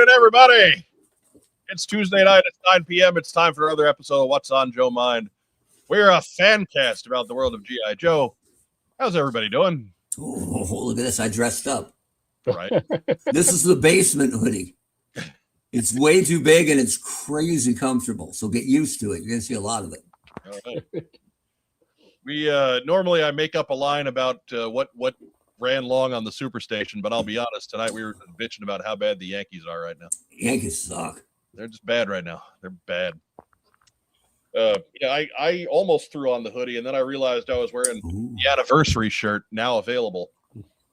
evening, everybody. It's Tuesday night at 9 p.m. It's time for another episode of What's on Joe Mind. We're a fan cast about the world of G.I. Joe. How's everybody doing? Oh, look at this. I dressed up. Right. This is the basement hoodie. It's way too big and it's crazy comfortable. So get used to it. You're going to see a lot of it. All right. We normally I make up a line about what ran long on the Superstation, but I'll be honest, tonight we were bitching about how bad the Yankees are right now. Yankees suck. They're just bad right now. They're bad. I almost threw on the hoodie, and then I realized I was wearing the anniversary shirt, now available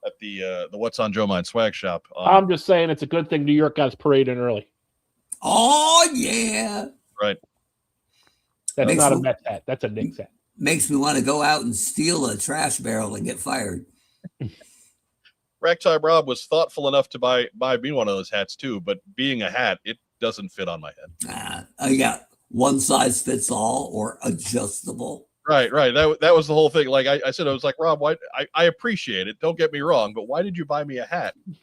at the What's on Joe Mind swag shop. I'm just saying it's a good thing New York got parade in early. Oh, yeah. Right. That's not a Mets hat. That's a Knicks hat. Makes me want to go out and steal a trash barrel and get fired. Ragtime Rob was thoughtful enough to buy me one of those hats too, but being a hat, it doesn't fit on my head. I got one size fits all or adjustable. Right. That was the whole thing. Like I said, I was like, Rob, why? I appreciate it. Don't get me wrong, but why did you buy me a hat? And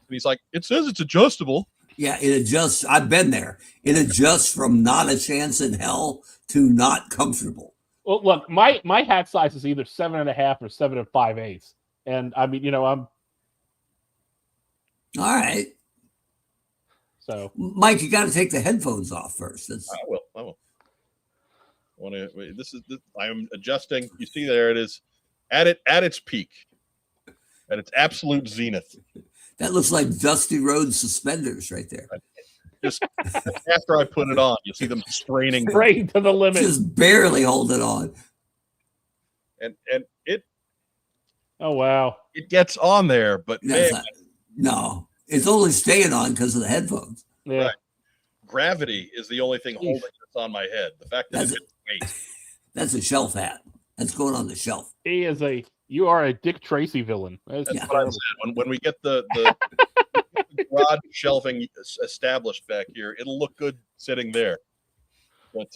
he's like, it says it's adjustable. Yeah, it adjusts. I've been there. It adjusts from not a chance in hell to not comfortable. Well, look, my hat size is either 7.5 or 7 5/8, and I mean, I'm. All right. So, Mike, you got to take the headphones off first. I will. I'm adjusting. You see, there it is, at its peak, at its absolute zenith. That looks like Dusty Rhodes suspenders right there. Just after I put it on, you see them straining to the limit. Just barely hold it on. And it. Oh wow! It gets on there, but no, it's only staying on because of the headphones. Yeah. Right. Gravity is the only thing holding this on my head. The fact that it's weight. That's a shelf hat. That's going on the shelf. You are a Dick Tracy villain. That's what I said. When we get the garage shelving established back here, it'll look good sitting there. But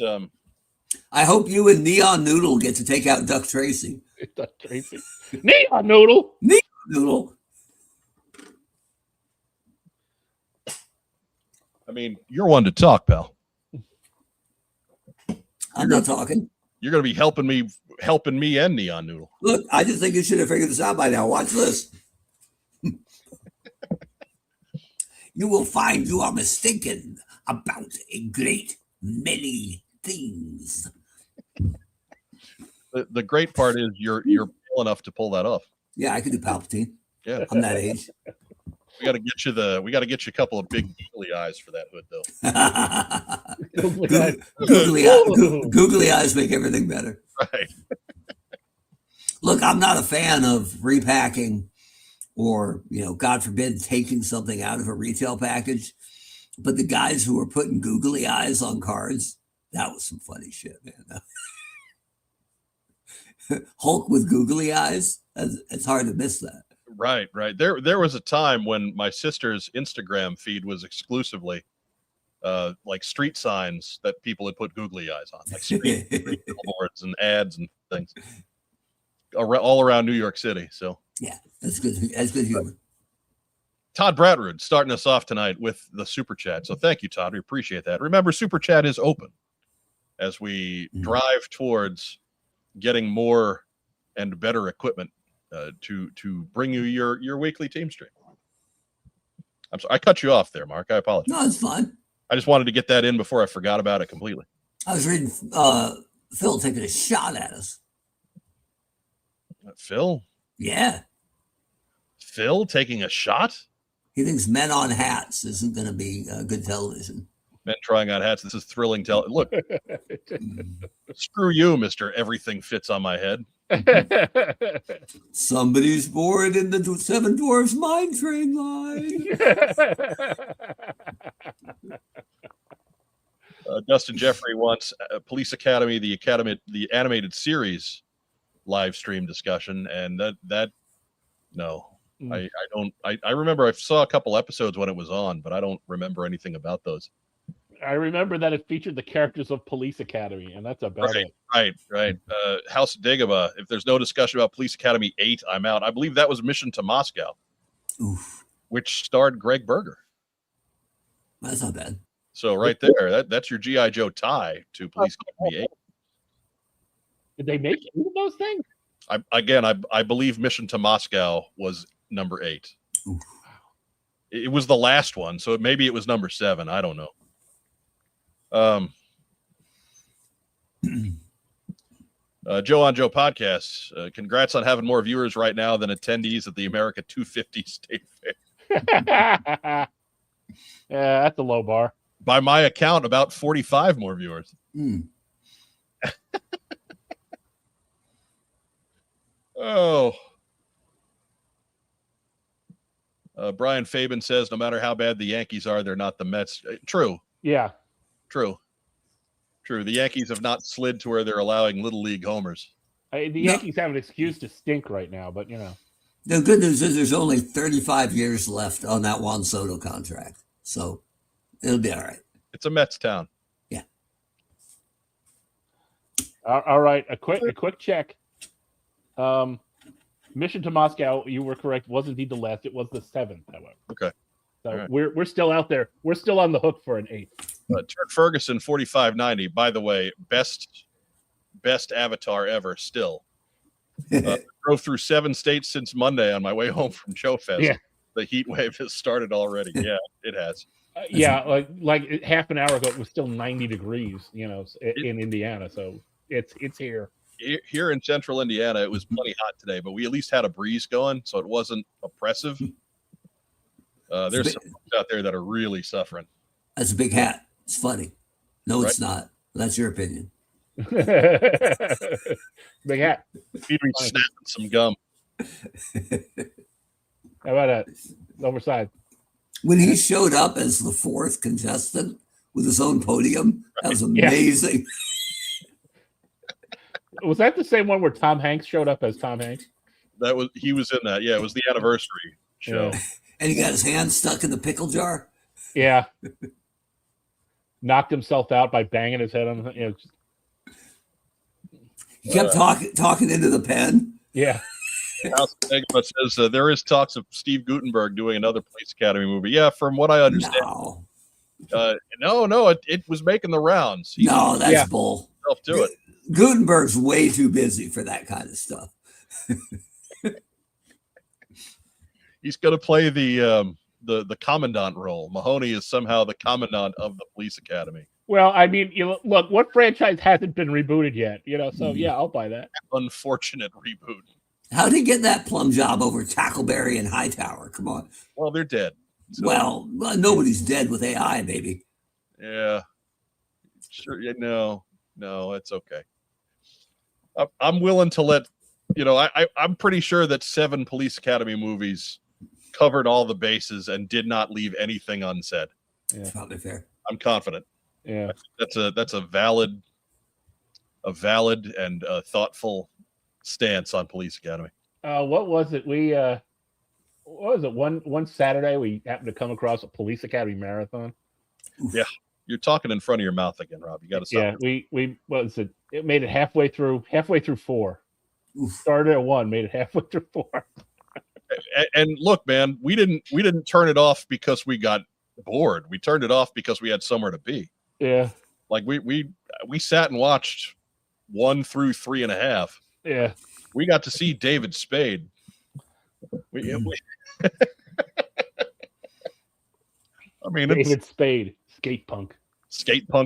I hope you and Neon Noodle get to take out Duck Tracy. Duck Tracy. Neon Noodle. Neon Noodle. I mean, you're one to talk, pal. I'm not talking. You're going to be helping me and Neon Noodle. Look, I just think you should have figured this out by now. Watch this. You will find you are mistaken about a great many things. The great part is you're pale enough to pull that off. Yeah, I could do Palpatine. Yeah, I'm that age. We got to get you a couple of big googly eyes for that hood, though. Googly eyes make everything better. Right. Look, I'm not a fan of repacking or, God forbid, taking something out of a retail package. But the guys who were putting googly eyes on cards, that was some funny shit, man. Hulk with googly eyes, it's hard to miss that. Right. There was a time when my sister's Instagram feed was exclusively like street signs that people had put googly eyes on, like street billboards and ads and things all around New York City. So yeah, that's good. That's good humor. Todd Bratrud starting us off tonight with the super chat. So thank you, Todd. We appreciate that. Remember, super chat is open as we drive towards getting more and better equipment to bring you your weekly TeamStream. I'm sorry, I cut you off there, Mark. I apologize. No, it's fine. I just wanted to get that in before I forgot about it completely. I was reading Phil taking a shot at us. Phil? Yeah. Phil taking a shot? He thinks Men on Hats isn't going to be good television. Men trying on hats. This is thrilling. Look, screw you, Mr. Everything Fits on My Head. Somebody's bored in the Seven Dwarfs Mine Train line. Dustin Jeffrey wants Police Academy, the animated series live stream discussion, and that no. I don't. I remember I saw a couple episodes when it was on, but I don't remember anything about those. I remember that it featured the characters of Police Academy, and that's about it. Right. House of Dagobah. If there's no discussion about Police Academy 8, I'm out. I believe that was Mission to Moscow, which starred Greg Berger. That's not bad. So right there, that's your G.I. Joe tie to Police Academy 8. Did they make any of those things? I believe Mission to Moscow was number 8. Oof. It was the last one, so maybe it was number 7. I don't know. Joe on Joe podcast. Congrats on having more viewers right now than attendees at the America 250 State Fair. Yeah, that's a low bar. By my account, about 45 more viewers. Oh. Brian Fabian says, no matter how bad the Yankees are, they're not the Mets. True. Yeah. True. The Yankees have not slid to where they're allowing little league homers. The Yankees have an excuse to stink right now, but The good news is there's only 35 years left on that Juan Soto contract, so it'll be all right. It's a Mets town. Yeah. All right. A quick check. Mission to Moscow, you were correct, was indeed the last. It was the 7th, however. Okay. So right. we're still out there. We're still on the hook for an 8th. Turk Ferguson 4590. By the way, best avatar ever. Still, drove through 7 states since Monday on my way home from Joe Fest. Yeah. The heat wave has started already. Yeah, it has. Yeah, like half an hour ago, it was still 90 degrees. In Indiana, so it's here. Here in central Indiana, it was plenty hot today, but we at least had a breeze going, so it wasn't oppressive. There's some folks out there that are really suffering. That's a big hat. It's funny. No, it's not. That's your opinion. Big hat. Peter snapping some gum. How about that? Overside. When he showed up as the 4th contestant with his own podium, that was amazing. Yeah. Was that the same one where Tom Hanks showed up as Tom Hanks? He was in that. Yeah, it was the anniversary show. Yeah. And he got his hand stuck in the pickle jar. Yeah. Knocked himself out by banging his head on the. He kept talking into the pen. Yeah. House Megama says there is talks of Steve Guttenberg doing another Police Academy movie. Yeah, from what I understand. No, it was making the rounds. That's bull. To it. Gutenberg's way too busy for that kind of stuff. He's going to play the commandant role. Mahoney is somehow the commandant of the police academy. Well, I mean, look, what franchise hasn't been rebooted yet? So yeah, I'll buy that. Unfortunate reboot. How did he get that plum job over Tackleberry and Hightower? Come on. Well, they're dead. So. Well, nobody's dead with AI, baby. Yeah. Sure. Yeah, no, it's okay. I'm willing to let, I'm pretty sure that 7 Police Academy movies covered all the bases and did not leave anything unsaid. Yeah. That's probably fair. I'm confident. Yeah. That's a valid and thoughtful stance on Police Academy. What was it? What was it? One Saturday we happened to come across a Police Academy marathon. Yeah. You're talking in front of your mouth again, Rob. You got to stop. Yeah, we what was it? It made it halfway through 4. Oof. Started at 1, made it halfway through 4. And look, man, we didn't turn it off because we got bored. We turned it off because we had somewhere to be. Yeah. Like we sat and watched 1 through 3.5. Yeah. We got to see David Spade. I mean, David Spade, skate punk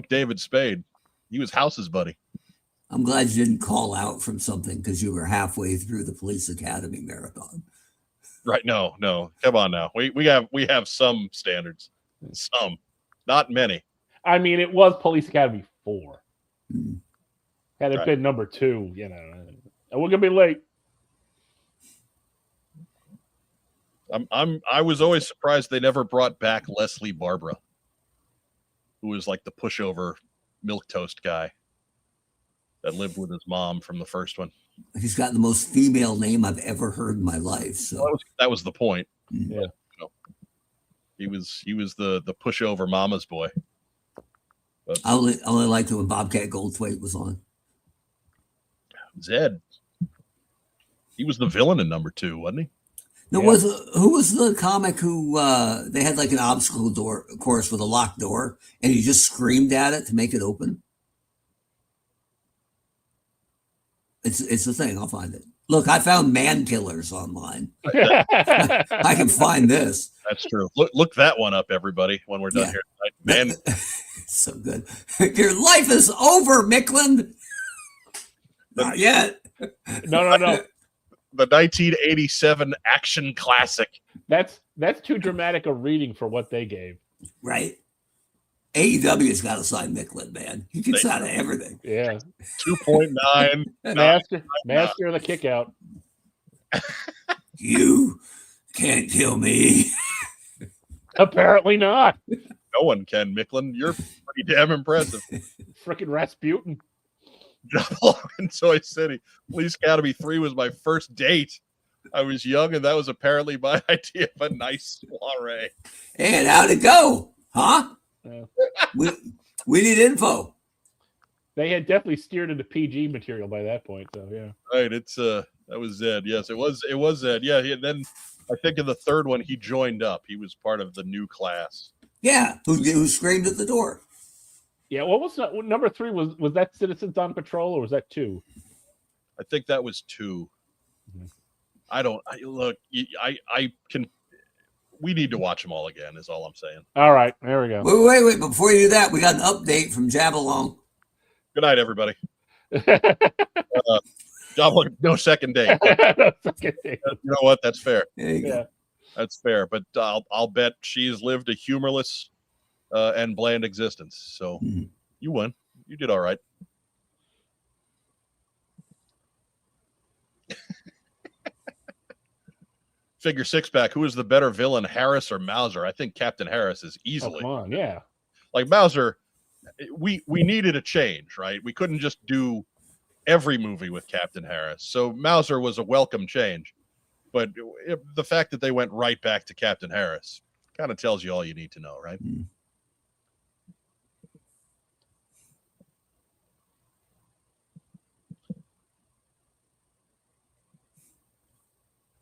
David Spade. He was House's buddy. I'm glad you didn't call out from something because you were halfway through the Police Academy marathon. Right? No. Come on now. We have some standards. Some, not many. I mean, it was Police Academy 4. Mm. Had it been number 2, and we're gonna be late. I was always surprised they never brought back Leslie Barbara, who was like the pushover milquetoast guy that lived with his mom from the first one. He's got the most female name I've ever heard in my life. So that was the point. Yeah. He was the pushover mama's boy. But I only liked it when Bobcat Goldthwait was on. Zed. He was the villain in number 2, wasn't he? There was who was the comic who they had like an obstacle course with a locked door, and he just screamed at it to make it open. It's a thing. I'll find it. Look, I found man killers online. I can find this. That's true. Look that one up, everybody, when we're done here tonight. Man, so good. Your life is over, Micklin. Not yet. No. The 1987 action classic. That's too dramatic a reading for what they gave. Right. AEW's got to sign Micklin, man. He gets out of everything. Yeah. 2.9. Master of the kick out. You can't kill me. Apparently not. No one can, Micklin. You're pretty damn impressive. Frickin' Rasputin. Double in Toy City. Police Academy 3 was my first date. I was young, and that was apparently my idea of a nice soiree. And how'd it go? Huh? We need info. They had definitely steered into PG material by that point, so yeah. Right, that was Zed. Yes, it was Zed. Yeah, then I think in the third one he joined up. He was part of the new class. Yeah, who screamed at the door. Yeah, what was number 3? Was that Citizens on Patrol, or was that 2? I think that was 2. We need to watch them all again, is all I'm saying. All right, there we go. Wait. Before you do that, we got an update from Jabalong. Good night, everybody. No second date. No second date. You know what? That's fair. There you go. That's fair. But I'll bet she's lived a humorless and bland existence. So you won. You did all right. Figure six pack. Who is the better villain, Harris or Mauser? I think Captain Harris is easily. Oh, come on, yeah. Like Mauser, we needed a change, right? We couldn't just do every movie with Captain Harris. So Mauser was a welcome change. But the fact that they went right back to Captain Harris kind of tells you all you need to know, right?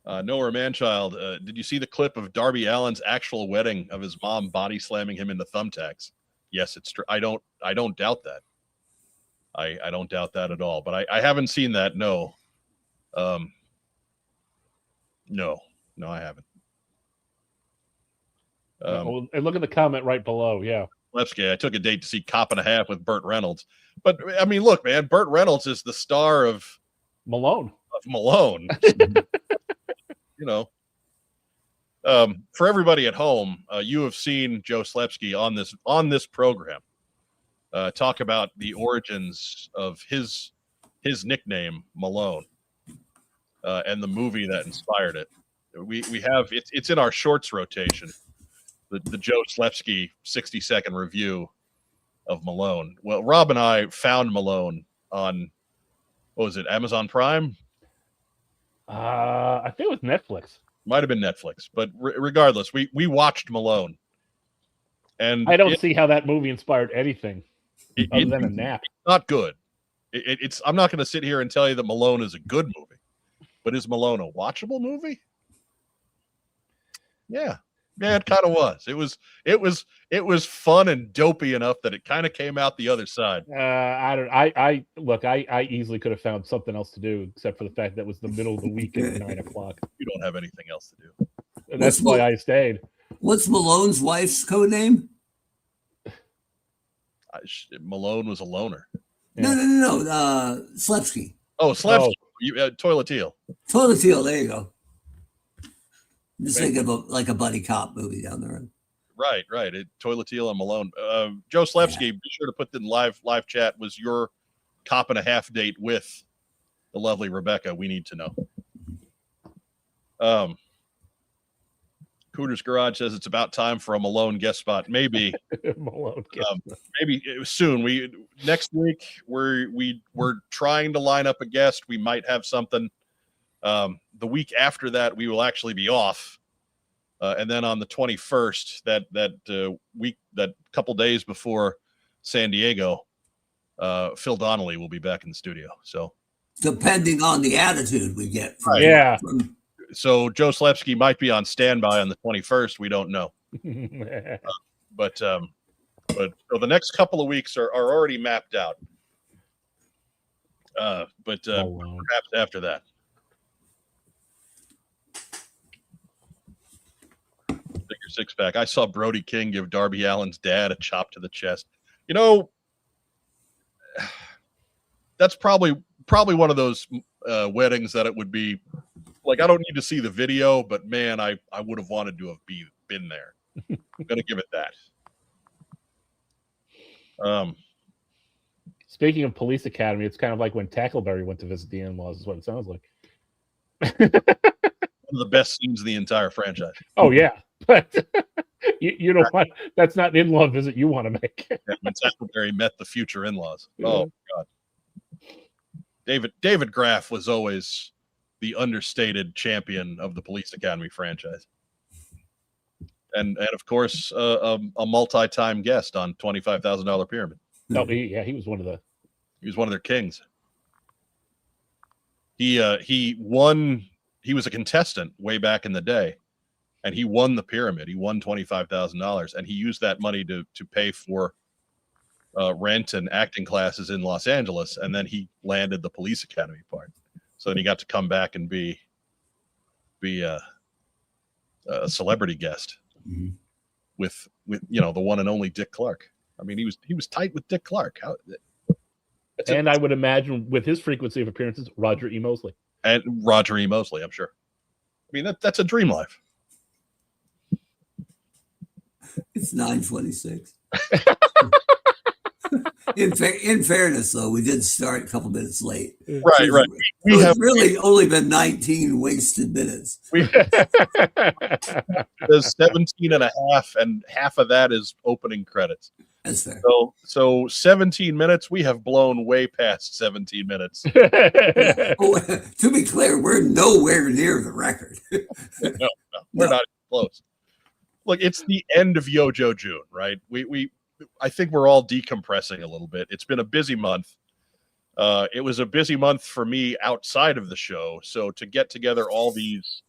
Noah Manchild, did you see the clip of Darby Allin's actual wedding of his mom body slamming him into thumbtacks? Yes, it's true. I don't doubt that. I don't doubt that at all. But I haven't seen that. No. No, I haven't. And look at the comment right below. Yeah. Bluesky, I took a date to see Cop and a Half with Burt Reynolds. But I mean, look, man, Burt Reynolds is the star of Malone. You know, for everybody at home, you have seen Joe Slepsky on this program talk about the origins of his nickname Malone and the movie that inspired it. We have it's in our shorts rotation, the Joe Slepsky 60-second review of Malone. Well, Rob and I found Malone on, what was it, Amazon Prime? I think it was Netflix. Might have been Netflix, but regardless, we watched Malone, and I don't see how that movie inspired anything other than a nap. It's not good. It's. I'm not going to sit here and tell you that Malone is a good movie, but is Malone a watchable movie? Yeah, it kind of was. It was fun and dopey enough that it kind of came out the other side. I easily could have found something else to do, except for the fact that it was the middle of the week at 9:00. You don't have anything else to do. And that's why I stayed. What's Malone's wife's code name? Malone was a loner. Yeah. No. Slepsky. Oh, Slepsky. Toilet Teal. Toilet Teal. There you go. Just think of like a buddy cop movie down the road. Right. Toilet Teal and Malone. Joe Slepsky, be sure to put in live chat. Was your Cop and a Half date with the lovely Rebecca? We need to know. Cooter's Garage says it's about time for a Malone guest spot. Maybe Malone. Maybe soon. Next week we're trying to line up a guest. We might have something. The week after that, we will actually be off. And then on the 21st, that week, that couple days before San Diego, Phil Donnelly will be back in the studio. So, depending on the attitude we get. Yeah. So Joe Slepsky might be on standby on the 21st. We don't know. But so the next couple of weeks are already mapped out. But perhaps after that. Your six pack. I saw Brody King give Darby Allin's dad a chop to the chest. You know, that's probably one of those weddings that it would be like, I don't need to see the video, but man, I would have wanted to have been there. I'm gonna give it that. Speaking of Police Academy, it's kind of like when Tackleberry went to visit the in-laws, is what it sounds like. One of the best scenes in the entire franchise. Oh yeah, but you know what? That's not an in-law visit you want to make. When Tackleberry met the future in-laws. Yeah. Oh God. David Graff was always the understated champion of the Police Academy franchise. And of course, a multi-time guest on $25,000 Pyramid. No, he was one of their kings. He won. He was a contestant way back in the day, and he won the pyramid. He won $25,000, and he used that money to pay for rent and acting classes in Los Angeles, and then he landed the Police Academy part. So then he got to come back and be a celebrity guest with the one and only Dick Clark. I mean, he was tight with Dick Clark. And I would imagine with his frequency of appearances, Roger E. Mosley. And Roger E. Mosley, I'm sure. I mean, that's a dream life. It's 9:26. In fairness, though, we did start a couple minutes late. Right. We have really only been 19 wasted minutes. There's 17 and a half, and half of that is opening credits. That's fair. So 17 minutes, we have blown way past 17 minutes. To be clear, we're nowhere near the record. No, we're not close. Look, it's the end of YoJoe June, right? I think we're all decompressing a little bit. It's been a busy month. It was a busy month for me outside of the show. So to get together all these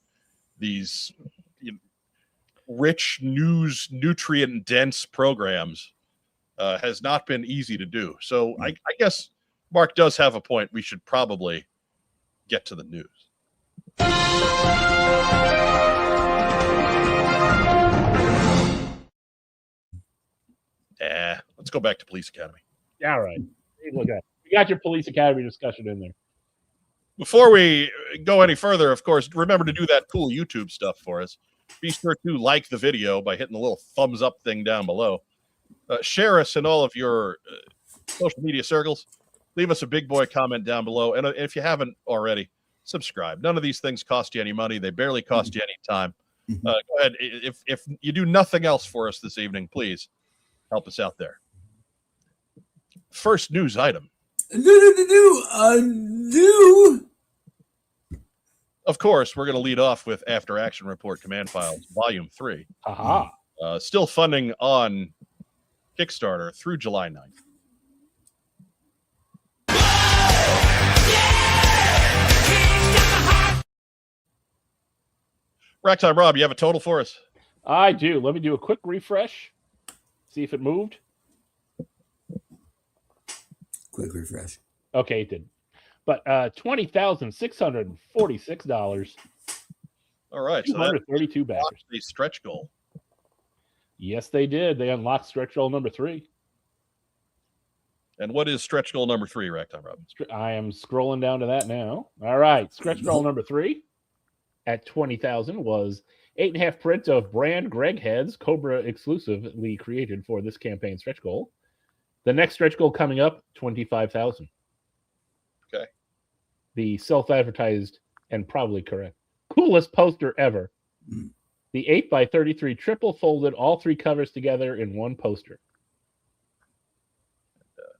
rich news, nutrient dense programs has not been easy to do. So I guess Mark does have a point. We should probably get to the news. Let's go back to Police Academy. All right. Look at it. We got your Police Academy discussion in there. Before we go any further, of course, remember to do that cool YouTube stuff for us. Be sure to like the video by hitting the little thumbs up thing down below. Share us in all of your social media circles. Leave us a big boy comment down below. And if you haven't already, subscribe. None of these things cost you any money. They barely cost you any time. Go ahead. If you do nothing else for us this evening, please help us out there. First news item. Of course, we're going to lead off with After Action Report Command Files, Volume 3. Aha. Still funding on Kickstarter through July 9th. Racktime Rob, you have a total for us? I do. Let me do a quick refresh. See if it moved. Quick refresh. Okay, it did. But $20,646. All right. 232 backers. A stretch goal. Yes, they did. They unlocked stretch goal number 3. And what is stretch goal number 3, Racktime Rob? I am scrolling down to that now. All right. Stretch goal number 3 at 20,000 was 8.5 print of brand Greg Heads, Cobra exclusively created for this campaign stretch goal. The next stretch goal coming up, 25,000. Okay. The self-advertised and probably correct. Coolest poster ever. The 8x33 triple folded, all 3 covers together in one poster.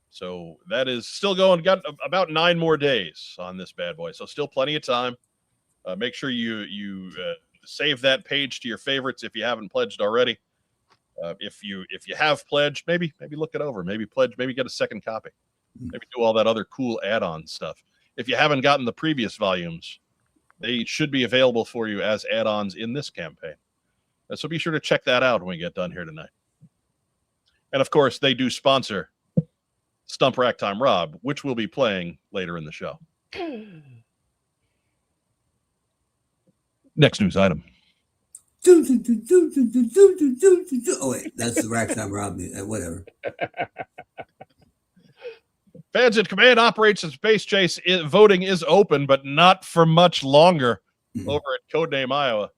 So that is still going. Got about 9 more days on this bad boy. So still plenty of time. Make sure you save that page to your favorites if you haven't pledged already. If you have pledged, maybe look it over. Maybe pledge. Maybe get a second copy. Maybe do all that other cool add-on stuff. If you haven't gotten the previous volumes, they should be available for you as add-ons in this campaign. So be sure to check that out when we get done here tonight. And of course, they do sponsor Stump Rack Time Rob, which we'll be playing later in the show. Next news item. Oh wait, that's the Rack Time Rob. Whatever. Fans in Command Operation Space Chase voting is open, but not for much longer over at Codename Iowa.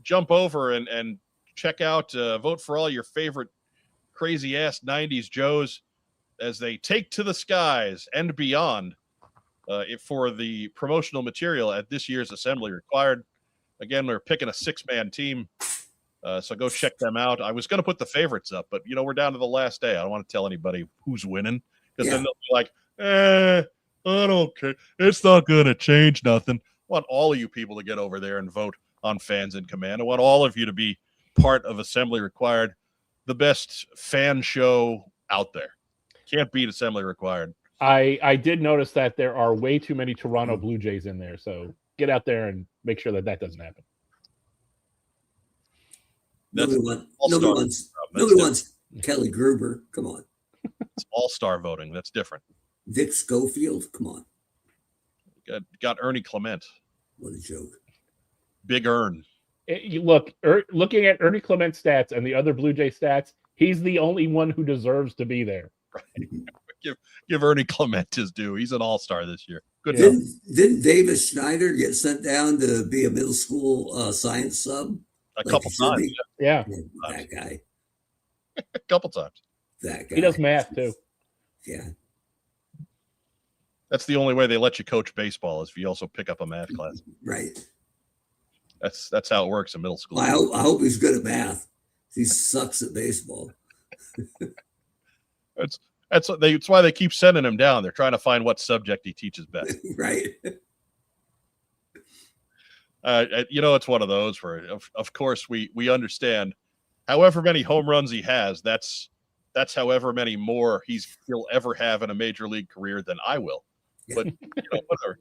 Jump over and check out, vote for all your favorite crazy-ass 90s Joes as they take to the skies and beyond for the promotional material at this year's Assembly Required. Again, we're picking a 6-man team, so go check them out. I was going to put the favorites up, but, we're down to the last day. I don't want to tell anybody who's winning because then they'll be like, I don't care. It's not going to change nothing. I want all of you people to get over there and vote on Fans in Command. I want all of you to be part of Assembly Required, the best fan show out there. Can't beat Assembly Required. I did notice that there are way too many Toronto Blue Jays in there, so get out there and make sure that doesn't happen. Nobody wants Kelly Gruber. Come on. It's all-star voting. That's different. Vic Schofield. Come on. Got Ernie Clement. What a joke. Big Ern. Looking at Ernie Clement's stats and the other Blue Jay stats, he's the only one who deserves to be there. Right. Give Ernie Clement his due. He's an all-star this year. Good. Didn't Davis Schneider get sent down to be a middle school science sub? A couple times. Yeah. That guy. A couple times. That guy. He does math too. Yeah. That's the only way they let you coach baseball is if you also pick up a math class. Right. That's how it works in middle school. I hope he's good at math. He sucks at baseball. That's why they keep sending him down. They're trying to find what subject he teaches best. Right. It's one of those where, of course, we understand. However many home runs he has, that's however many more he'll ever have in a major league career than I will. Yeah. But whatever.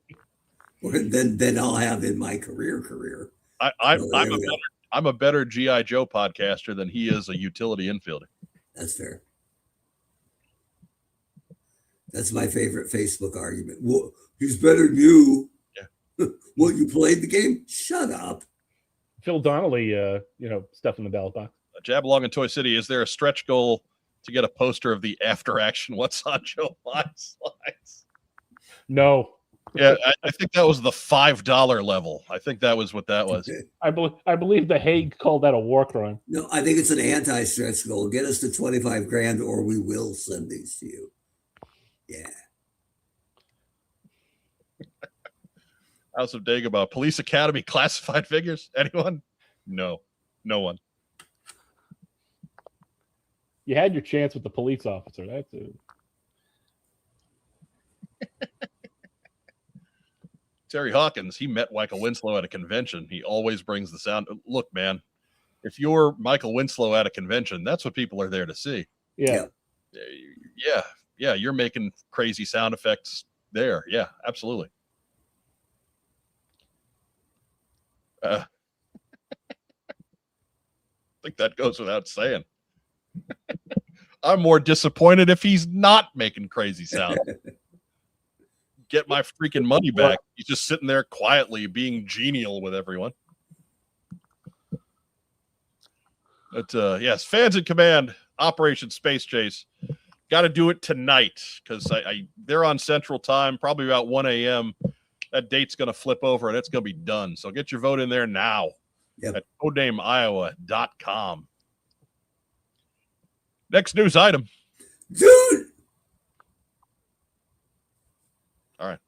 Then I'll have in my career. I'm a better G.I. Joe podcaster than he is a utility infielder. That's fair. That's my favorite Facebook argument. Well, he's better than you. Yeah. What, you played the game? Shut up. Phil Donnelly, stuff in the ballot box. Jab along in Toy City. Is there a stretch goal to get a poster of the after action What's on Joe line slides? No. Yeah, I think that was the $5 level. I think that was what that was. I believe the Hague called that a war crime. No, I think it's an anti-stretch goal. Get us to $25,000 or we will send these to you. Yeah. House of Dagobah. Police Academy classified figures? Anyone? No. No one. You had your chance with the police officer. That's it. Terry Hawkins, he met Michael Winslow at a convention. He always brings the sound. Look, man, if you're Michael Winslow at a convention, that's what people are there to see. Yeah. Yeah, you're making crazy sound effects there. Yeah, absolutely. I think that goes without saying. I'm more disappointed if he's not making crazy sound. Get my freaking money back. He's just sitting there quietly being genial with everyone. But yes, Fans in Command, Operation Space Chase. Got to do it tonight because they're on Central Time, probably about 1 a.m. That date's going to flip over and it's going to be done. So get your vote in there now at codenameiowa.com. Next news item. Dude. All right.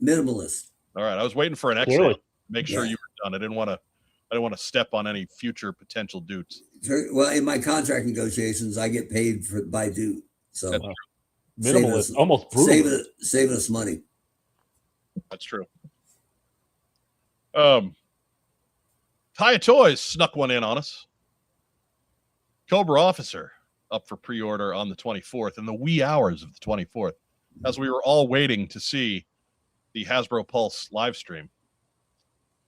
Minimalist. All right. I was waiting for an exit. Really? Make sure you were done. I didn't want to step on any future potential dudes. Well, in my contract negotiations, I get paid by dude. So minimalist, almost brutal. Saving us money. That's true. Hiya Toys snuck one in on us. Cobra Officer up for pre-order on the 24th in the wee hours of the 24th, as we were all waiting to see the Hasbro Pulse live stream.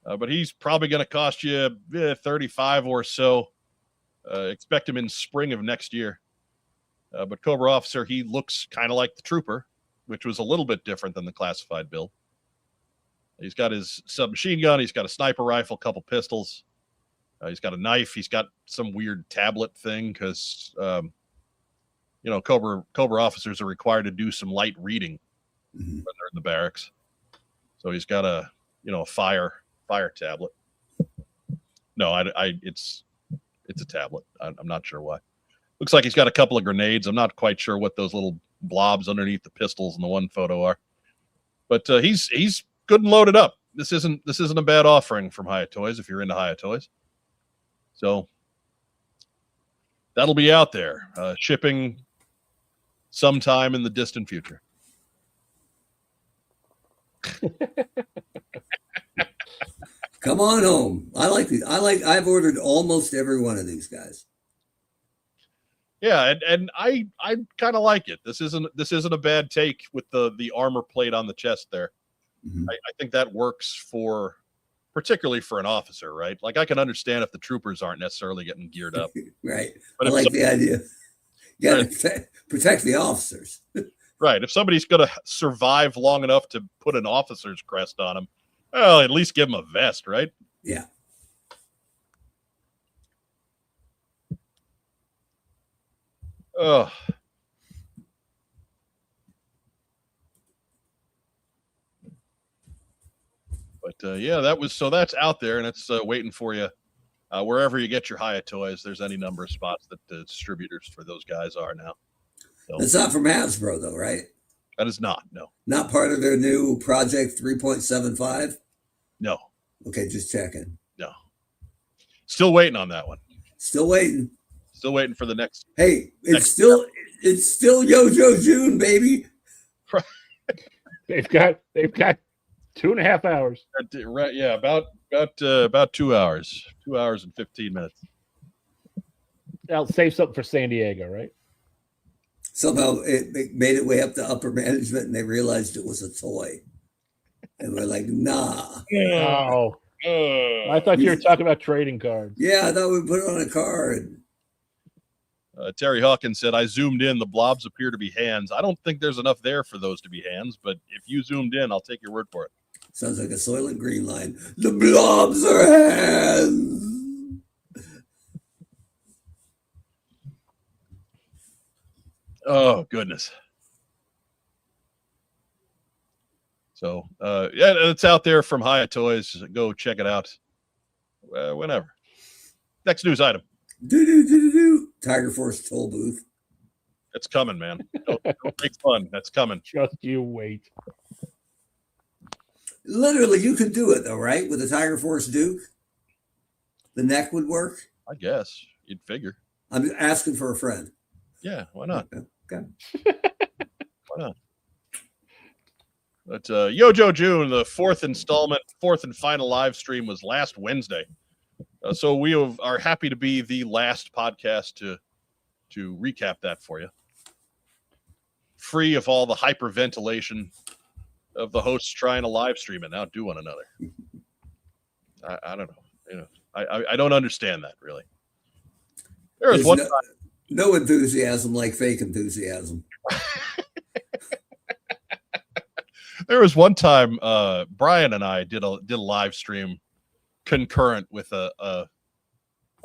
But he's probably going to cost you 35 or so. Expect him in spring of next year. But Cobra Officer, he looks kind of like the Trooper, which was a little bit different than the classified build. He's got his submachine gun. He's got a sniper rifle, couple pistols. He's got a knife. He's got some weird tablet thing because, Cobra officers are required to do some light reading when they're in the barracks. So he's got a fire tablet. No, it's a tablet. I'm not sure why. Looks like he's got a couple of grenades. I'm not quite sure what those little blobs underneath the pistols in the one photo are. But he's good and loaded up. This isn't a bad offering from Hyatt Toys if you're into Hyatt Toys. So that'll be out there, shipping sometime in the distant future. Come on home. I like these. I've ordered almost every one of these guys. Yeah, and I kind of like it. This isn't a bad take with the armor plate on the chest there. Mm-hmm. I think that works particularly for an officer, right? Like I can understand if the troopers aren't necessarily getting geared up. Right. But I like the idea. You got to protect the officers. Right. If somebody's going to survive long enough to put an officer's crest on them, well, at least give them a vest, right? Yeah. Oh. But that's out there, and it's waiting for you wherever you get your Hyatt Toys. There's any number of spots that the distributors for those guys are now. So, that's not from Hasbro, though, right? That is not. No. Not part of their new Project 3.75? No. Okay, just checking. No. Still waiting on that one. Still waiting. Still waiting for the next. Hey, it's still YoJoe June, baby. They've got 2.5 hours. Right, yeah, about 2 hours. 2 hours and 15 minutes. I'll save something for San Diego, right? Somehow it made its way up to upper management, and they realized it was a toy. And we're like, nah. Oh. I thought you were talking about trading cards. Yeah, I thought we put it on a card. Terry Hawkins said, I zoomed in. The blobs appear to be hands. I don't think there's enough there for those to be hands, but if you zoomed in, I'll take your word for it. Sounds like a Soylent Green line. The blobs are hands. Oh, goodness. So, it's out there from Hyatt Toys. Go check it out whenever. Next news item. Tiger Force toll booth. It's coming, man. Don't make fun. That's coming. Just you wait. Literally, you could do it, though, right? With a Tiger Force Duke? The neck would work? I guess. You'd figure. I'm asking for a friend. Yeah, why not? Okay. Why not? But YoJoe June, the fourth and final live stream was last Wednesday. So we are happy to be the last podcast to recap that for you. Free of all the hyperventilation of the hosts trying to live stream and outdo one another. I don't know. I don't understand that, really. There's one time. No enthusiasm like fake enthusiasm. There was one time Brian and I did a live stream concurrent with a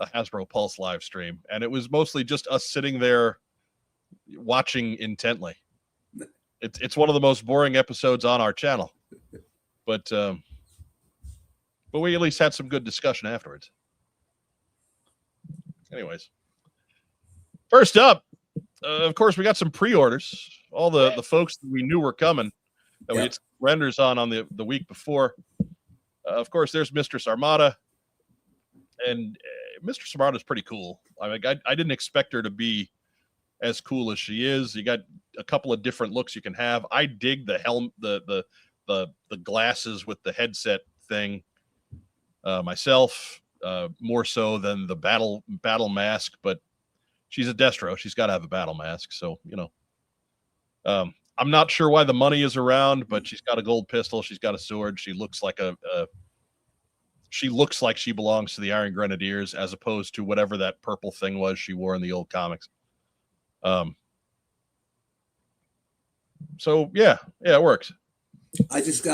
Hasbro Pulse live stream, and it was mostly just us sitting there watching intently. It's one of the most boring episodes on our channel, but we at least had some good discussion afterwards. Anyways, first up, of course, we got some pre-orders. All the folks that we knew were coming that we had renders on the week before. Of course, there's Mistress Armada, and Mistress Armada is pretty cool. I mean, I didn't expect her to be as cool as she is. You got a couple of different looks you can have. I dig the helm, the glasses with the headset thing myself, more so than the battle mask. But she's a Destro; she's got to have a battle mask. So I'm not sure why the money is around, but she's got a gold pistol. She's got a sword. She looks like a she looks like she belongs to the Iron Grenadiers as opposed to whatever that purple thing was she wore in the old comics. So yeah, it works. I just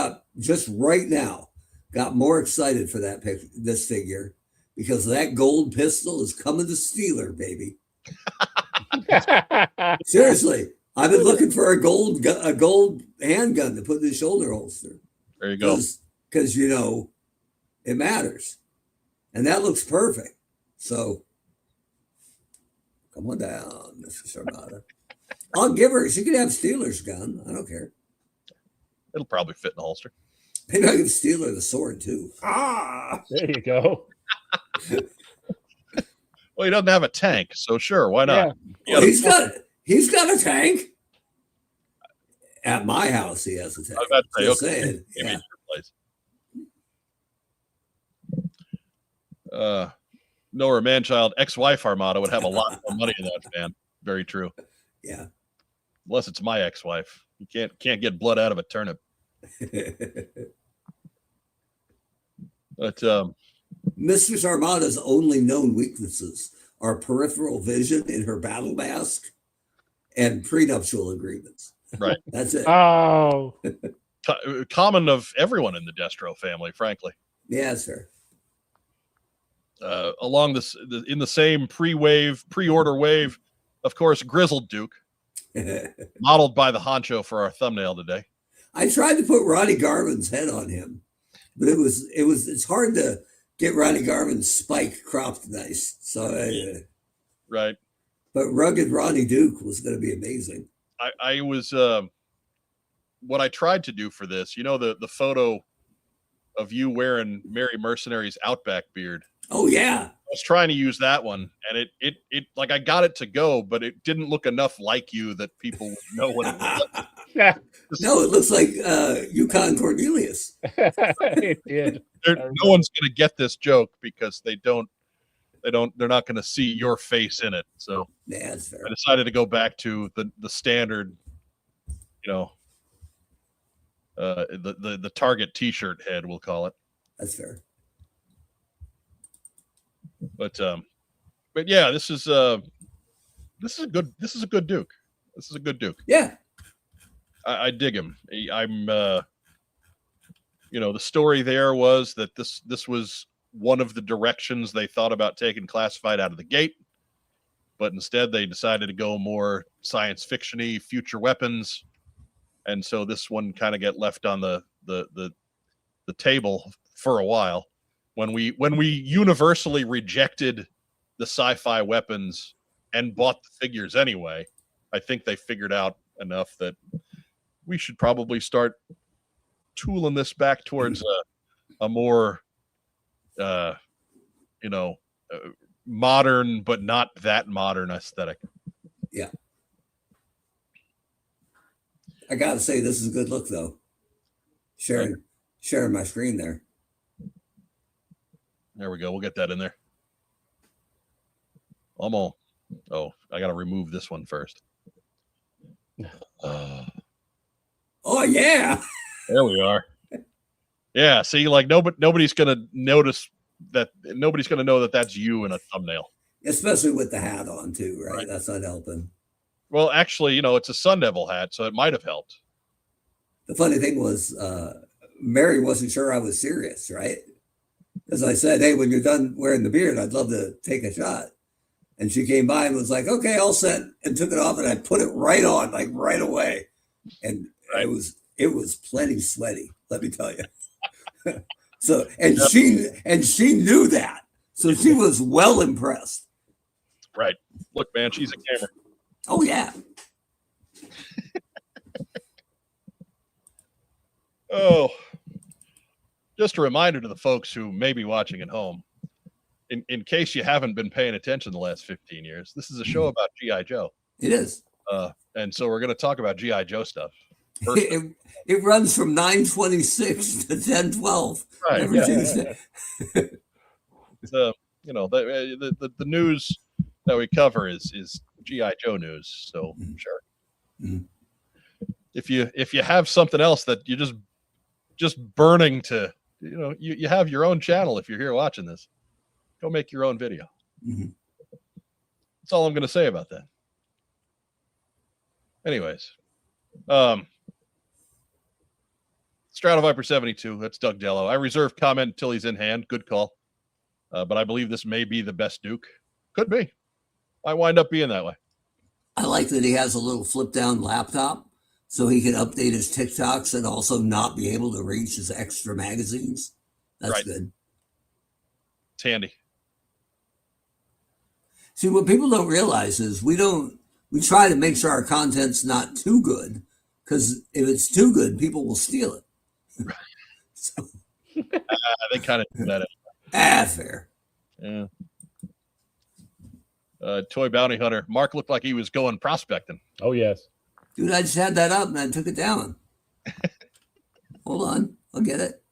right now got more excited for this figure because that gold pistol is coming to Steeler, baby. Seriously, I've been looking for a gold handgun to put in the shoulder holster. There you go. Because it matters, and that looks perfect. So come on down, Mrs. Armada. I'll give her. She can have Steeler's gun. I don't care. It'll probably fit in the holster. Maybe I can steal her the sword too. There you go. Well, he doesn't have a tank, so sure, why not? Yeah. Well, he's got a tank. At my house, he has a tank. I was about to say, Just okay. saying. Maybe Yeah. it's your place. Nora Manchild, ex-wife Armada would have a lot more money in that fan. Very true. Yeah. Unless it's my ex-wife. You can't get blood out of a turnip. But Mistress Armada's only known weaknesses are peripheral vision in her battle mask and prenuptial agreements. Right. That's it. Oh, common of everyone in the Destro family, frankly. Yeah, sir. Along this, in the same pre-order wave, of course, Grizzled Duke, modeled by the honcho for our thumbnail today. I tried to put Ronnie Garvin's head on him, but it's hard to get Ronnie Garvin's spike cropped nice. So, right. But rugged Ronnie Duke was going to be amazing. I was what I tried to do for this, the photo of you wearing Mary Mercenary's Outback beard. Oh yeah. I was trying to use that one, and it like I got it to go, but it didn't look enough like you that people would know what it was. yeah, No, it looks like Yukon Cornelius. it did. No one's going to get this joke because they're not going to see your face in it. So Yeah, that's fair. I decided to go back to the standard, the Target T-shirt head, we'll call it. That's fair. But yeah, this is a good Duke. This is a good Duke. Yeah. I dig him. I'm the story there was that this was one of the directions they thought about taking classified out of the gate, but instead they decided to go more science fiction-y, future weapons, and so this one kind of got left on the table for a while. When we universally rejected the sci-fi weapons and bought the figures anyway, I think they figured out enough that we should probably start tooling this back towards a more modern but not that modern aesthetic. Yeah. I gotta say, this is a good look though. Sharing my screen there. There we go. We'll get that in there. Almost. Oh, I got to remove this one first. Oh yeah. There we are. Yeah. See, like nobody's going to notice that. Nobody's going to know that that's you in a thumbnail. Especially with the hat on too, right? Right. That's not helping. Well, actually, it's a Sun Devil hat, so it might have helped. The funny thing was, Mary wasn't sure I was serious, right? Because I said, hey, when you're done wearing the beard, I'd love to take a shot. And she came by and was like, okay, all set, and took it off, and I put it right on, like right away. And right. it was plenty sweaty, let me tell you. So, and she knew that. So she was well impressed. Right. Look, man, she's a gamer. Oh, yeah. Oh, just a reminder to the folks who may be watching at home, in case you haven't been paying attention the last 15 years, this is a show about G.I. Joe. It is. And so we're going to talk about G.I. Joe stuff. It runs from 9/26 to 10/12 Right, every Tuesday. The news that we cover is G.I. Joe news. So sure. If you have something else that you're just burning to you have your own channel. If you're here watching this, go make your own video. Mm-hmm. That's all I'm going to say about that. Anyways, Stratoviper 72. That's Doug Dello. I reserve comment until he's in hand. Good call. But I believe this may be the best Duke. Could be. Might wind up being that way. I like that he has a little flip down laptop so he can update his TikToks and also not be able to reach his extra magazines. That's right. Good. It's handy. See, what people don't realize is we try to make sure our content's not too good, because if it's too good, people will steal it. Right. So, they kind of do that. Fair. Yeah. Toy Bounty Hunter. Mark looked like he was going prospecting. Oh, yes. Dude, I just had that up and I took it down. Hold on. I'll get it.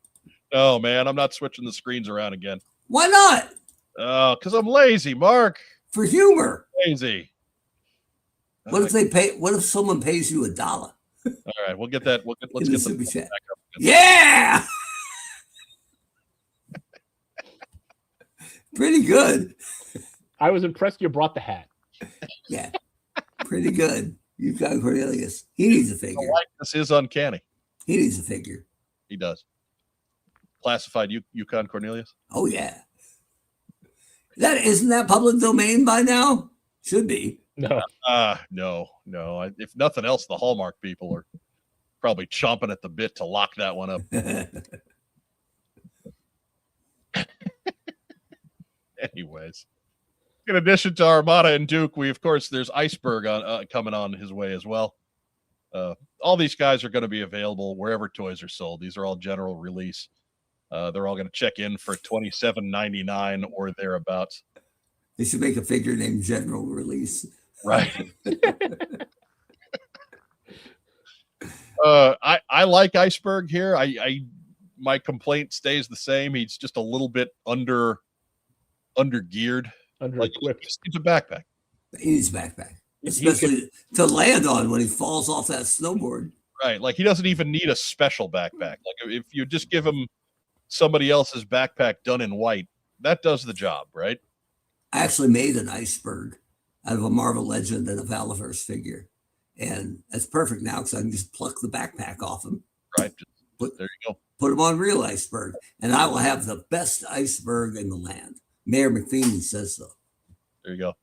Oh, man. I'm not switching the screens around again. Why not? Oh, because I'm lazy, Mark. For humor. Lazy. What if someone pays you $1? All right. We'll get that. Let's get the chat. back up. Yeah. Pretty good. I was impressed you brought the hat. Yeah. Pretty good. You've got Cornelius. He needs a figure. This is uncanny. He needs a figure. He does. Classified Yukon Cornelius? Oh, yeah. Isn't that public domain by now? Should be. No. No. If nothing else, the Hallmark people are probably chomping at the bit to lock that one up. Anyways, in addition to Armada and Duke, there's Iceberg coming on his way as well. All these guys are going to be available wherever toys are sold. These are all general release. They're all going to check in for $27.99 or thereabouts. They should make a figure named General Release. Right. I like Iceberg here. My complaint stays the same. He's just a little bit under geared. Under-equipped. It's a backpack. He needs a backpack, especially to land on when he falls off that snowboard. Right. Like he doesn't even need a special backpack. Like if you just give him somebody else's backpack done in white, that does the job, right? I actually made an Iceberg out of a Marvel Legend and a Valiverse figure. And that's perfect now because I can just pluck the backpack off him. Right. There you go. Put him on real Iceberg. And I will have the best Iceberg in the land. Mayor McPhee says so. There you go.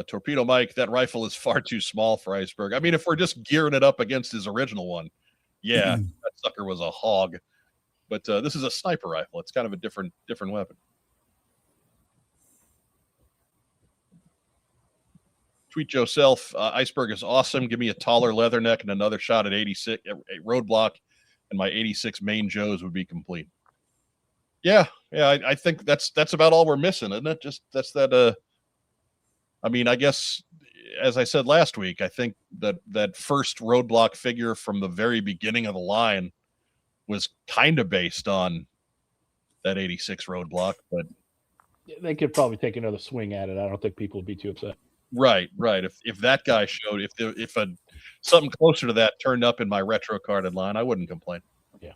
Torpedo Mike, that rifle is far too small for Iceberg. I mean, if we're just gearing it up against his original one, yeah, that sucker was a hog. But this is a sniper rifle. It's kind of a different weapon. Tweet yourself. Iceberg is awesome. Give me a taller leather neck and another shot at 86 roadblock, and my 86 main Joes would be complete. Yeah. I think that's about all we're missing, isn't it? Just that's that. I mean, I guess as I said last week, I think that first roadblock figure from the very beginning of the line was kind of based on that 86 roadblock, but they could probably take another swing at it. I don't think people would be too upset. Right. If that guy showed, if something closer to that turned up in my retro carded line, I wouldn't complain. Yeah.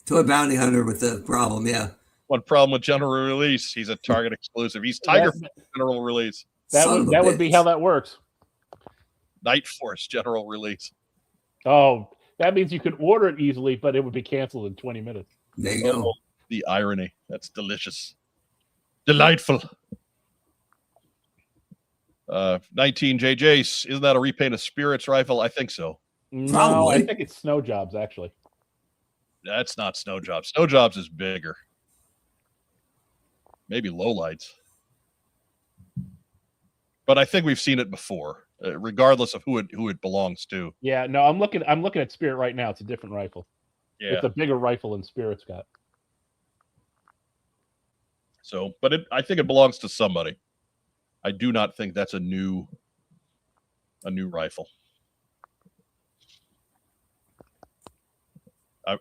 Toy Bounty Hunter with the problem, yeah. One problem with general release, he's a Target exclusive. He's Tiger Force general release. That would be how that works. Night Force general release. Oh, that means you could order it easily, but it would be canceled in 20 minutes. There you go. The irony. That's delicious. Delightful. 19 JJ's. Isn't that a repaint of Spirits rifle? I think so. No, I think it's Snow Jobs, actually. That's not Snow Jobs. Snow Jobs is bigger. Maybe Lowlights. But I think we've seen it before, regardless of who it belongs to. Yeah, no, I'm looking at Spirit right now. It's a different rifle. Yeah. It's a bigger rifle than Spirit's got. So, but I think it belongs to somebody. I do not think that's a new rifle.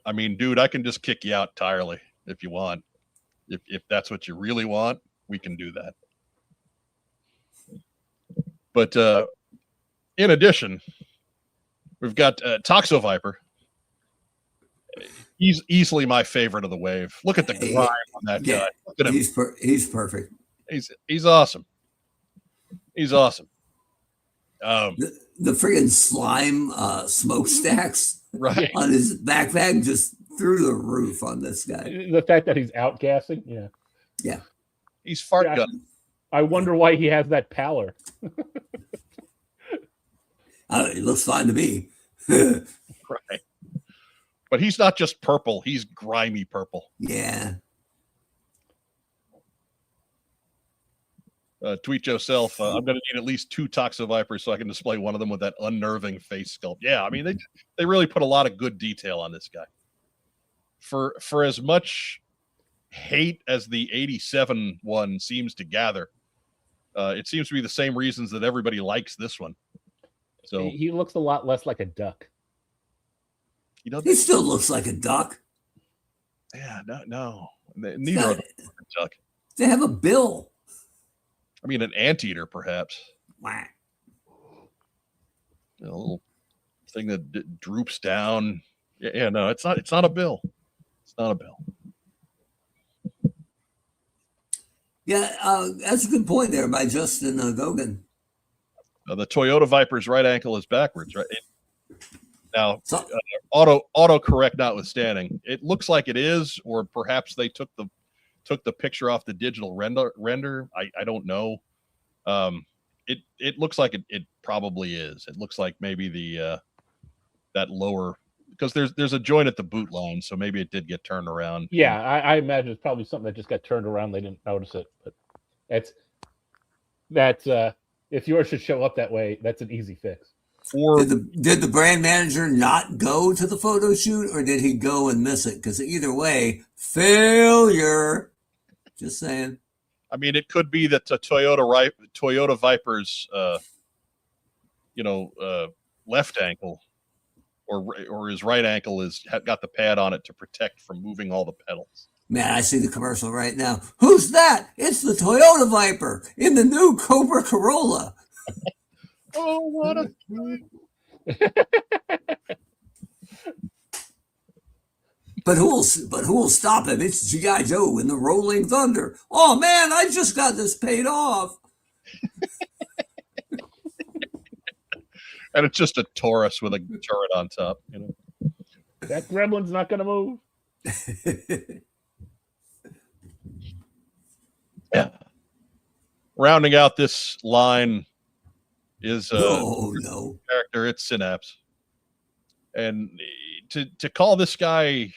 I mean, dude, I can just kick you out entirely if you want. If that's what you really want, we can do that. But in addition, we've got Toxo Viper. He's easily my favorite of the wave. Look at the grime on that guy. Look at him. He's perfect. He's awesome. He's awesome. The friggin' slime smokestacks on his backpack just through the roof on this guy. The fact that he's outgassing, yeah, he's fart gun. I wonder why he has that pallor. It looks fine to me. Right. But he's not just purple. He's grimy purple. Yeah. Tweet yourself. I'm going to need at least 2 Toxo Vipers so I can display one of them with that unnerving face sculpt. Yeah, I mean, they really put a lot of good detail on this guy. For as much hate as the 87 one seems to gather, it seems to be the same reasons that everybody likes this one. So he looks a lot less like a duck. He still looks like a duck. Yeah, no. Neither of them look like a duck. They have a bill. I mean, an anteater, perhaps. Wow. A little thing that droops down. Yeah, no, it's not a bill. It's not a bill. Yeah, that's a good point there by Justin Gogan. The Toyota Viper's right ankle is backwards, right? Now, auto correct notwithstanding, it looks like it is, or perhaps they took the picture off the digital render. I don't know. It looks like it probably is. It looks like maybe the that lower, because there's a joint at the boot line, so maybe it did get turned around. Yeah, I imagine it's probably something that just got turned around. They didn't notice it, but that's if yours should show up that way, that's an easy fix. Or did the brand manager not go to the photo shoot, or did he go and miss it? Because either way, failure. Just saying. I mean, it could be that the Toyota Viper's, left ankle or his right ankle got the pad on it to protect from moving all the pedals. Man, I see the commercial right now. Who's that? It's the Toyota Viper in the new Cobra Corolla. Oh, what a thing. But who will stop him? It's G.I. Joe in the Rolling Thunder. Oh man, I just got this paid off. And it's just a Taurus with a turret on top. That gremlin's not going to move. Yeah. Rounding out this line is character. It's Synapse, and to call this guy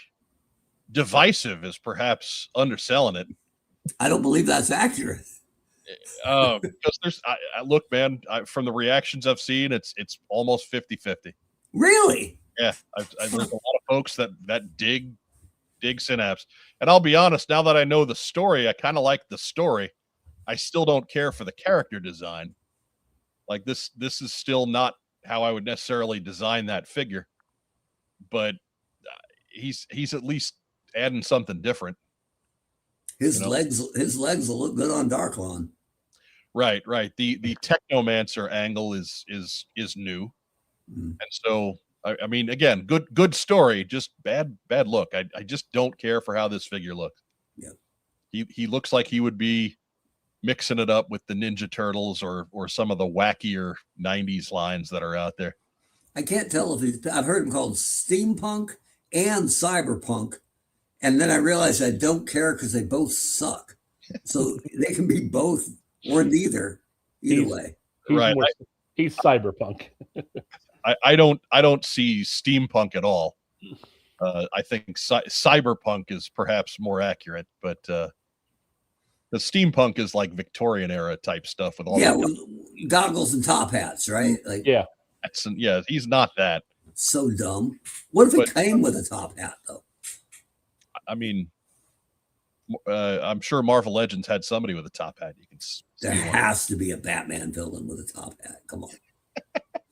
divisive is perhaps underselling it. I don't believe that's accurate. Because there's, look, man, from the reactions I've seen, it's almost 50-50. Really? Yeah, there's a lot of folks that dig Synapse, and I'll be honest. Now that I know the story, I kind of like the story. I still don't care for the character design. Like this is still not how I would necessarily design that figure, but he's at least adding something different. His legs will look good on Darklon. Right. The Technomancer angle is new, and so I mean, again, good story, just bad look. I just don't care for how this figure looks. Yeah, he looks like he would be mixing it up with the Ninja Turtles or some of the wackier 90s lines that are out there. I can't tell if I've heard him called steampunk and cyberpunk, and then I realized I don't care because they both suck. So they can be both or neither. Either way, right? He's cyberpunk. I don't see steampunk at all. I think cyberpunk is perhaps more accurate, but the steampunk is like Victorian era type stuff with all goggles and top hats, right? Like he's not that. So dumb. What if it came with a top hat though? I mean, I'm sure Marvel Legends had somebody with a top hat. You can. There has to be a Batman villain with a top hat. Come on.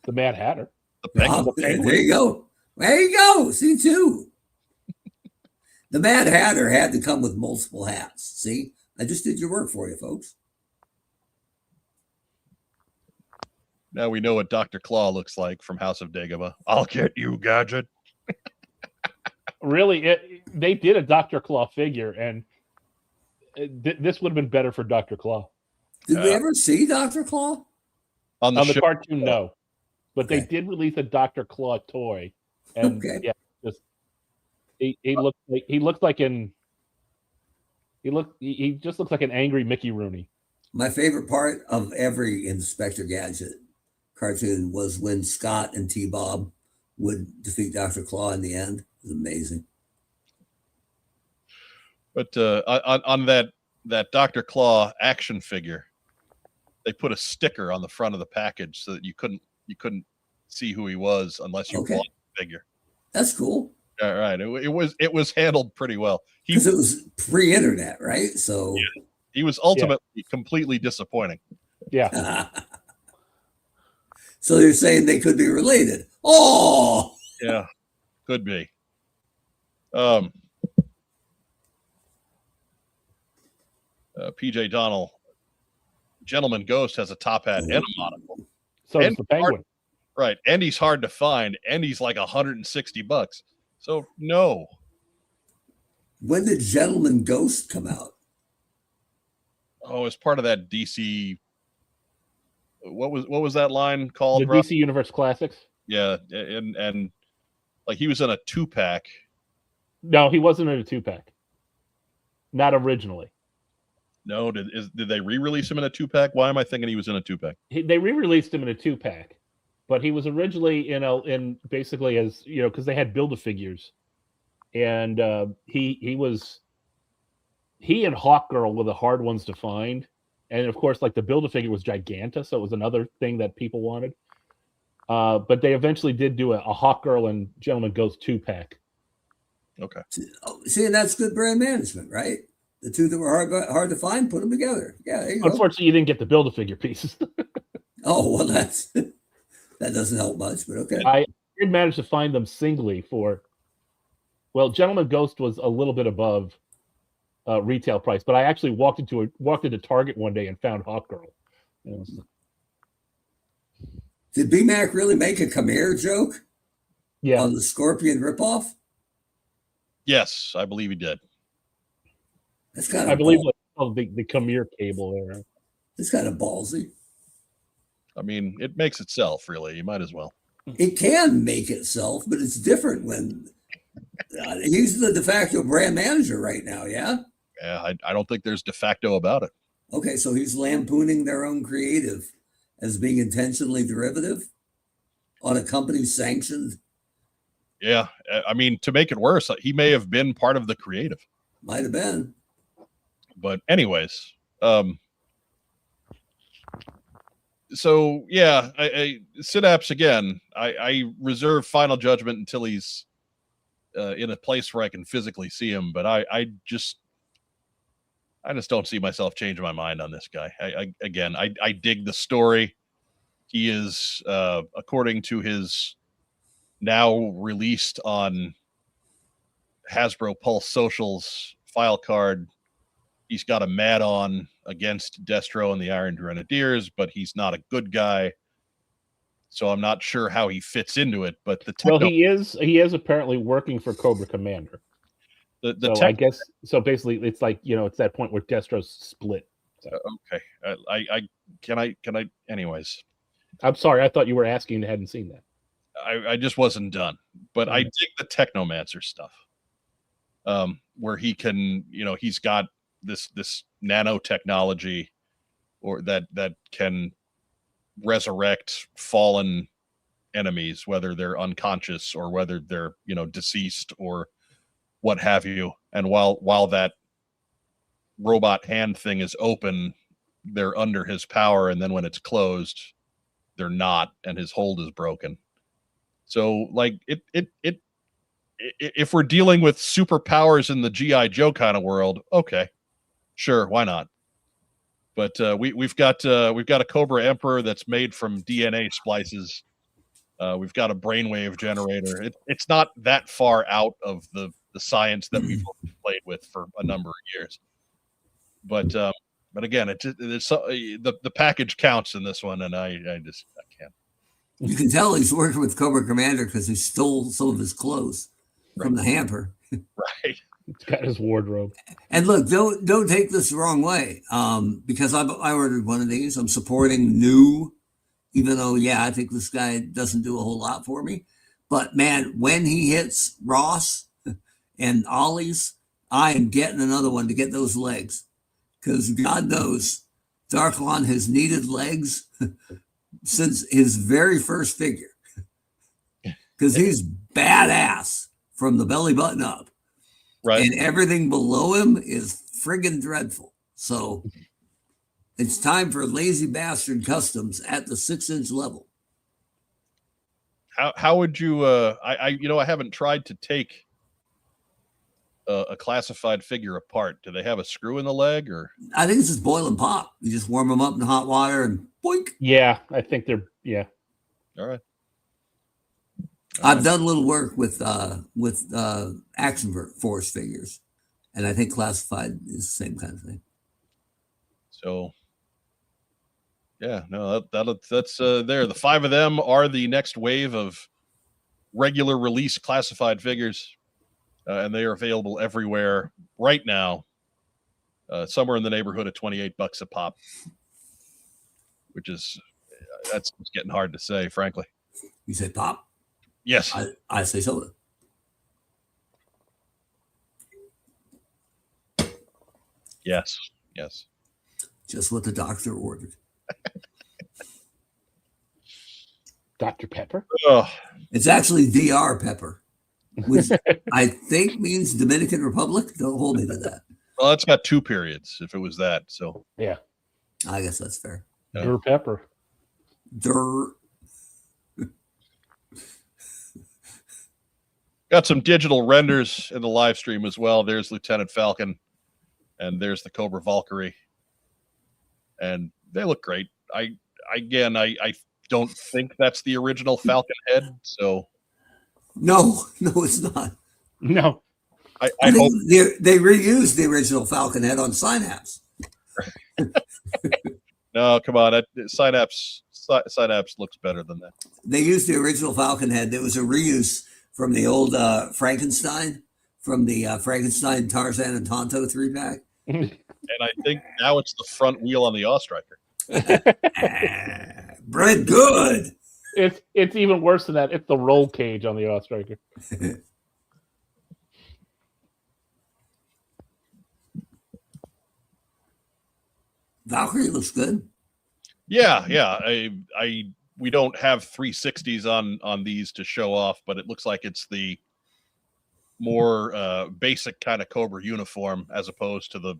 The Mad Hatter. There you go. There you go. See, too. The Mad Hatter had to come with multiple hats. See, I just did your work for you, folks. Now we know what Dr. Claw looks like from House of Dagobah. I'll get you, Gadget. Really, they did a Dr. Claw figure, and this would have been better for Dr. Claw. Did we ever see Dr. Claw? On the show. cartoon, no. But Okay. they did release a Dr. Claw toy. And Okay. yeah, just he just looks like an angry Mickey Rooney. My favorite part of every Inspector Gadget cartoon was when Scott and T-Bob would defeat Dr. Claw in the end. It was amazing. But on that Dr. Claw action figure, they put a sticker on the front of the package so that you couldn't see who he was unless you bought the figure. That's cool. All right, it was handled pretty well. Because it was pre-internet, right? So yeah, he was ultimately completely disappointing. Yeah. So you're saying they could be related? Oh, yeah, could be. PJ Donnell, Gentleman Ghost has a top hat and a monocle. So does the Penguin. Right, and he's hard to find, and he's like $160. So no. When did Gentleman Ghost come out? Oh, it's part of that DC. What was that line called? The DC Universe Classics. Yeah, and like he was in a 2-pack. No, he wasn't in a 2-pack. Not originally. No, did they re-release him in a 2-pack? Why am I thinking he was in a 2-pack? They re-released him in a 2-pack, but he was originally in basically as because they had Build-A-Figures, and he and Hawkgirl were the hard ones to find, and of course like the Build-A-Figure was Giganta, so it was another thing that people wanted. But they eventually did do a Hawkgirl and Gentleman Ghost 2-pack. Okay. See, and that's good brand management, right? The two that were hard to find, put them together. Yeah, there you Unfortunately, you didn't get the Build-A-Figure pieces. Oh, well, that doesn't help much, but okay. I did manage to find them singly for, well, Gentleman Ghost was a little bit above retail price, but I actually walked into Target one day and found Hawkgirl. Did BMAC really make a come here joke? Yeah. On the Scorpion ripoff? Yes, I believe he did. That's kind of I believe the come here cable there. It's kind of ballsy. I mean, it makes itself, really. You might as well. It can make itself, but it's different when he's the de facto brand manager right now, yeah? Yeah, I don't think there's de facto about it. Okay, so he's lampooning their own creative as being intentionally derivative on a company sanctioned. Yeah, I mean, to make it worse, he may have been part of the creative. Might have been. But anyways, so yeah, Synapse again. I reserve final judgment until he's in a place where I can physically see him. But I just don't see myself changing my mind on this guy. I dig the story. He is, according to his now released on Hasbro Pulse Socials file card, he's got a mad on against Destro and the Iron Grenadiers, but he's not a good guy. So I'm not sure how he fits into it. But he is apparently working for Cobra Commander. I guess so. Basically, it's like it's that point where Destro's split. So. Okay, anyways. I'm sorry, I thought you were asking and hadn't seen that. I just wasn't done, but I dig the Technomancer stuff, where he can, he's got this nanotechnology, or that can resurrect fallen enemies, whether they're unconscious or whether they're deceased or what have you. And while that robot hand thing is open, they're under his power, and then when it's closed, they're not, and his hold is broken. So like if we're dealing with superpowers in the G.I. Joe kind of world, okay, sure, why not? But we've got a Cobra Emperor that's made from DNA splices. We've got a brainwave generator. It's not that far out of the science that we've played with for a number of years. But again, it's the package counts in this one, and I can't. You can tell he's working with Cobra Commander because he stole some of his clothes from the hamper. Right. It's got his wardrobe. And look, don't take this the wrong way. Because I ordered one of these. I'm supporting new, even though, I think this guy doesn't do a whole lot for me. But man, when he hits Ross and Ollie's, I am getting another one to get those legs. Because God knows, Darklon has needed legs since his very first figure. Because he's badass from the belly button up. Right. And everything below him is friggin' dreadful. So it's time for Lazy Bastard Customs at the 6-inch level. How would you? I haven't tried to take a classified figure apart. Do they have a screw in the leg, or? I think it's just boil and pop. You just warm them up in hot water and boink. Yeah, I think they're All right. I've done a little work with Action Force figures, and I think classified is the same kind of thing. So, yeah, no, that's there. The 5 of them are the next wave of regular release classified figures, and they are available everywhere right now. Somewhere in the neighborhood of $28 a pop, which is that's getting hard to say, frankly. You say pop? Yes, I say soda. Yes. Just what the doctor ordered. Dr. Pepper. Oh, It's actually DR Pepper, which I think means Dominican Republic. Don't hold me to that. well, it's got 2 periods. If it was that, so Yeah. I guess that's fair. Yeah. Dur Pepper. Dur. got some digital renders in the live stream as well. There's Lieutenant Falcon, and there's the Cobra Valkyrie, and they look great. I don't think that's the original Falcon head, so No, it's not. No. I think hope they reused the original Falcon head on Synapse. no. Come on, Synapse looks better than that. They used the original Falcon head. There was a reuse from the old Frankenstein, from the Frankenstein, Tarzan, and Tonto 3-pack. And I think now it's the front wheel on the Ostriker. Bread good. It's even worse than that. It's the roll cage on the Ostriker. Valkyrie looks good. Yeah. We don't have 360s on these to show off, but it looks like it's the more basic kind of Cobra uniform as opposed to the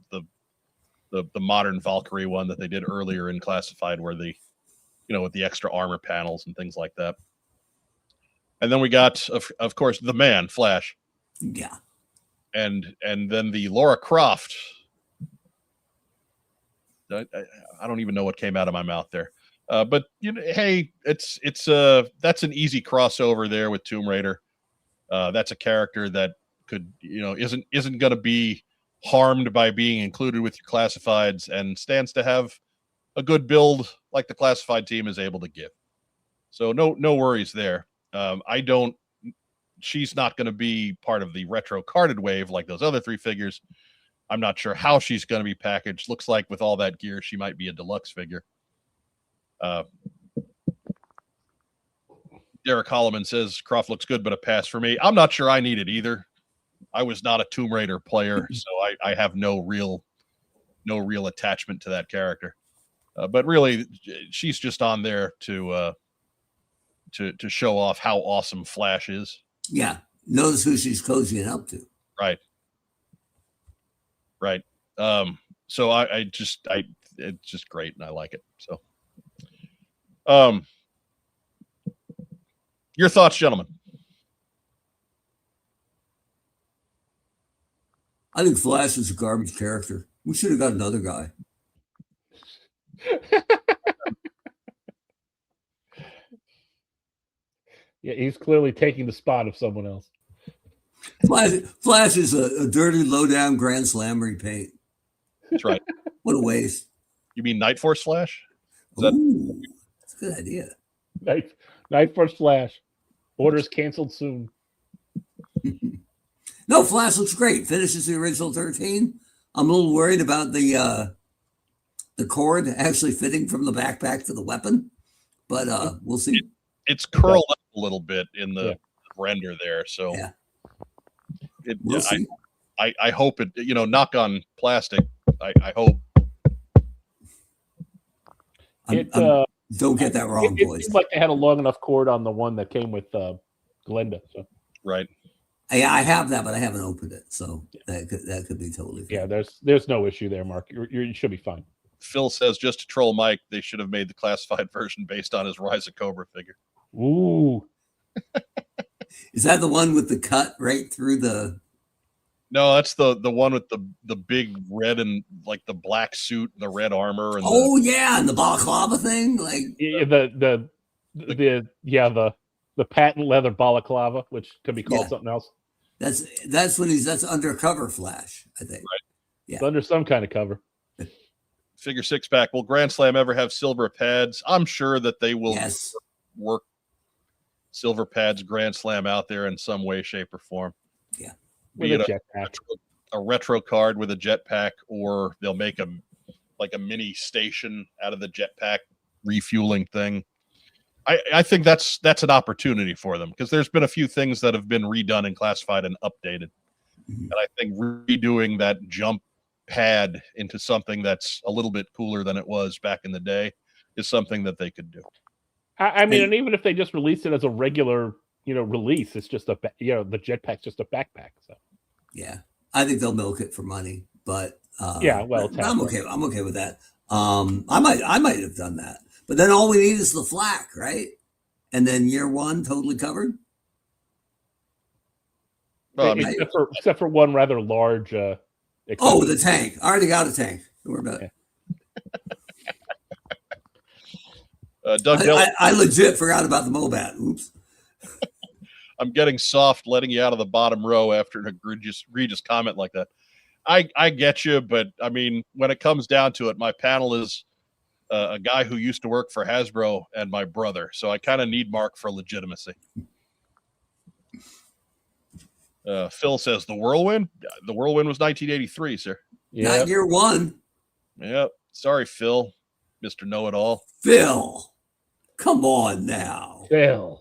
modern Valkyrie one that they did earlier in Classified, where with the extra armor panels and things like that. And then we got, of course, the man Flash. Yeah. And then the Laura Croft. I don't even know what came out of my mouth there. But hey, it's that's an easy crossover there with Tomb Raider. That's a character that could isn't going to be harmed by being included with your classifieds, and stands to have a good build like the classified team is able to give. So no worries there. She's not going to be part of the retro carded wave like those other 3 figures. I'm not sure how she's going to be packaged. Looks like with all that gear, she might be a deluxe figure. Derek Holloman says Croft looks good, but a pass for me. I'm not sure I need it either. I was not a Tomb Raider player, so I have no real attachment to that character. But really, she's just on there to show off how awesome Flash is. Yeah. Notice who she's cozying up to. Right. So it's just great, and I like it. So, your thoughts, gentlemen? I think Flash is a garbage character. We should have got another guy. Yeah, he's clearly taking the spot of someone else. Flash is a dirty, low-down Grand Slam repaint. That's right. What a waste. You mean Night Force Flash? Ooh, that's a good idea. Night Force Flash. Orders canceled soon. No, Flash looks great. Finishes the original 13. I'm a little worried about the cord actually fitting from the backpack to the weapon, but we'll see. It's curled up a little bit in the render there, so yeah. We'll see. I hope it, knock on plastic. I hope. Don't get that wrong, boys. It seemed like they had a long enough cord on the one that came with Glenda. So. Right. I have that, but I haven't opened it, so that could be totally fine. Yeah, there's no issue there, Mark. You should be fine. Phil says, just to troll Mike, they should have made the classified version based on his Rise of Cobra figure. Ooh. Is that the one with the cut right through the... No, that's the one with the big red and like the black suit and the red armor. And and the balaclava thing, like the patent leather balaclava, which could be called something else. That's when that's undercover Flash, I think. Right. Yeah, it's under some kind of cover. Figure 6-pack. Will Grand Slam ever have silver pads? I'm sure that they will work silver pads Grand Slam out there in some way, shape, or form. Yeah. Be it a retro card with a jetpack, or they'll make a mini station out of the jetpack refueling thing. I think that's an opportunity for them, because there's been a few things that have been redone and classified and updated. Mm-hmm. And I think redoing that jump pad into something that's a little bit cooler than it was back in the day is something that they could do. I mean, and even if they just release it as a regular release, it's just the jetpack's just a backpack. So yeah, I think they'll milk it for money, but I'm okay with that. I might have done that, but then all we need is the flak, right? And then year one totally covered. Well, except for one rather large. The tank. I already got a tank. Don't worry about it. Doug, I legit forgot about the Mobat. Oops. I'm getting soft letting you out of the bottom row after an egregious comment like that. I get you, but I mean, when it comes down to it, my panel is a guy who used to work for Hasbro and my brother, so I kind of need Mark for legitimacy. Phil says the Whirlwind. The Whirlwind was 1983, sir. Yeah, not year one. Yep. Sorry, Phil, Mr. Know-It-All. Phil, come on now. Phil.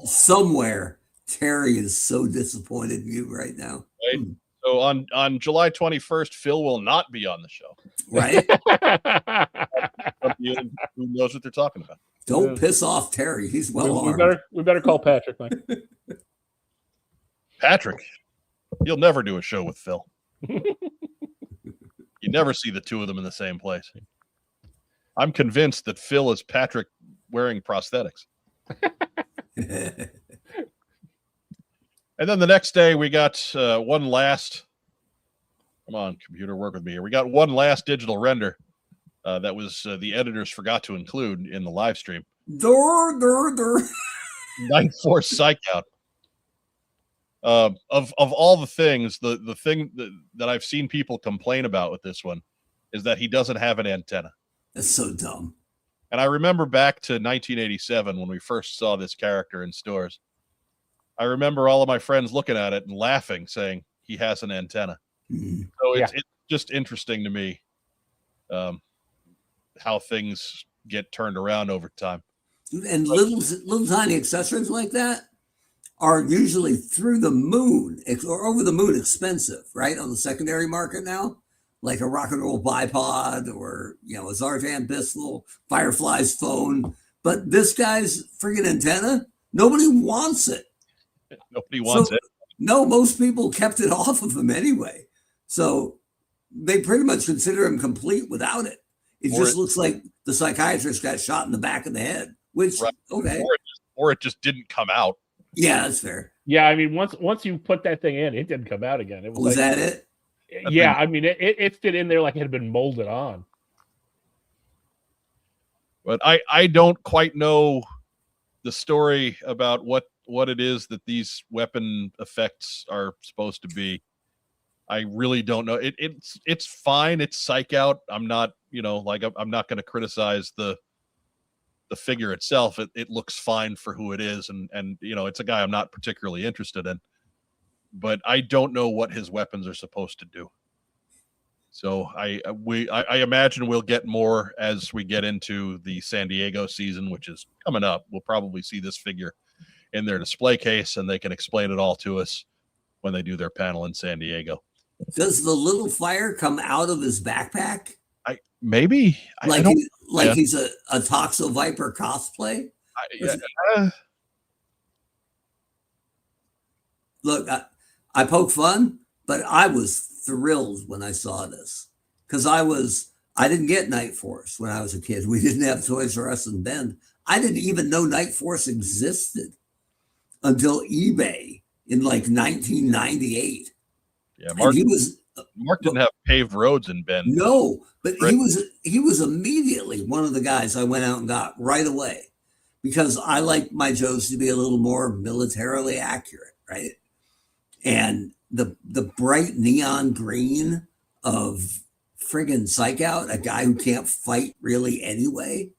Somewhere, Terry is so disappointed in you right now. Right. So on July 21st, Phil will not be on the show. Right. Who knows what they're talking about? Don't piss off Terry. He's well armed. We better call Patrick, Mike. Patrick, you'll never do a show with Phil. You never see the two of them in the same place. I'm convinced that Phil is Patrick wearing prosthetics. And then the next day we got one last. Come on, computer, work with me here. We got one last digital render that was the editors forgot to include in the live stream. Night Force Psych Out. Of all the things, the thing that I've seen people complain about with this one is that he doesn't have an antenna. That's so dumb. And I remember back to 1987 when we first saw this character in stores. I remember all of my friends looking at it and laughing, saying he has an antenna. Mm-hmm. So it's just interesting to me how things get turned around over time. And little tiny accessories like that are usually through the moon or over the moon expensive, right? On the secondary market now, like a rock and roll bipod or, a Zartan pistol, Firefly's phone. But this guy's friggin' antenna, nobody wants it. Nobody wants it. No, most people kept it off of him anyway. So they pretty much consider him complete without it. It just looks like the psychiatrist got shot in the back of the head, which, okay. Or it just didn't come out. Yeah, that's fair. Yeah, I mean, once you put that thing in, it didn't come out again. It was that it? Yeah, I mean, it fit in there like it had been molded on. But I don't quite know the story about what it is that these weapon effects are supposed to be. I really don't know. It's fine. It's Psych Out. I'm not, I'm not going to criticize the the figure itself, it looks fine for who it is, and you know, it's a guy I'm not particularly interested in, but I don't know what his weapons are supposed to do. So I imagine we'll get more as we get into the San Diego season, which is coming up. We'll probably see this figure in their display case, and they can explain it all to us when they do their panel in San Diego. Does the little fire come out of his backpack? Maybe Like he's a Toxo Viper cosplay? Look, I poke fun, but I was thrilled when I saw this because I didn't get Night Force when I was a kid. We didn't have Toys R Us in Bend. I didn't even know Night Force existed until eBay in like 1998. Yeah, Mark didn't have paved roads in Bend. No, but he was immediately one of the guys I went out and got right away because I like my Joes to be a little more militarily accurate, right? And the bright neon green of friggin' Psych Out, a guy who can't fight really anyway.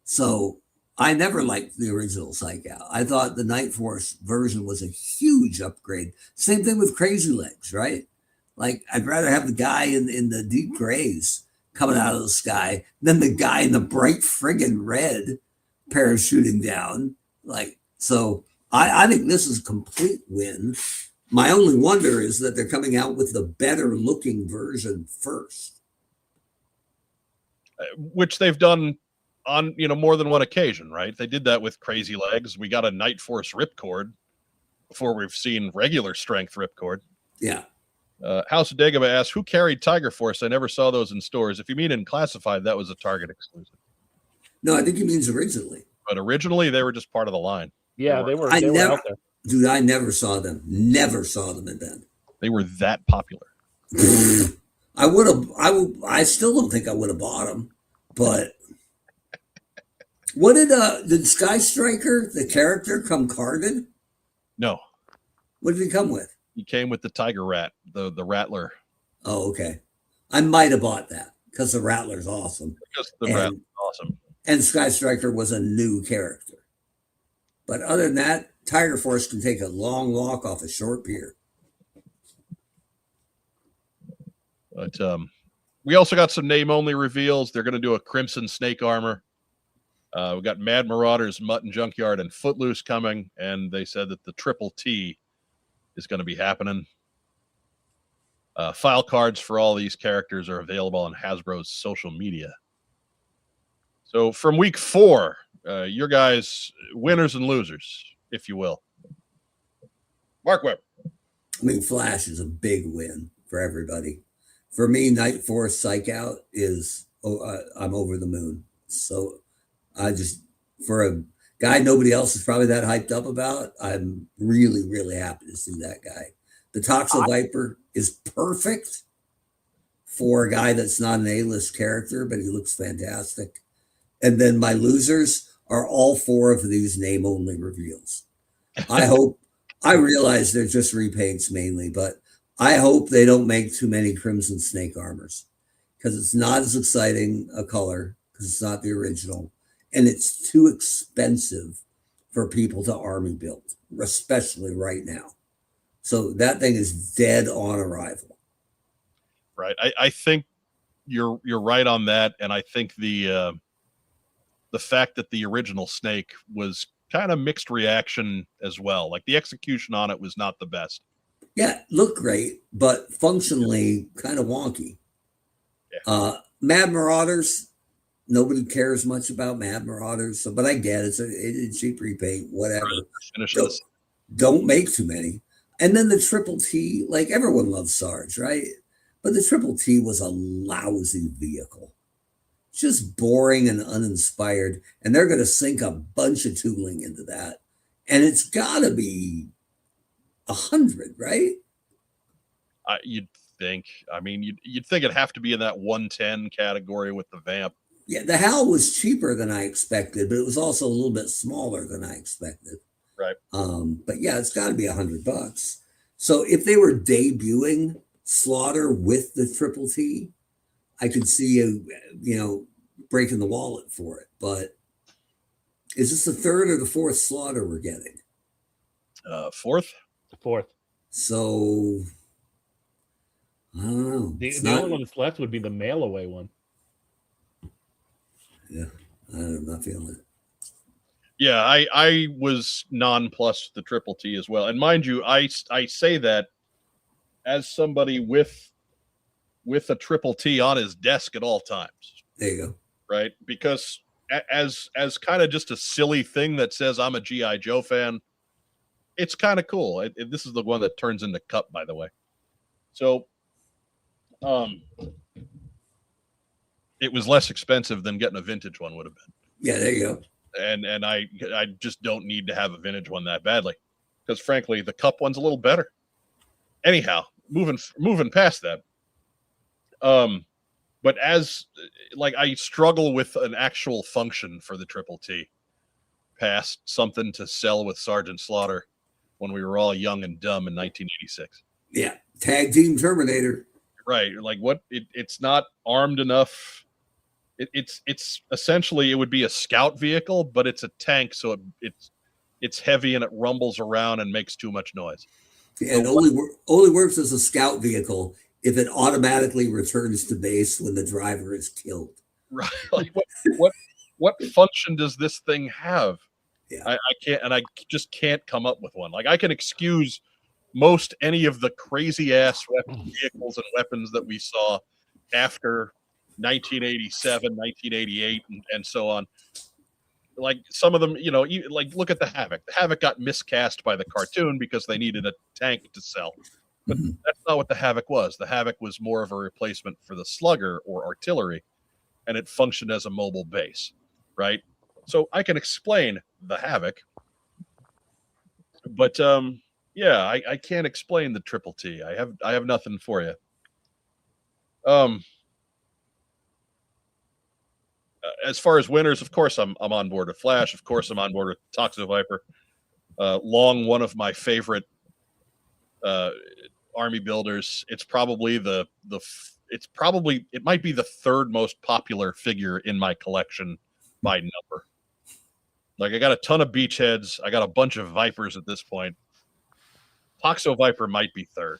So I never liked the original Psych Out. I thought the Night Force version was a huge upgrade. Same thing with Crazy Legs, right? Like, I'd rather have the guy in the deep grays coming out of the sky than the guy in the bright friggin' red parachuting down. Like, so I think this is a complete win. My only wonder is that they're coming out with the better looking version first. Which they've done on, you know, more than one occasion, right? They did that with Crazy Legs. We got a Night Force ripcord before we've seen regular strength ripcord. Yeah. House of Dagobah asks, who carried Tiger Force? I never saw those in stores. If you mean in classified, that was a Target exclusive. No, I think he means originally. But originally, they were just part of the line. Yeah, they were out there. Dude, I never saw them. Never saw them in Bend. They were that popular. I still don't think I would have bought them. But what did Sky Striker, the character, come carded? No. What did he come with? He came with the Tiger Rat, the Rattler. Oh, okay. I might have bought that because the Rattler's awesome. Because the Rattler's awesome. And Sky Striker was a new character. But other than that, Tiger Force can take a long walk off a short pier. But we also got some name-only reveals. They're going to do a Crimson Snake armor. We got Mad Marauders, Mutton Junkyard, and Footloose coming, and they said that the Triple T is going to be happening. File cards for all these characters are available on Hasbro's social media. So from week 4, your guys, winners and losers, if you will. Mark Webb. I mean, Flash is a big win for everybody. For me, Night Force Psych Out is, I'm over the moon. So for a guy nobody else is probably that hyped up about, I'm really, really happy to see that guy. The Toxo Viper is perfect for a guy that's not an A-list character, but he looks fantastic. And then my losers are all 4 of these name-only reveals. I realize they're just repaints mainly, but I hope they don't make too many Crimson Snake armors because it's not as exciting a color because it's not the original. And it's too expensive for people to army build, especially right now. So that thing is dead on arrival. Right. I think you're right on that. And I think the fact that the original Snake was kind of mixed reaction as well. Like the execution on it was not the best. Yeah, looked great, but functionally kind of wonky. Yeah. Mad Marauders, nobody cares much about Mad Marauders, so but I get it. It's a cheap repaint, whatever. Don't make too many. And then the Triple T, like everyone loves Sarge, right? But the Triple T was a lousy vehicle. Just boring and uninspired. And they're going to sink a bunch of tooling into that. And it's got to be 100, right? You'd think. I mean, you'd think it'd have to be in that 110 category with the Vamp. Yeah, the HAL was cheaper than I expected, but it was also a little bit smaller than I expected. Right. But yeah, it's got to be $100. So if they were debuting Slaughter with the Triple T, I could see you breaking the wallet for it. But Is this the third or the fourth slaughter we're getting? Fourth. Fourth. So I don't know. The only one that's left would be the mail away one. Yeah, I'm not feeling it. Yeah, I was nonplussed the Triple T as well. And mind you, I say that as somebody with a Triple T on his desk at all times. There you go. Right? Because as kind of just a silly thing that says I'm a G.I. Joe fan, it's kind of cool. This is the one that turns into Cup, by the way. So it was less expensive than getting a vintage one would have been. Yeah, there you go. And I just don't need to have a vintage one that badly, because frankly the Cup one's a little better. Anyhow, moving past that. But as like I struggle with an actual function for the Triple T, past something to sell with Sergeant Slaughter when we were all young and dumb in 1986. Yeah, Tag Team Terminator. Right, like what? It's not armed enough. It's essentially, it would be a scout vehicle, but it's a tank, so it's heavy and it rumbles around and makes too much noise. Yeah, and only works as a scout vehicle if it automatically returns to base when the driver is killed. Right. Like what function does this thing have? Yeah. I just can't come up with one. Like I can excuse most any of the crazy ass vehicles and weapons that we saw after 1987, 1988, and so on. Like some of them, like look at the Havoc. The Havoc got miscast by the cartoon because they needed a tank to sell. But that's not what the Havoc was. The Havoc was more of a replacement for the Slugger or artillery, and it functioned as a mobile base, right? So I can explain the Havoc, but yeah, I can't explain the Triple T. I have nothing for you. As far as winners, of course, I'm on board with Flash. Of course, I'm on board with Toxo Viper. Long one of my favorite army builders. It's probably it might be the third most popular figure in my collection by number. Like I got a ton of Beachheads. I got a bunch of Vipers at this point. Toxo Viper might be third,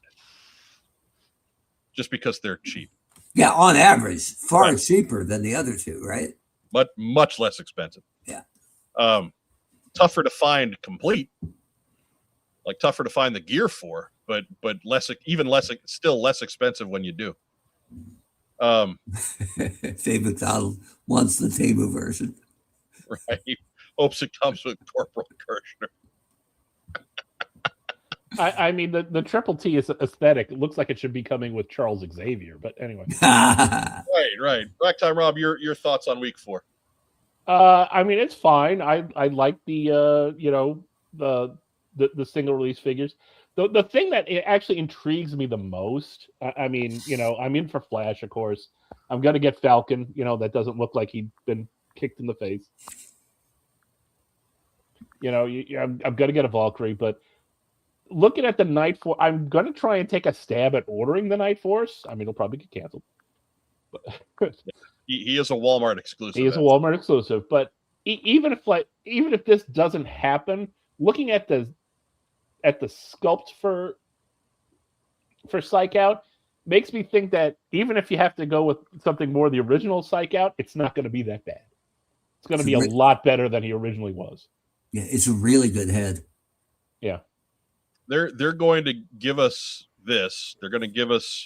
just because they're cheap. Yeah, on average, far cheaper than the other two, right? But much less expensive. Yeah. Tougher to find complete. Like tougher to find the gear for, but still less expensive when you do. Dave McDonald wants the Temu version. Right. Hopes it comes with Corporal Kirshner. I mean, the Triple T is aesthetic. It looks like it should be coming with Charles Xavier, but anyway. Right. Back time, Rob. Your thoughts on week 4? I mean, it's fine. I like the the single release figures. The thing that actually intrigues me the most. I mean, I'm in for Flash, of course. I'm gonna get Falcon. That doesn't look like he'd been kicked in the face. I'm gonna get a Valkyrie, but looking at the Night Force, I'm going to try and take a stab at ordering the Night Force. I mean, it'll probably get canceled. But he is a Walmart exclusive. He is a Walmart exclusive. But even if this doesn't happen, looking at the sculpt for Psych Out makes me think that even if you have to go with something more the original Psych Out, it's not going to be that bad. It's going to be a lot better than he originally was. Yeah, it's a really good head. Yeah. They're going to give us this. They're going to give us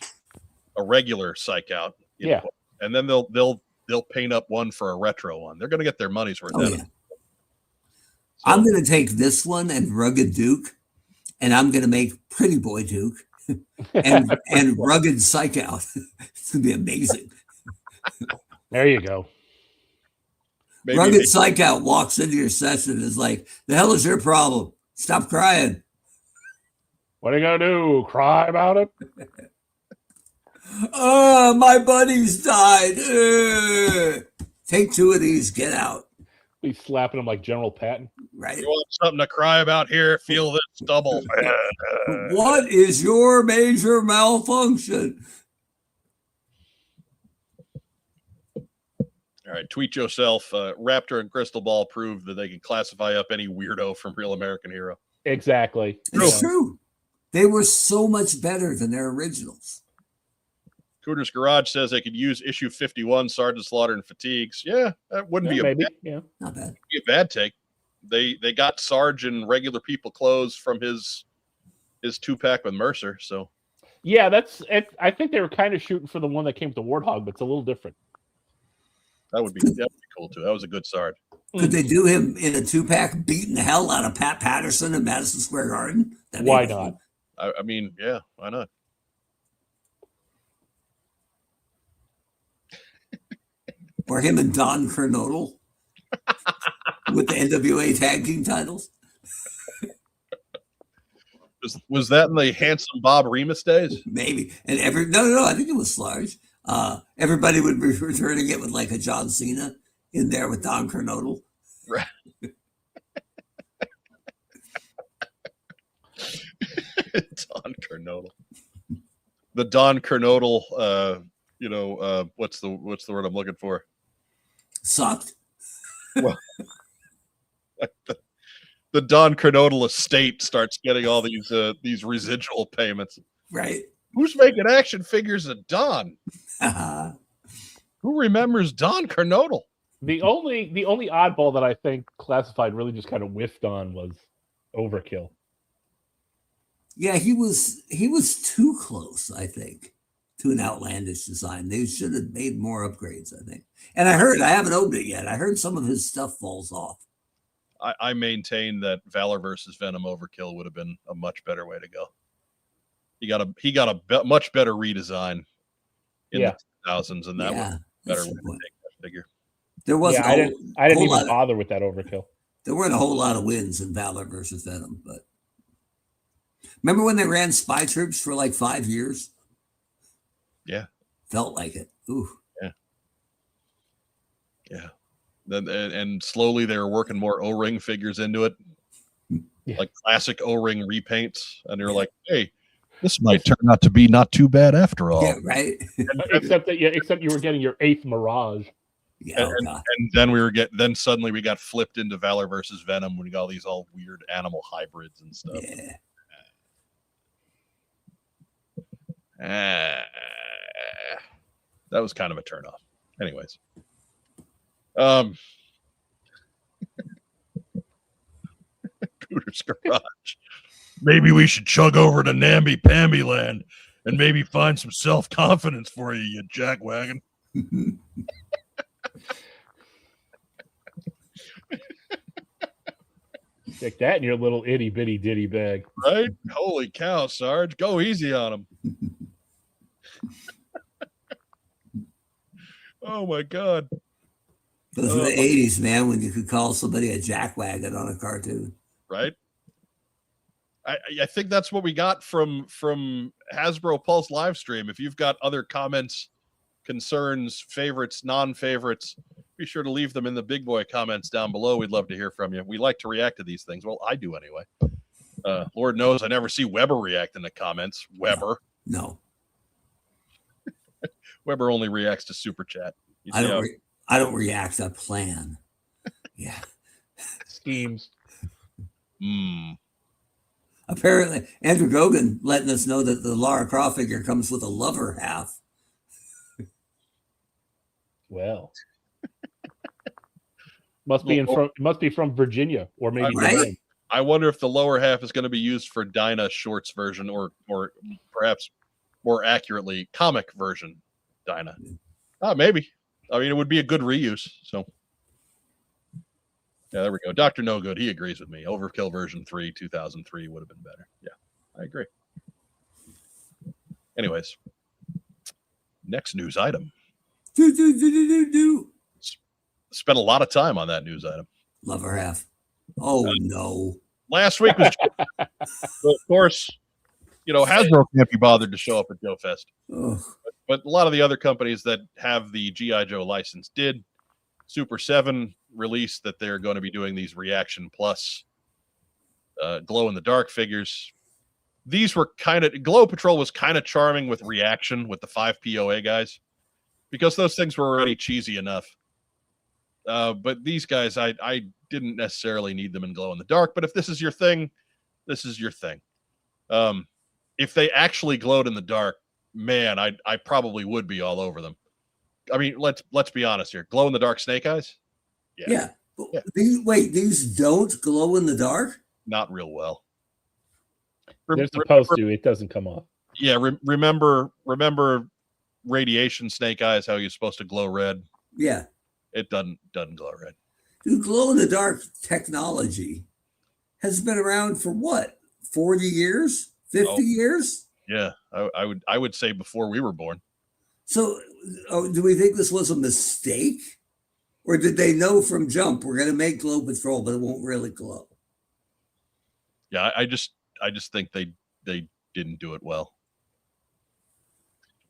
a regular Psych Out. Yeah. And then they'll paint up one for a retro one. They're going to get their money's worth. Yeah. So, I'm going to take this one and Rugged Duke, and I'm going to make Pretty Boy Duke and Rugged Psych Out. It's going to be amazing. There you go. Rugged Psych Out walks into your session and is like, the hell is your problem? Stop crying. What are you going to do? Cry about it? Oh, my buddies died. Take 2 of these. Get out. He's slapping him like General Patton. Right. You want something to cry about here? Feel this stubble. What is your major malfunction? All All right, tweet yourself. Raptor and Crystal Ball proved that they can classify up any weirdo from Real American Hero. Exactly. It's true. They were so much better than their originals. Cooter's Garage says they could use issue 51, Sergeant Slaughter and Fatigues. Yeah, that wouldn't be not bad. Be a bad take. They got Sarge in regular people clothes from his 2-pack with Mercer. So yeah, that's it. I think they were kind of shooting for the one that came with the Warthog, but it's a little different. That would be cool too. That was a good Sarge. Could they do him in a 2-pack beating the hell out of Pat Patterson in Madison Square Garden? Why not? I mean, yeah, why not? Or him and Don Kernodle with the NWA tag team titles. Was that in the Handsome Bob Remus days? Maybe. And no, I think it was Slarge. Everybody would be returning it with like a John Cena in there with Don Kernodle. Right. Don Kernodle. The Don Kernodle, what's the word I'm looking for? Sucked. Well, the Don Kernodle estate starts getting all these residual payments. Right. Who's making action figures of Don? Who remembers Don Kernodle? The only oddball that I think Classified really just kind of whiffed on was Overkill. Yeah, he was too close, I think, to an outlandish design. They should have made more upgrades, I think. And I haven't opened it yet. I heard some of his stuff falls off. I maintain that Valor versus Venom Overkill would have been a much better way to go. He got a much better redesign in the 2000s, and that was better way to take that figure. There wasn't. I didn't even bother with that Overkill. There weren't a whole lot of wins in Valor versus Venom, but remember when they ran Spy Troops for like 5 years? Yeah, felt like it. Ooh, yeah. Then and slowly they were working more O-ring figures into it, like classic O-ring repaints, and they're like, "Hey, this might turn out to be not too bad after all." Yeah, right. except you were getting your 8th Mirage. Yeah, and then suddenly we got flipped into Valor versus Venom when we got all these weird animal hybrids and stuff. Yeah. That was kind of a turnoff. Anyways. Cooter's Garage. Maybe we should chug over to Namby-Pamby Land and maybe find some self-confidence for you jackwagon. Stick that in your little itty bitty ditty bag. Right? Holy cow, Sarge. Go easy on him. Oh my God. Those were the 80s, man, when you could call somebody a jackwagon on a cartoon. Right? I think that's what we got from Hasbro Pulse live stream. If you've got other comments, concerns, favorites, non-favorites, be sure to leave them in the big boy comments down below. We'd love to hear from you. We like to react to these things. Well, I do anyway. Lord knows I never see Weber react in the comments. Weber. No. Weber only reacts to Super Chat. I don't react. I plan. Yeah. Schemes. Apparently, Andrew Gogan letting us know that the Lara Croft figure comes with a lover half. Well, must be from Virginia or maybe right? I wonder if the lower half is going to be used for Dinah Short's version, or perhaps more accurately, comic version Dinah. Maybe. I mean, it would be a good reuse. So, yeah, there we go. Dr. No Good, he agrees with me. Overkill version 3, 2003 would have been better. Yeah, I agree. Anyways, next news item. Spent a lot of time on that news item. Lover half. Oh, no. Last week was, of course, Hasbro can't be bothered to show up at Joe Fest. But a lot of the other companies that have the G.I. Joe license did. Super 7 released that they're going to be doing these Reaction Plus glow-in-the-dark figures. These were Glow Patrol was kind of charming with Reaction with the 5 POA guys, because those things were already cheesy enough. But these guys, I didn't necessarily need them in glow in the dark. But if this is your thing, this is your thing. If they actually glowed in the dark, man, I probably would be all over them. I mean, let's be honest here. Glow in the dark snake eyes? Yeah. These don't glow in the dark? Not real well. They're supposed to. It doesn't come off. Yeah, remember radiation snake eyes, how you're supposed to glow red? Yeah. It doesn't glow red. Dude, glow in the dark technology has been around for what? 40 years? 50 years? Yeah, I would say before we were born. So do we think this was a mistake? Or did they know from jump we're going to make Glow Patrol, but it won't really glow? Yeah, I just think they didn't do it well.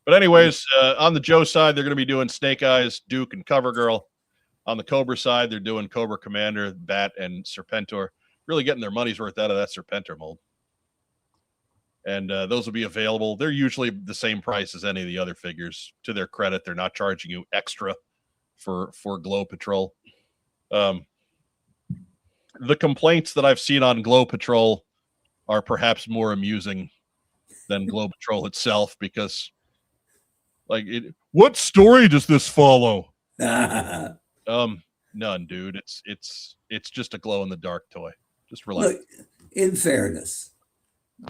But anyways, on the Joe side, they're going to be doing Snake Eyes, Duke, and CoverGirl. On the Cobra side, they're doing Cobra Commander, Bat, and Serpentor. Really getting their money's worth out of that Serpentor mold. And those will be available. They're usually the same price as any of the other figures. To their credit, they're not charging you extra for Glow Patrol. The complaints that I've seen on Glow Patrol are perhaps more amusing than Glow Patrol itself, because what story does this follow? None, dude. It's just a glow in the dark toy. Just relax. Look, in fairness,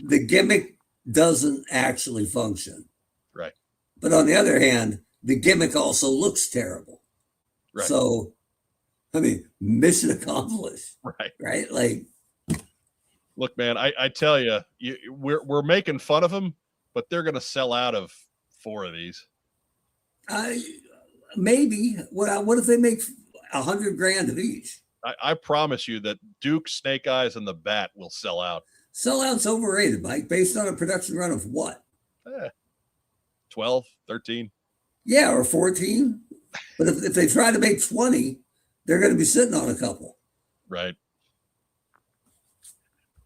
the gimmick doesn't actually function. Right. But on the other hand, the gimmick also looks terrible. Right. So, I mean, mission accomplished. Right. Right. Like, look, man, I tell you, we're making fun of them, but they're going to sell out of 4 of these. Maybe. What if they make $100,000 of each? I promise you that Duke, Snake Eyes, and the Bat will sell out. Sellout's overrated, Mike, based on a production run of what? 12, 13. Yeah, or 14. But if they try to make 20, they're going to be sitting on a couple. Right.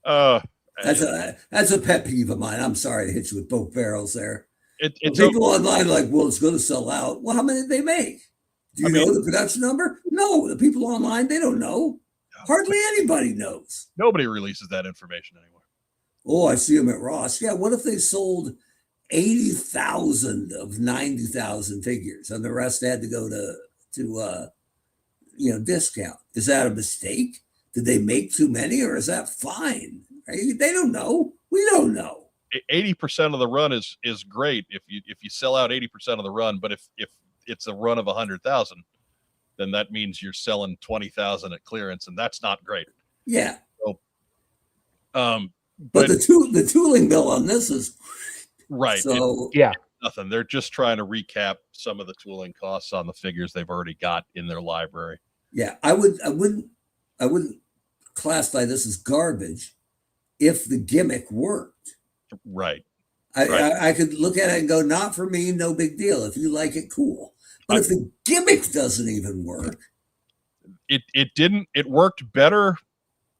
That's a pet peeve of mine. I'm sorry to hit you with both barrels there. It's people online are like, well, it's going to sell out. Well, how many did they make? Do you know the production number? No, the people online, they don't know. Hardly anybody knows. Nobody releases that information anymore. Oh, I see them at Ross. Yeah, what if they sold 80,000 of 90,000 figures and the rest had to go to discount? Is that a mistake? Did they make too many, or is that fine? Right? They don't know. We don't know. 80% of the run is great if you sell out 80% of the run, but if it's a run of 100,000, then that means you're selling 20,000 at clearance, and that's not great. Yeah. So, but the tooling bill on this is right. So nothing. They're just trying to recap some of the tooling costs on the figures they've already got in their library. Yeah, I wouldn't classify this as garbage if the gimmick worked. Right. I could look at it and go, not for me, no big deal. If you like it, cool. But if the gimmick doesn't even work. It didn't. It worked better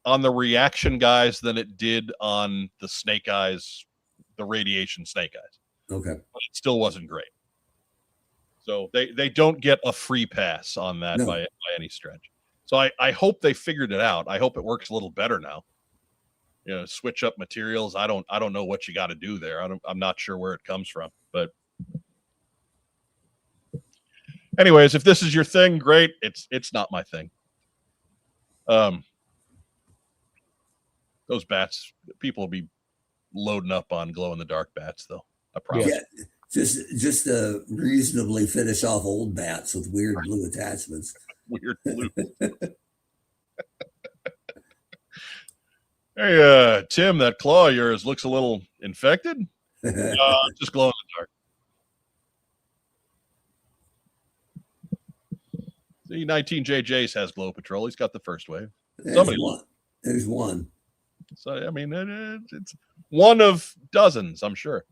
on the reaction guys than it did on the Snake Eyes, the Radiation Snake Eyes. Okay. But it still wasn't great. So they don't get a free pass on that by any stretch. So I hope they figured it out. I hope it works a little better now. Switch up materials. I don't know what you got to do there. I'm not sure where it comes from, but anyways, if this is your thing, great. It's not my thing. Those bats, people will be loading up on glow in the dark bats, though. I promise. Yeah, just to reasonably finish off old bats with weird blue attachments. Weird blue. Hey, Tim, that claw of yours looks a little infected. Just glow in the dark. See, 19JJ's has Glow Patrol. He's got the first wave. There's one. So, I mean, it's one of dozens, I'm sure.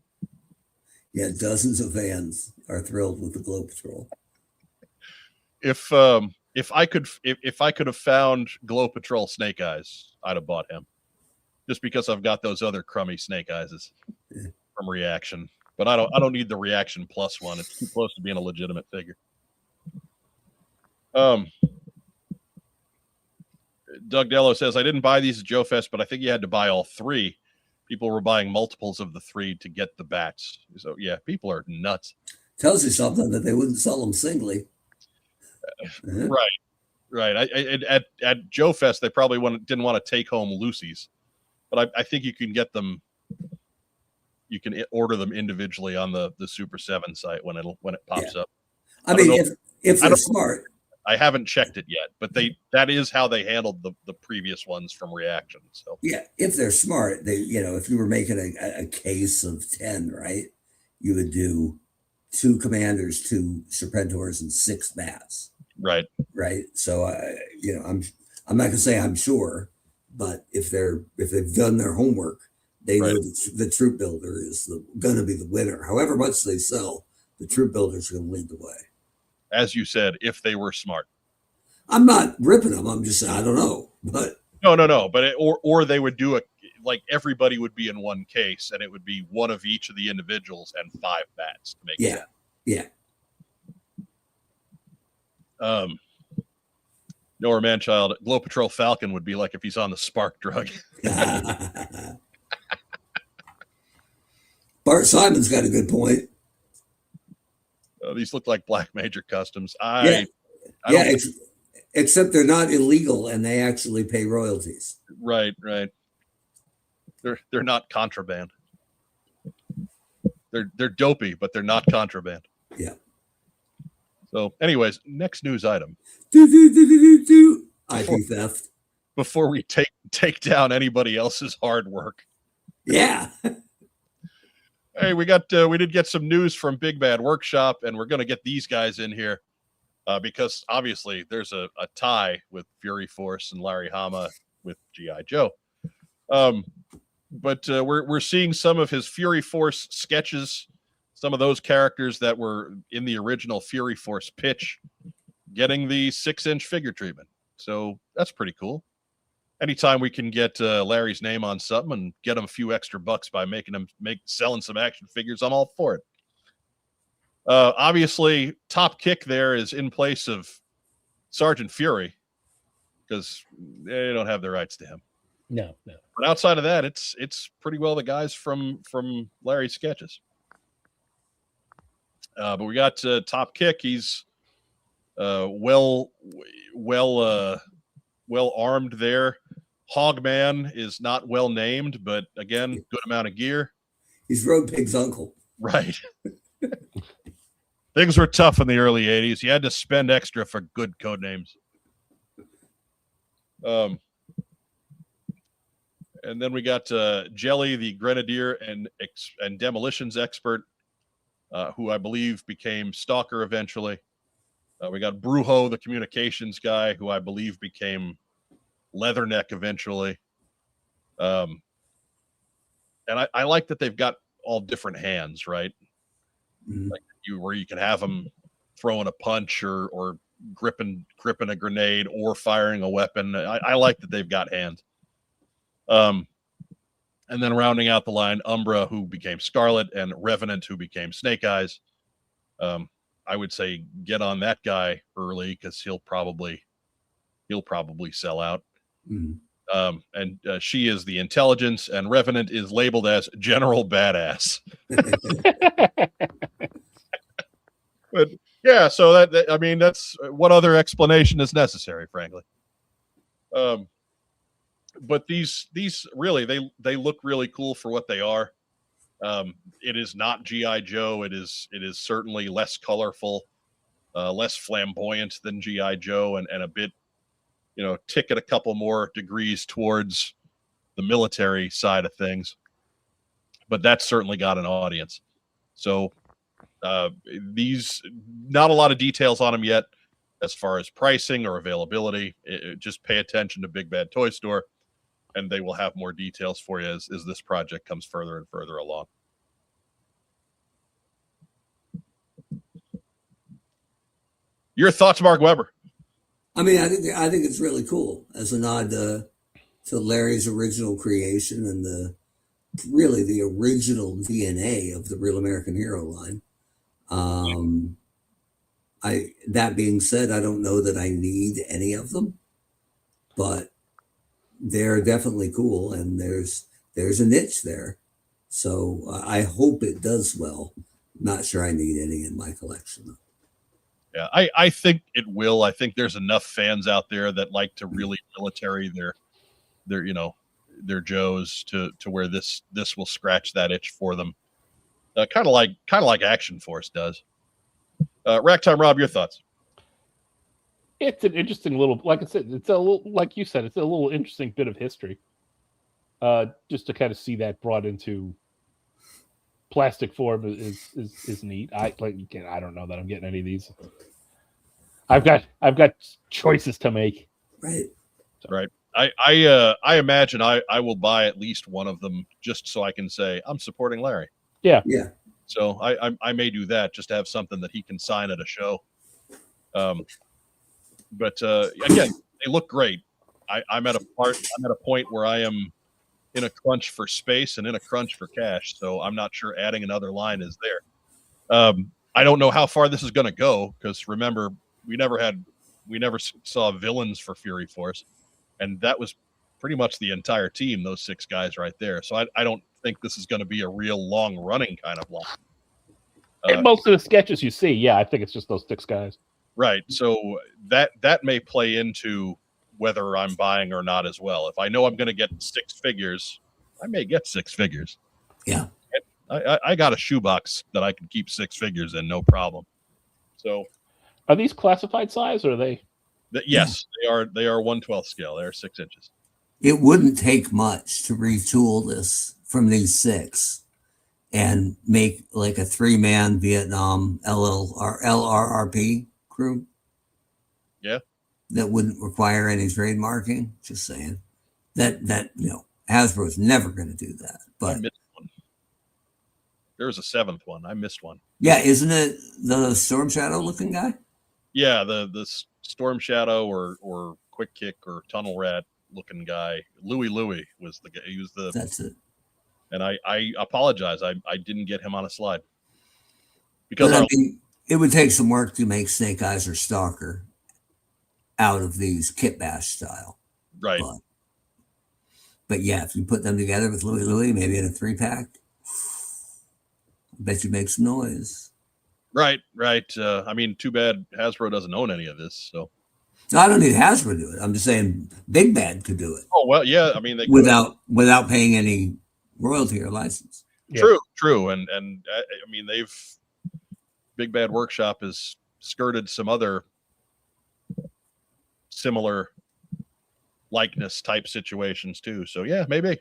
Yeah, dozens of fans are thrilled with the Glow Patrol. If I could have found Glow Patrol Snake Eyes, I'd have bought him. Just because I've got those other crummy Snake Eyes from Reaction. But I don't need the Reaction Plus one. It's too close to being a legitimate figure. Doug Dello says, I didn't buy these at Joe Fest, but I think you had to buy all three. People were buying multiples of the three to get the bats. So, yeah, people are nuts. Tells you something that they wouldn't sell them singly. Right. At Joe Fest, they probably didn't want to take home Lucy's, but I think you can get them. You can order them individually on the Super 7 site when it pops up. I mean, if they're smart. I haven't checked it yet, but that is how they handled the previous ones from Reaction. So yeah, if they're smart, they if you were making a case of 10, right, you would do 2 Commanders, 2 Serpentors, and 6 bats. Right. So I'm not gonna say I'm sure, but if they've done their homework, they know the Troop Builder is going to be the winner. However much they sell, the Troop Builder is going to lead the way. As you said, if they were smart. I'm not ripping them. I'm just saying I don't know, but no. But or they would do like everybody would be in one case, and it would be one of each of the individuals and 5 bats to make it. Yeah. Noah Manchild, Glow Patrol Falcon would be like if he's on the spark drug. Bart Simon's got a good point. These look like Black Major Customs. Except they're not illegal and they actually pay royalties. Right. They're not contraband. They're dopey, but they're not contraband. Yeah. So, anyways, next news item. IP theft. Before we take down anybody else's hard work. Yeah. Hey, we did get some news from Big Bad Workshop, and we're going to get these guys in here because obviously there's a tie with Fury Force and Larry Hama with G.I. Joe. But we're seeing some of his Fury Force sketches, some of those characters that were in the original Fury Force pitch, getting the 6-inch figure treatment. So that's pretty cool. Anytime we can get Larry's name on something and get him a few extra bucks by selling some action figures, I'm all for it. Obviously, Top Kick there is in place of Sergeant Fury because they don't have the rights to him. No. But outside of that, it's pretty well the guys from Larry's sketches. But we got Top Kick. He's well armed there. Hogman is not well named, but again, good amount of gear. He's Road Pig's uncle. Right. Things were tough in the early 80s. You had to spend extra for good code names. And then we got Jelly, the Grenadier and demolitions expert, who I believe became Stalker eventually. We got Brujo, the communications guy, who I believe became Leatherneck eventually. And I like that they've got all different hands, right? Mm-hmm. Like where you can have them throwing a punch or gripping a grenade or firing a weapon. I like that they've got hands. And then rounding out the line, Umbra, who became Scarlet, and Revenant, who became Snake Eyes. I would say get on that guy early because he'll probably sell out. Mm-hmm. And she is the intelligence, and Revenant is labeled as General Badass. But yeah, so that I mean, that's what other explanation is necessary, frankly. But these really they look really cool for what they are. It is not G.I. Joe. It is certainly less colorful, less flamboyant than G.I. Joe, and a bit, tick it a couple more degrees towards the military side of things. But that's certainly got an audience. So these, not a lot of details on them yet as far as pricing or availability. Just pay attention to Big Bad Toy Store, and they will have more details for you as this project comes further and further along. Your thoughts, Mark Weber? I mean, I think it's really cool as a nod to Larry's original creation and the original DNA of the Real American Hero line. That being said, I don't know that I need any of them, but they're definitely cool, and there's a niche there. So I hope it does well. Not sure I need any in my collection, though. Yeah, I think it will. I think there's enough fans out there that like to really military their their Joes to where this will scratch that itch for them. Kind of like Action Force does. Rack Time Rob, your thoughts? It's an interesting little, like I said, it's a little, like you said, it's a little interesting bit of history. Just to kind of see that brought into plastic form is neat. I don't know that I'm getting any of these. I've got choices to make. Right. So. Right. I imagine I will buy at least one of them just so I can say I'm supporting Larry. Yeah. Yeah. So I may do that just to have something that he can sign at a show. But again, they look great. I'm at a point where I am in a crunch for space and in a crunch for cash. So I'm not sure adding another line is there. I don't know how far this is going to go because remember we never saw villains for Fury Force, and that was pretty much the entire team. Those 6 guys right there. So I don't think this is going to be a real long running kind of line. And most of the sketches you see, yeah, I think it's just those 6 guys. Right. So that may play into whether I'm buying or not as well. If I know I'm going to get 6 figures, I may get 6 figures. Yeah. I got a shoebox that I can keep 6 figures in, no problem. So are these classified size or are they? Yes, yeah. They are 1/12 scale. They're 6 inches. It wouldn't take much to retool this from these 6 and make like a 3-man Vietnam LRRP crew. Yeah. That wouldn't require any trademarking. Just saying. That Hasbro's never going to do that. But I missed one. There was a 7th one. I missed one. Yeah, isn't it the Storm Shadow looking guy? Yeah, the Storm Shadow or Quick Kick or Tunnel Rat looking guy. Louie was the guy. He was the. That's it. And I apologize. I didn't get him on a slide because it would take some work to make Snake Eyes or Stalker out of these Kit Bash style. Right. But yeah, if you put them together with Louie, maybe in a 3-pack, I bet you make some noise. Right. I mean, too bad Hasbro doesn't own any of this. So no, I don't need Hasbro to do it. I'm just saying Big Bad could do it. Oh well, yeah. I mean, they without paying any royalty or license. True, and I mean Big Bad Workshop has skirted some other similar likeness type situations too. So yeah, maybe.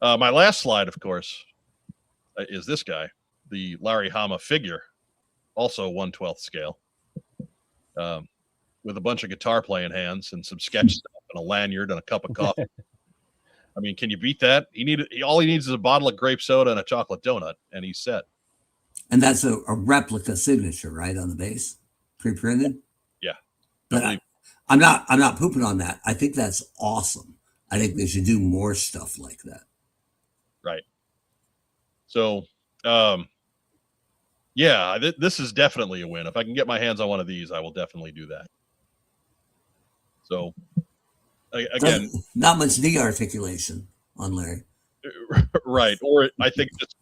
My last slide, of course, is this guy, the Larry Hama figure, also 1/12 scale, with a bunch of guitar playing hands and some sketch stuff and a lanyard and a cup of coffee. I mean, can you beat that? All he needs is a bottle of grape soda and a chocolate donut, and he's set. And that's a replica signature, right, on the base, pre-printed. Yeah, but I'm not pooping on that. I think that's awesome. I think they should do more stuff like that. Right. So, yeah, this is definitely a win. If I can get my hands on one of these, I will definitely do that. So. Again, not much knee articulation on Larry. Right. Or I think just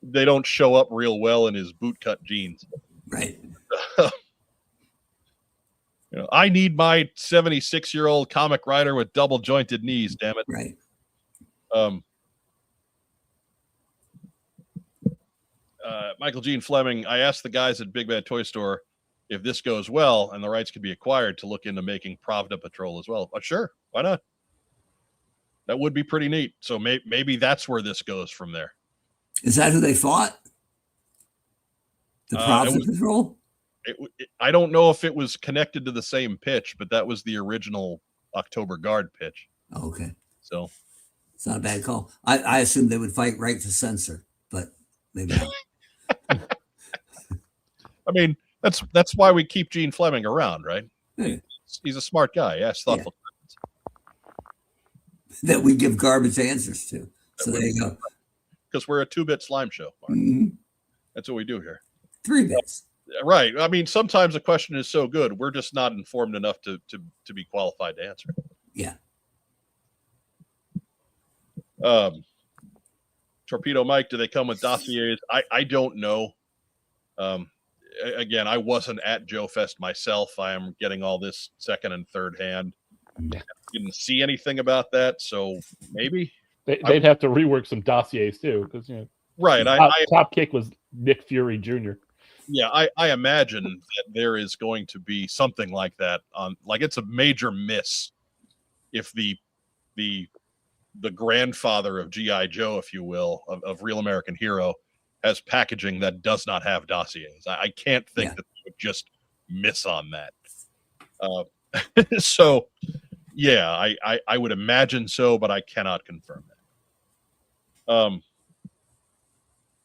they don't show up real well in his bootcut jeans. Right. I need my 76-year-old comic writer with double jointed knees, damn it. Right. Michael Gene Fleming, I asked the guys at Big Bad Toy Store if this goes well and the rights could be acquired to look into making Pravda Patrol as well. Sure, why not? That would be pretty neat. So maybe that's where this goes from there. Is that who they fought? The Pravda Patrol? I don't know if it was connected to the same pitch, but that was the original October Guard pitch. Oh, okay. So it's not a bad call. I assumed they would fight right to censor, but maybe not. I mean, that's why we keep Gene Fleming around, right? Yeah. He's a smart guy. Yes, thoughtful. Yeah. That we give garbage answers to. So there you go. Because we're a 2-bit slime show. Mm-hmm. That's what we do here. 3 bits. Right. I mean, sometimes a question is so good, we're just not informed enough to be qualified to answer. Yeah. Torpedo Mike, do they come with dossiers? I don't know. Again, I wasn't at Joe Fest myself. I am getting all this second and third hand. Didn't see anything about that, so maybe they'd have to rework some dossiers too, because right. Top Kick was Nick Fury Jr. Yeah, I imagine that there is going to be something like that on. Like, it's a major miss if the grandfather of G.I. Joe, if you will, of Real American Hero, has packaging that does not have dossiers. I can't think that they would just miss on that. So, yeah, I would imagine so, but I cannot confirm that.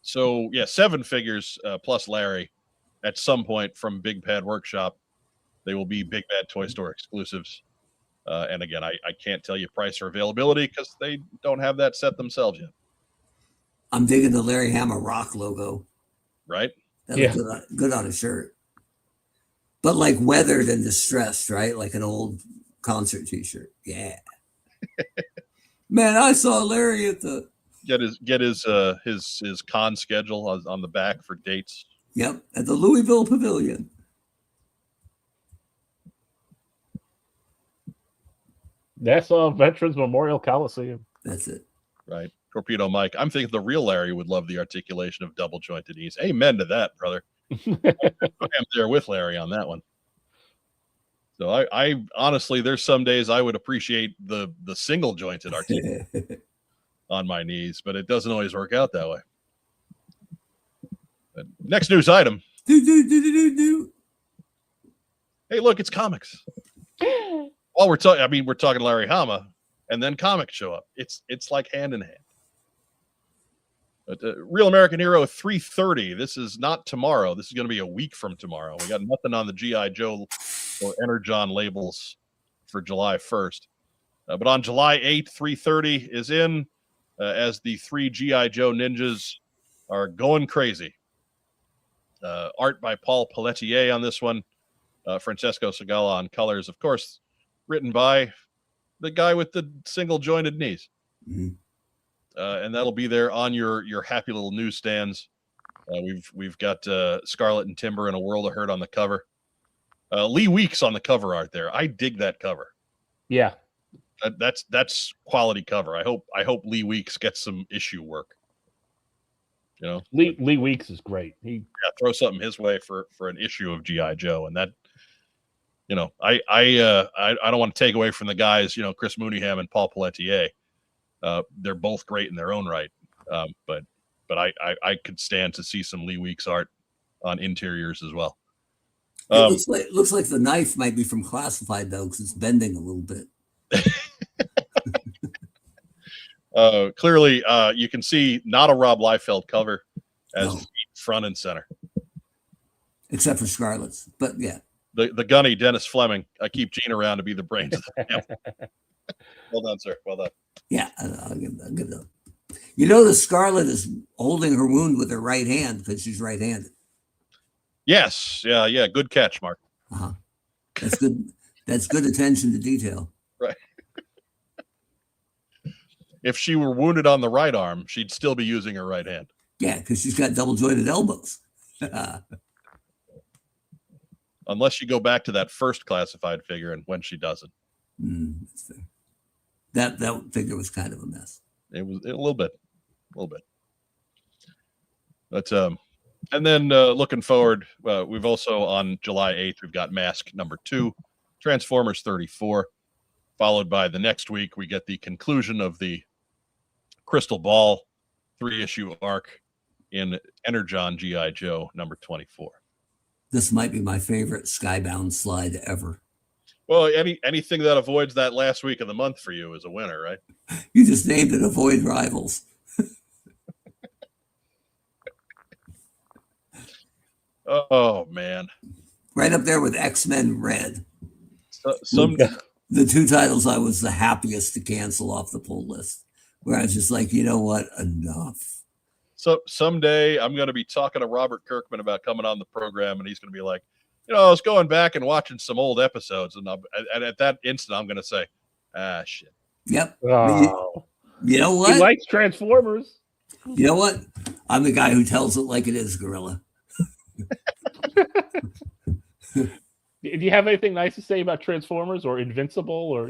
So, yeah, 7 figures plus Larry at some point from Big Pad Workshop. They will be Big Bad Toy Store exclusives. And again, I can't tell you price or availability because they don't have that set themselves yet. I'm digging the Larry Hama Rock logo. Right? That looks good on a shirt. But like weathered and distressed, right? Like an old concert t-shirt. Yeah. Man, I saw Larry at the get his con schedule on the back for dates. Yep, at the Louisville Pavilion. Nassau Veterans Memorial Coliseum. That's it. Right. Torpedo Mike. I'm thinking the real Larry would love the articulation of double jointed knees. Amen to that, brother. I'm there with Larry on that one. So I honestly, there's some days I would appreciate the single jointed articulation on my knees, but it doesn't always work out that way. But next news item. Hey, look, it's comics. While we're talking, we're talking Larry Hama, and then comics show up. It's like hand in hand. But Real American Hero 330. This is not tomorrow. This is going to be a week from tomorrow. We got nothing on the G.I. Joe or Energon labels for July 1st. But on July 8th, 330 is in as the 3 G.I. Joe ninjas are going crazy. Art by Paul Pelletier on this one. Francesco Segala on colors. Of course, written by the guy with the single jointed knees. Mm-hmm. And that'll be there on your happy little newsstands. We've got Scarlet and Timber and A World of Hurt on the cover. Lee Weeks on the cover art there. I dig that cover. Yeah, that's quality cover. I hope Lee Weeks gets some issue work. You know, Lee Weeks is great. He throw something his way for an issue of G.I. Joe, and that. You know, I don't want to take away from the guys. You know, Chris Mooneyham and Paul Pelletier. They're both great in their own right. But I could stand to see some Lee Weeks art on interiors as well. It looks like the knife might be from Classified though, because it's bending a little bit. Clearly, you can see not a Rob Liefeld cover as front and center, except for Scarlet's. But yeah. The gunny Dennis Fleming. I keep Gene around to be the brains of the family. Well done, sir. Well done. Yeah, I'll give that. You know, the Scarlet is holding her wound with her right hand because she's right-handed. Yes. Yeah. Good catch, Mark. Uh-huh. That's good. That's good attention to detail. Right. If she were wounded on the right arm, she'd still be using her right hand. Yeah, because she's got double-jointed elbows. Unless you go back to that first Classified figure and when she doesn't. That's fair. That figure was kind of a mess. It was a little bit. But and then looking forward, we've also on July 8th, we've got Mask number 2, Transformers 34, followed by the next week, we get the conclusion of the Crystal Ball 3-issue arc in Energon G.I. Joe number 24. This might be my favorite Skybound slide ever. Well, anything that avoids that last week of the month for you is a winner, right? You just named it Avoid Rivals. Oh, man. Right up there with X-Men Red. The 2 titles I was the happiest to cancel off the pull list, where I was just like, you know what? Enough. So someday I'm going to be talking to Robert Kirkman about coming on the program, and he's going to be like, I was going back and watching some old episodes, and at that instant, I'm going to say, shit. Yep. Oh. You know what? He likes Transformers. You know what? I'm the guy who tells it like it is, Gorilla. Do you have anything nice to say about Transformers or Invincible or,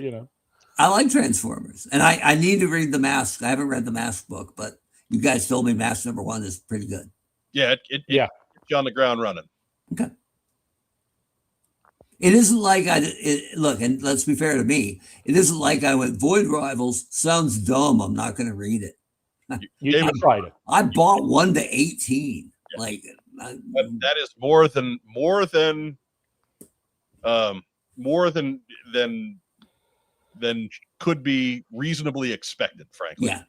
I like Transformers, and I need to read The Mask. I haven't read the Mask book, but you guys told me Mask #1 is pretty good. Yeah, it gets you on the ground running. Okay. It isn't like look, and let's be fair to me. It isn't like I went, Void Rivals sounds dumb. I'm not going to read it. You tried it. I bought 1 to 18. Yeah. Like that is more than could be reasonably expected, frankly. Yeah.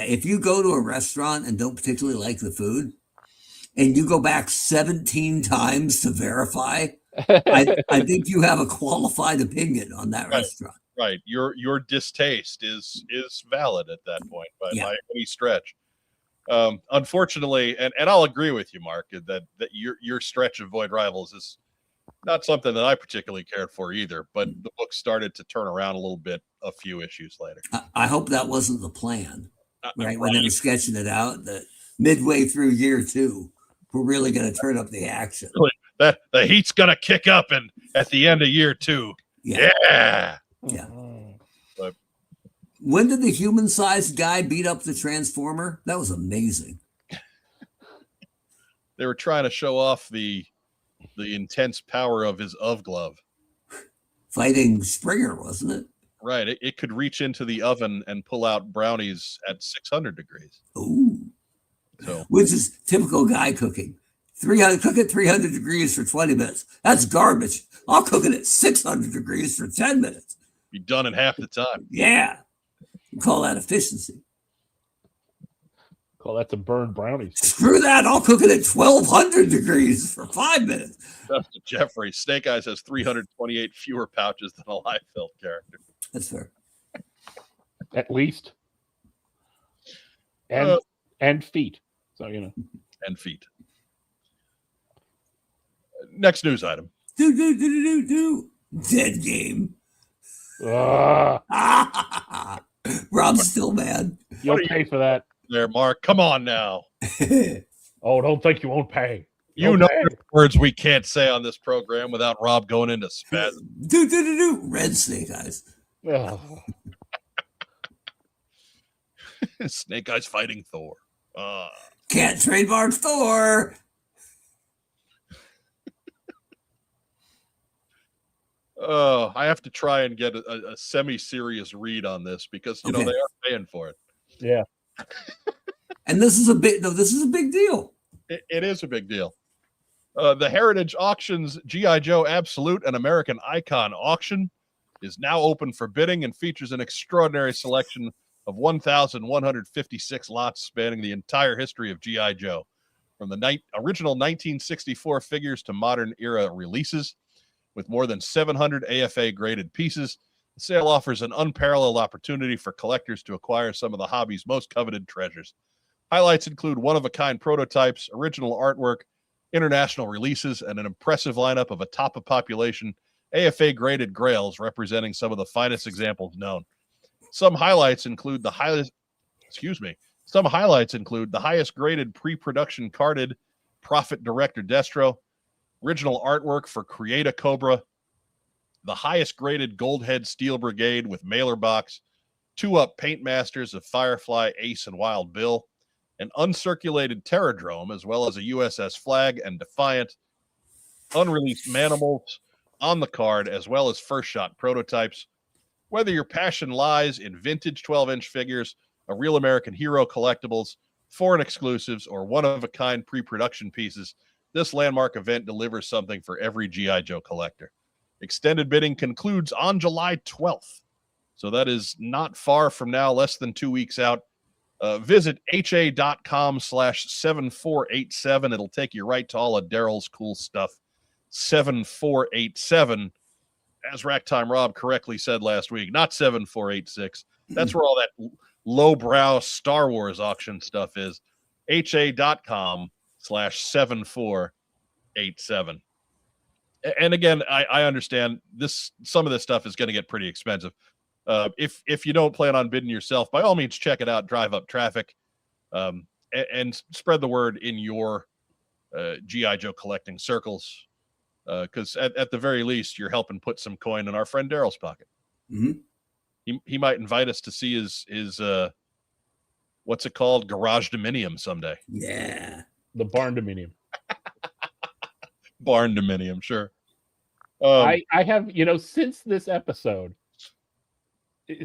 If you go to a restaurant and don't particularly like the food, and you go back 17 times to verify, I think you have a qualified opinion on that restaurant. Right. Your distaste is valid at that point by any stretch. Unfortunately, and I'll agree with you, Mark, that your stretch of Void Rivals is not something that I particularly cared for either, but the book started to turn around a little bit a few issues later. I hope that wasn't the plan, right? When they were sketching it out, that midway through year 2, we're really going to turn up the action. Really, that the heat's going to kick up and at the end of year 2. Yeah. But when did the human-sized guy beat up the Transformer? That was amazing. They were trying to show off the intense power of his glove. Fighting Springer, wasn't it? Right. It could reach into the oven and pull out brownies at 600 degrees. Ooh. So, which is typical guy cooking. Cook at 300 degrees for 20 minutes. That's garbage. I'll cook it at 600 degrees for 10 minutes. Be done in half the time. Yeah. You call that efficiency. Call that some burned brownies. Screw that. I'll cook it at 1200 degrees for 5 minutes. That's Jeffrey. Snake Eyes has 328 fewer pouches than a Liefeld character. That's fair. At least. And feet. So, And feet. Next news item. Dead game. Rob's still mad. You'll pay for that. There, Mark. Come on now. Oh, don't think you won't pay. Words we can't say on this program without Rob going into spasm. Red Snake Eyes. Oh. Snake Eyes fighting Thor. Can't trademark Thor. I have to try and get a semi-serious read on this because they are paying for it. Yeah. And this is a big deal. It is a big deal. The Heritage Auctions G.I. Joe Absolute and American Icon auction is now open for bidding and features an extraordinary selection of 1,156 lots spanning the entire history of G.I. Joe, from the original 1964 figures to modern era releases. With more than 700 AFA graded pieces, the sale offers an unparalleled opportunity for collectors to acquire some of the hobby's most coveted treasures. Highlights include one-of-a-kind prototypes, original artwork, international releases, and an impressive lineup of atop-of-population AFA graded grails representing some of the finest examples known. Some highlights include the highest graded pre-production carded Prophet Director Destro, original artwork for Create a Cobra, the highest graded Goldhead Steel Brigade with mailer box, 2-up paint masters of Firefly, Ace, and Wild Bill, an uncirculated Terradrome, as well as a USS Flag and Defiant, unreleased Manimals on the card, as well as first shot prototypes. Whether your passion lies in vintage 12-inch figures, a Real American Hero collectibles, foreign exclusives, or one-of-a-kind pre-production pieces, this landmark event delivers something for every G.I. Joe collector. Extended bidding concludes on July 12th. So that is not far from now, less than 2 weeks out. Visit ha.com/7487. It'll take you right to all of Daryl's cool stuff. 7487. As Racktime Rob correctly said last week, not 7486. That's where all that lowbrow Star Wars auction stuff is. ha.com/7487. And again, I understand this. Some of this stuff is going to get pretty expensive. If you don't plan on bidding yourself, by all means, check it out. Drive up traffic, and spread the word in your G.I. Joe collecting circles. Because at the very least, you're helping put some coin in our friend Daryl's pocket. Mm-hmm. He might invite us to see his what's it called, garage dominium someday. Yeah, the barn dominium. Barn dominium, sure. I have, since this episode,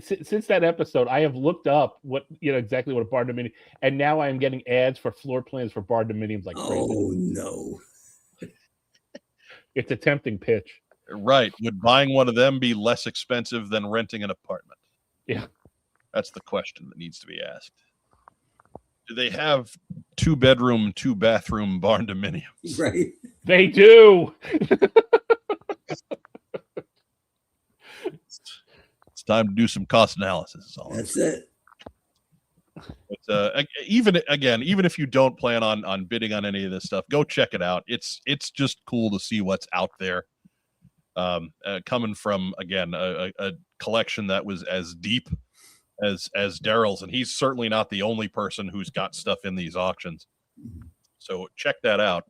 since that episode, I have looked up what exactly what a barn dominium, and now I am getting ads for floor plans for barn dominiums like crazy. Oh no. It's a tempting pitch. Right. Would buying one of them be less expensive than renting an apartment? Yeah. That's the question that needs to be asked. Do they have 2-bedroom, 2-bathroom barn dominiums? Right. They do. It's time to do some cost analysis. That's it. But, even if you don't plan on bidding on any of this stuff, go check it out. It's just cool to see what's out there. Coming from, again, a collection that was as deep as Daryl's, and he's certainly not the only person who's got stuff in these auctions. So check that out.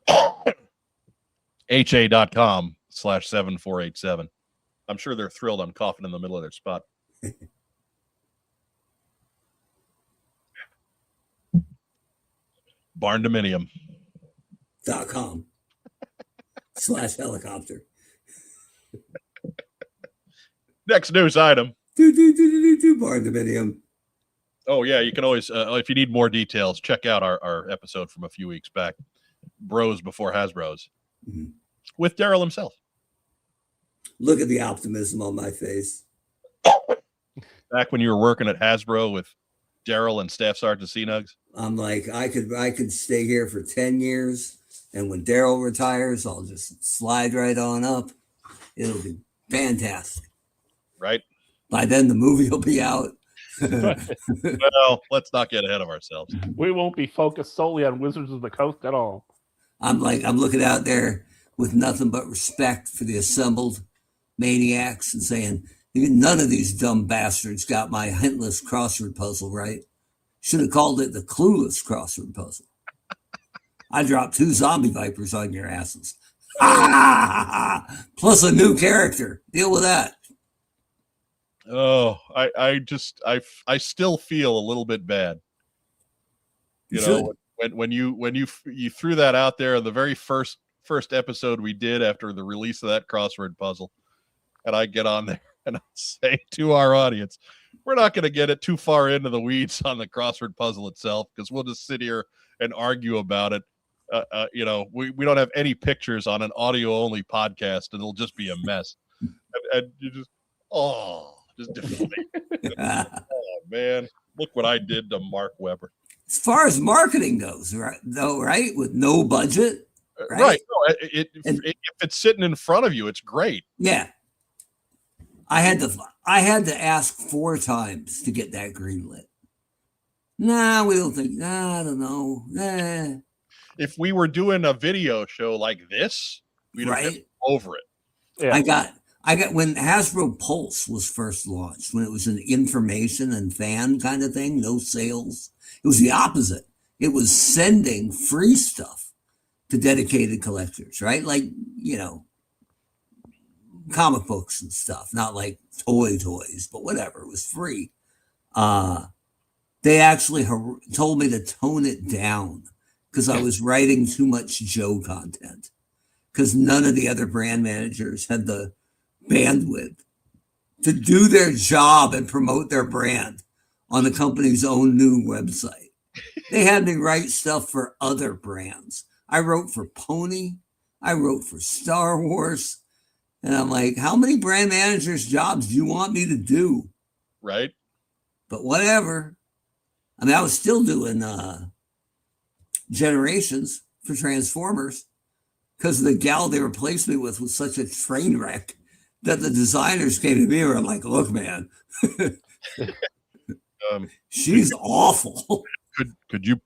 ha.com/7487. I'm sure they're thrilled I'm coughing in the middle of their spot. barndominium.com/helicopter. Next news item. Barn dominium. Oh yeah, you can always if you need more details, check out our episode from a few weeks back, Bros Before Hasbros, with Daryl himself. Look at the optimism on my face. Back when you were working at Hasbro with Daryl and Staff Sergeant C-Nugs. I'm like, I could stay here for 10 years, and when Daryl retires, I'll just slide right on up. It'll be fantastic. Right. By then, the movie will be out. Well, let's not get ahead of ourselves. We won't be focused solely on Wizards of the Coast at all. I'm looking out there with nothing but respect for the assembled maniacs and saying, none of these dumb bastards got my hintless crossword puzzle right. Should have called it the clueless crossword puzzle. I dropped 2 zombie vipers on your asses. Plus a new character. Deal with that. Oh, I still feel a little bit bad. When you threw that out there in the very first episode we did after the release of that crossword puzzle, and I get on there and I say to our audience, we're not going to get it too far into the weeds on the crossword puzzle itself, because we'll just sit here and argue about it. We don't have any pictures on an audio only podcast, and it'll just be a mess. And you just deflate. Oh man, look what I did to Mark Weber. As far as marketing goes, right? With no budget. Right. No, if it's sitting in front of you, it's great. Yeah. I had to ask 4 times to get that greenlit. Nah, we don't think. Nah, I don't know. Nah. If we were doing a video show like this, we'd have been over it. Yeah. I got when Hasbro Pulse was first launched, when it was an information and fan kind of thing, no sales. It was the opposite. It was sending free stuff to dedicated collectors, right? Like, comic books and stuff, not like toys, but whatever. It was free. They actually told me to tone it down because I was writing too much Joe content, because none of the other brand managers had the bandwidth to do their job and promote their brand on the company's own new website. They had me write stuff for other brands. I wrote for Pony. I wrote for Star Wars. And I'm like, how many brand managers' jobs do you want me to do? Right. But whatever. I mean, I was still doing Generations for Transformers, because the gal they replaced me with was such a train wreck that the designers came to me and were like, look, man, she's awful. Could you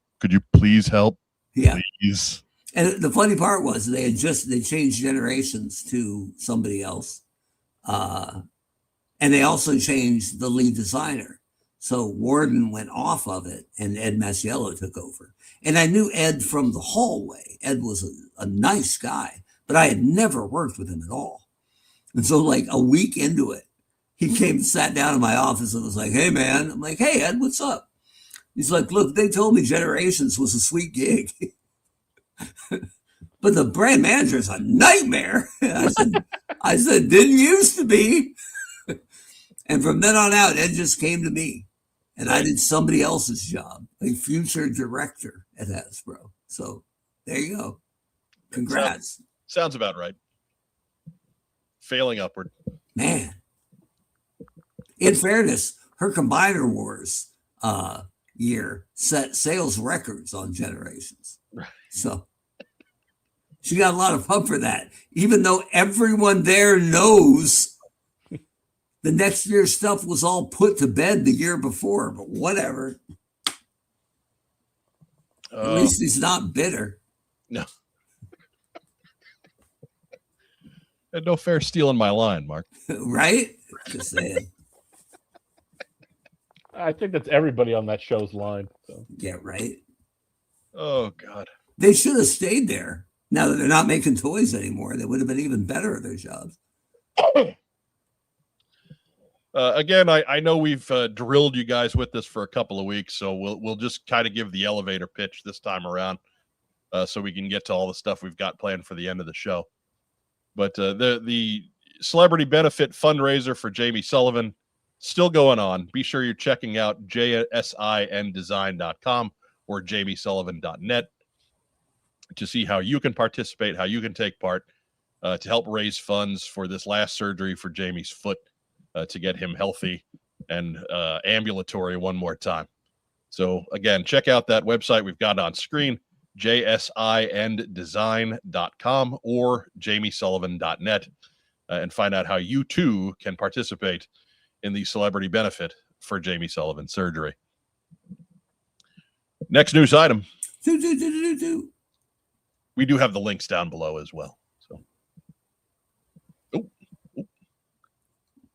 please help? Yeah. Please. And the funny part was they changed Generations to somebody else. And they also changed the lead designer. So Warden went off of it and Ed Masiello took over. And I knew Ed from the hallway. Ed was a nice guy, but I had never worked with him at all. And so like a week into it, he came and sat down in my office and was like, "Hey, man." I'm like, "Hey, Ed, what's up?" He's like, "Look, they told me Generations was a sweet gig. But the brand manager is a nightmare." I said, "Didn't used to be." And from then on out, Ed just came to me. And I did somebody else's job, a future director at Hasbro. So there you go. Congrats. Sounds about right. Failing upward. Man. In fairness, her Combiner Wars year set sales records on Generations. Right. So she got a lot of pub for that, even though everyone there knows the next year's stuff was all put to bed the year before, but whatever. At least he's not bitter. No. And no fair stealing my line, Mark. Right? Just saying. I think that's everybody on that show's line. So. Yeah, right. Oh, God. They should have stayed there. Now that they're not making toys anymore, they would have been even better at their jobs. Again, I know we've drilled you guys with this for a couple of weeks, so we'll just kind of give the elevator pitch this time around, so we can get to all the stuff we've got planned for the end of the show. But the celebrity benefit fundraiser for Jamie Sullivan still going on. Be sure you're checking out jsindesign.com or jamiesullivan.net to see how you can participate, how you can take part to help raise funds for this last surgery for Jamie's foot. To get him healthy and ambulatory one more time. So again, check out that website we've got on screen, jsindesign.com or jamiesullivan.net, and find out how you too can participate in the celebrity benefit for Jamie Sullivan surgery. Next news item. We do have the links down below as well.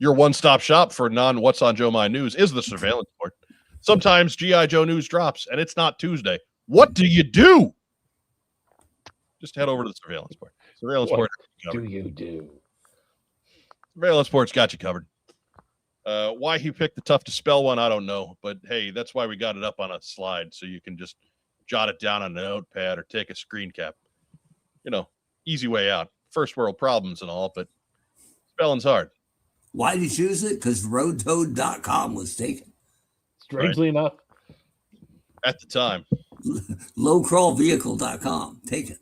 Your one-stop shop for non-What's on Joe My News is the Surveillance Port. Sometimes G.I. Joe news drops, and it's not Tuesday. What do you do? Just head over to the Surveillance Port. Surveillance Port. What do you do? Surveillance Port's got you covered. Why he picked the tough to spell one, I don't know. But, hey, that's why we got it up on a slide, so you can just jot it down on a notepad or take a screen cap. You know, easy way out. First world problems and all, but spelling's hard. Why did you choose it? Because roadtoad.com was taken. Strangely enough. At the time. Lowcrawlvehicle.com taken.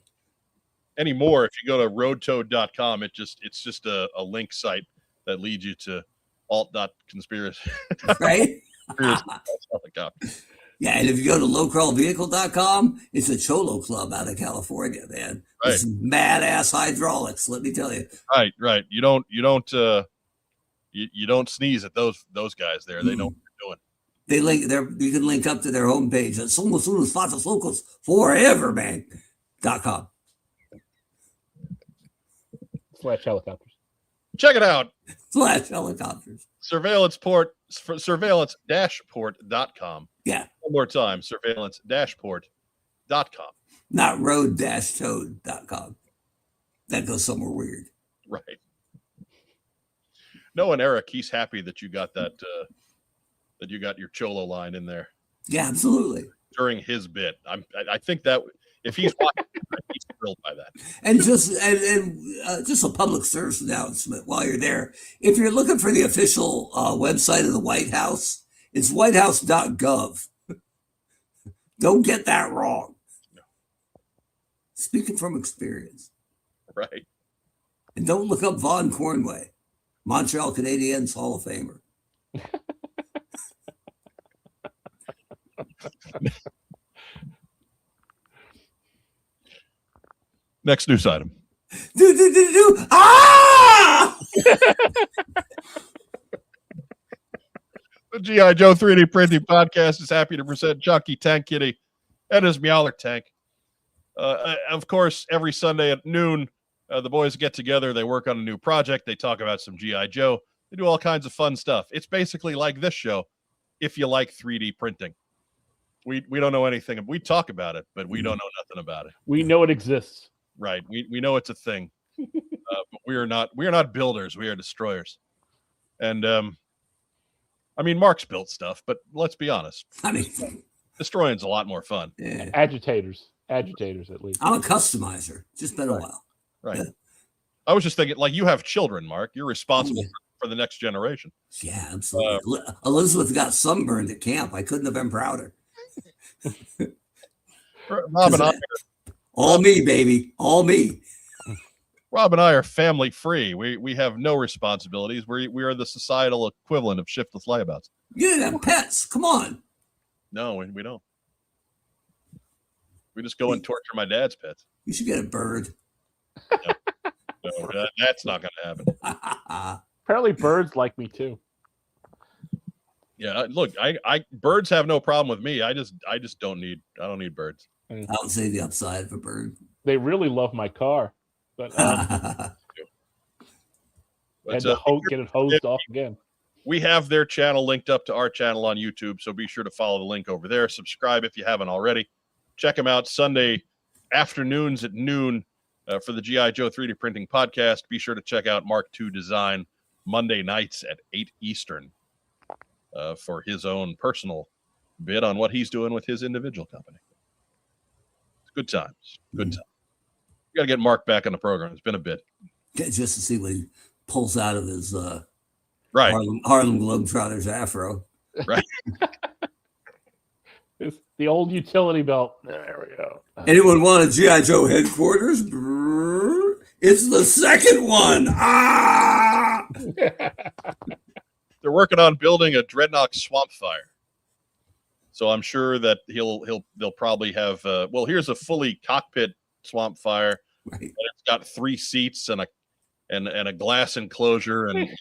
Anymore, if you go to roadtoad.com, it's just a link site that leads you to alt.conspiracy. Right? Helicopter. Yeah, and if you go to lowcrawlvehicle.com, it's a Cholo club out of California, man. Right. It's mad ass hydraulics, let me tell you. Right. You don't sneeze at those guys there. They know what they're doing. They link there. You can link up to their homepage at Somos Unos Fatos Locos Forever, man. .com. /helicopters. Check it out. /helicopters. Surveillance-port.com. Yeah. One more time. Surveillance-port.com. Not road-toad.com. That goes somewhere weird. Right. No, and Eric, he's happy that you got that that you got your Cholo line in there. Yeah, absolutely. During his bit. I think that if he's watching, he's thrilled by that. And just a public service announcement while you're there. If you're looking for the official website of the White House, it's whitehouse.gov. Don't get that wrong. No. Speaking from experience. Right. And don't look up Vaughn Cornway, Montreal Canadiens Hall of Famer. Next news item. Ah! G.I. Joe 3D Printing Podcast is happy to present Chucky, Tank Kitty, and his Meowler Tank. Of course, every Sunday at noon, the boys get together. They work on a new project. They talk about some G.I. Joe. They do all kinds of fun stuff. It's basically like this show, if you like 3D printing. We don't know anything. We talk about it, but we don't know nothing about it. We know it exists. Right. We know it's a thing. But we are not builders. We are destroyers. And I mean, Mark's built stuff, but let's be honest. I mean, destroying's a lot more fun. Yeah. Agitators at least. I'm a customizer. Just been a while. Right. Yeah. I was just thinking, like, you have children, Mark. You're responsible for the next generation. Yeah, absolutely. Elizabeth got sunburned at camp. I couldn't have been prouder. Rob and I, all me, baby, all me. Rob and I are family free. We have no responsibilities. We are the societal equivalent of shiftless layabouts. You didn't have pets. Come on. No, we don't. We just go and torture my dad's pets. You should get a bird. No, that's not going to happen. Apparently, birds like me too. Yeah, look, I birds have no problem with me. I don't need birds. I don't say the upside of a bird. They really love my car, but had to get it hosed off again. We have their channel linked up to our channel on YouTube, so be sure to follow the link over there. Subscribe if you haven't already. Check them out Sunday afternoons at noon for the G.I. Joe 3D Printing Podcast. Be sure to check out Mark II Design Monday nights at 8 Eastern for his own personal bit on what he's doing with his individual company. It's good times. Good times. We got to get Mark back on the program. It's been a bit. Just to see what he pulls out of his right Harlem Globetrotters afro. Right. It's the old utility belt. There we go. Anyone want a G.I. Joe headquarters? It's the second one. Ah! They're working on building a Dreadnought Swamp Fire. So I'm sure that they'll probably have here's a fully cockpit Swamp Fire. Right. And it's got 3 seats and a glass enclosure and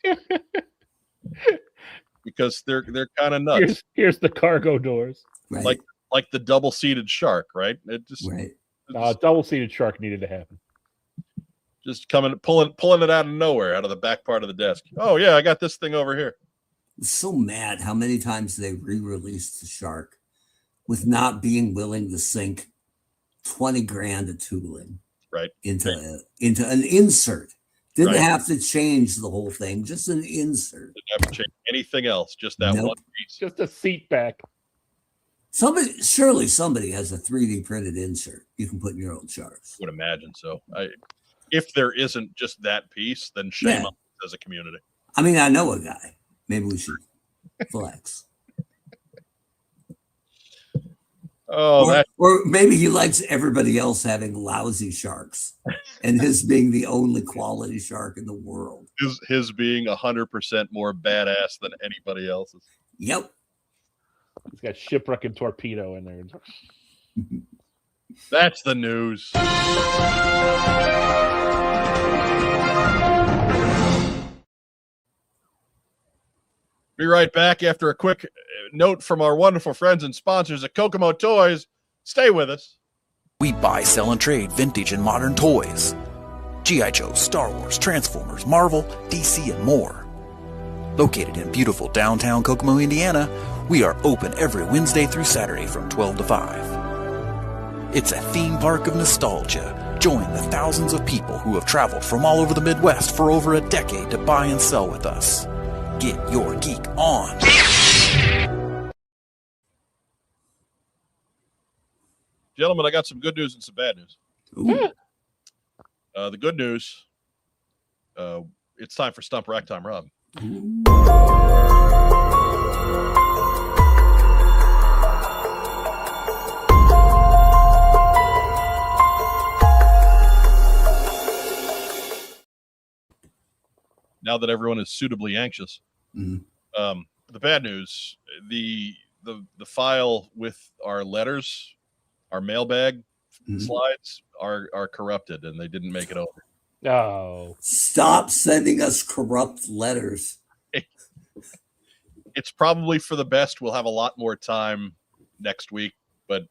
because they're kind of nuts. Here's the cargo doors. Right. Like the double-seated shark, right? It just right. Double-seated shark needed to happen. Just pulling it out of nowhere, out of the back part of the desk. Oh yeah, I got this thing over here. I'm so mad how many times they re-released the shark with not being willing to sink 20 grand of tooling into an insert. Didn't have to change the whole thing, just an insert. Didn't have to change anything else, just that one piece. Just a seat back. Surely somebody has a 3D printed insert you can put in your old sharks. I would imagine so. If there isn't just that piece, then shame on us as a community. I mean, I know a guy. Maybe we should flex. Or maybe he likes everybody else having lousy sharks and his being the only quality shark in the world. His being 100% more badass than anybody else's. Yep. He's got shipwreck and torpedo in there. That's the news. Be right back after a quick note from our wonderful friends and sponsors at Kokomo Toys. Stay with us. We buy, sell, and trade vintage and modern toys. G.I. Joe, Star Wars, Transformers, Marvel, DC, and more. Located in beautiful downtown Kokomo, Indiana, we are open every Wednesday through Saturday from 12 to 5. It's a theme park of nostalgia. Join the thousands of people who have traveled from all over the Midwest for over a decade to buy and sell with us. Get your geek on. Gentlemen, I got some good news and some bad news. The good news, it's time for Stump Rack Time, Rob. Now that everyone is suitably anxious, the bad news, the file with our letters, our mailbag slides are corrupted and they didn't make it over. Oh, stop sending us corrupt letters. It's probably for the best. We'll have a lot more time next week, but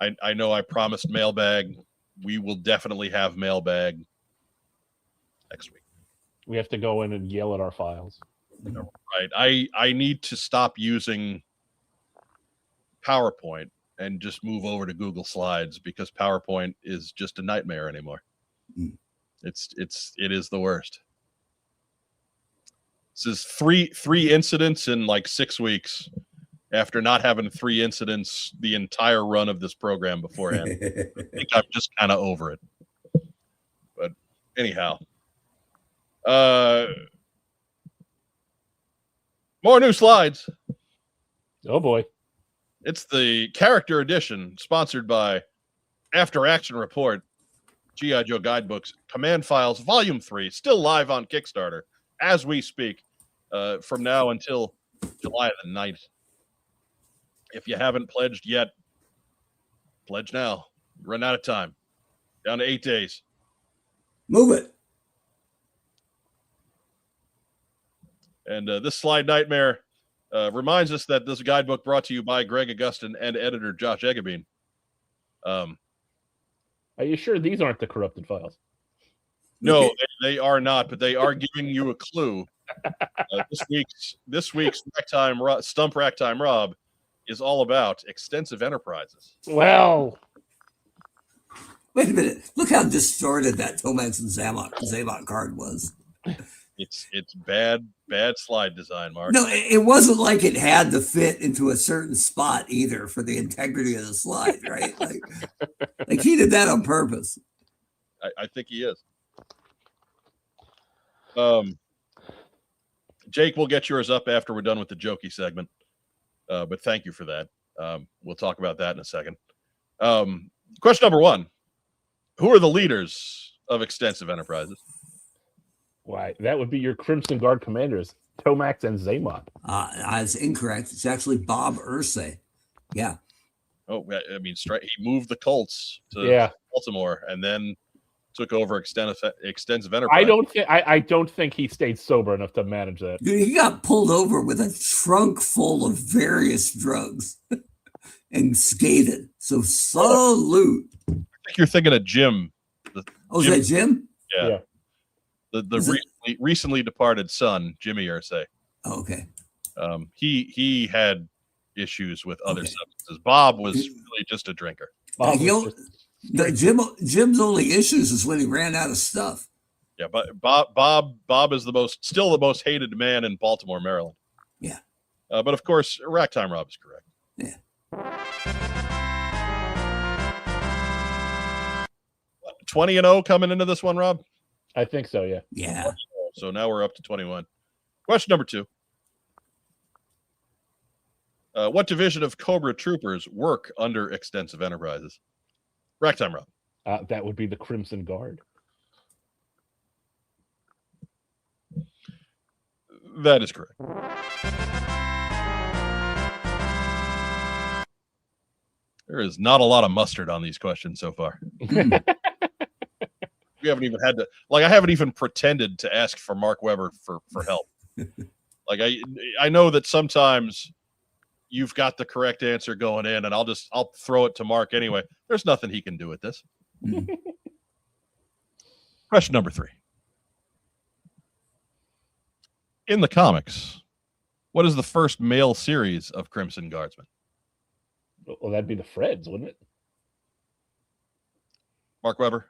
I know I promised mailbag. We will definitely have mailbag next week. We have to go in and yell at our files. Right. I need to stop using PowerPoint and just move over to Google Slides because PowerPoint is just a nightmare anymore. It is the worst. This is three incidents in like 6 weeks after not having 3 incidents the entire run of this program beforehand. I think I'm just kind of over it. But anyhow, more new slides. Oh boy. It's the character edition sponsored by After Action Report, G.I. Joe Guidebooks, Command Files, Volume 3, still live on Kickstarter as we speak from now until July the 9th. If you haven't pledged yet, pledge now. Run out of time. Down to 8 days. Move it. And this slide nightmare reminds us that this guidebook brought to you by Greg Augustin and editor Josh Eggebine. Are you sure these aren't the corrupted files? No, they are not, but they are giving you a clue. This week's Stump Racktime Rob is all about extensive enterprises. Well, Wait a minute. Look how distorted that Tomax and Zaymot card was. It's bad slide design, Mark. No, it wasn't like it had to fit into a certain spot either for the integrity of the slide, right? Like he did that on purpose. I think he is. Jake, we'll get yours up after we're done with the jokey segment. But thank you for that. We'll talk about that in a second. Question number 1. Who are the leaders of extensive enterprises? why? That would be your Crimson Guard commanders, Tomax and Zaymot. That's incorrect. It's actually Bob Ursay. Yeah. Oh, I mean, he moved the Colts to Baltimore and then took over extensive enterprise. I don't think he stayed sober enough to manage that. Dude, he got pulled over with a trunk full of various drugs and skated. So salute. I think you're thinking of Jim. Is that Jim? Yeah. The recently departed son, Jimmy Ursay. Oh, okay. He had issues with other substances. Bob was really just a drinker. Jim's only issues is when he ran out of stuff. Yeah, but Bob is still the most hated man in Baltimore, Maryland. Yeah. But of course, Racktime Rob is correct. Yeah. 20-0 coming into this one, Rob? I think so, yeah. Yeah. So now we're up to 21. Question number 2. What division of Cobra troopers work under extensive enterprises? Racktime Rob. That would be the Crimson Guard. That is correct. There is not a lot of mustard on these questions so far. We haven't even had to, I haven't even pretended to ask for Mark Weber for help. I know that sometimes you've got the correct answer going in and I'll throw it to Mark anyway. There's nothing he can do with this. Question number 3. In the comics, what is the first male series of Crimson Guardsmen? Well, that'd be the Freds, wouldn't it? Mark Weber?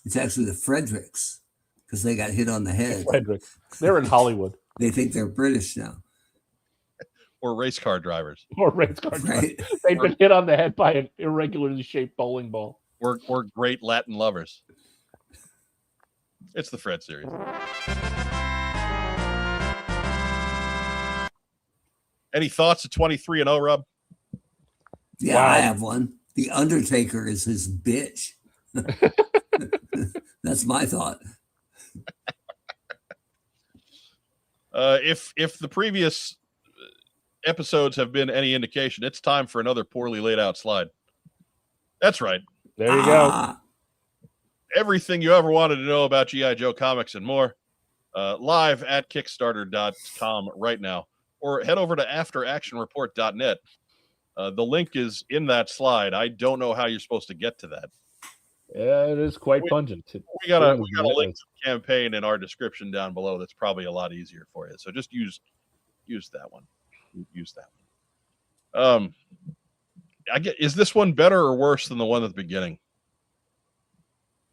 It's actually the Fredericks because they got hit on the head. Fredericks. They're in Hollywood. They think they're British now. Or race car drivers. Right. They've been hit on the head by an irregularly shaped bowling ball. Or great Latin lovers. It's the Fred series. Any thoughts at 23-0, Rob? Yeah, wow. I have one. The Undertaker is his bitch. That's my thought. If the previous episodes have been any indication, it's time for another poorly laid out slide. That's right. There you go. Everything you ever wanted to know about G.I. Joe comics and more, live at Kickstarter.com right now. or head over to afteractionreport.net. The link is in that slide. I don't know how you're supposed to get to that. Yeah, it is quite pungent. We got a link to the campaign in our description down below. That's probably a lot easier for you. So just use that one. Use that one. Is this one better or worse than the one at the beginning?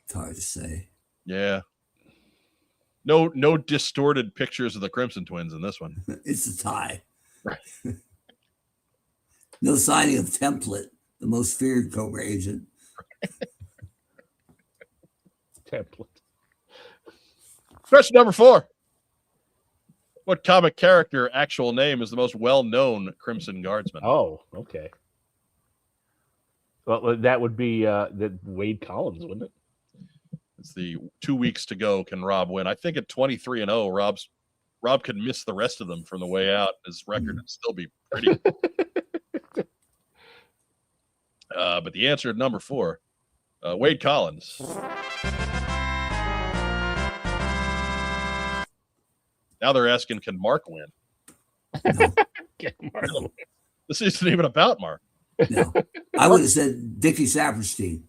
It's hard to say. Yeah. No distorted pictures of the Crimson Twins in this one. It's a tie. Right. No signing of Template, the most feared Cobra agent. Template. Question number 4. What comic character actual name is the most well-known Crimson Guardsman? Oh, okay. Well, that would be the Wade Collins, wouldn't it? It's the 2 weeks to go. Can Rob win? I think at 23-0, Rob could miss the rest of them from the way out. His record would still be pretty. But the answer at number 4, Wade Collins. Now they're asking, can Mark win? No. This isn't even about Mark. No. I would have said Dickie Saperstein.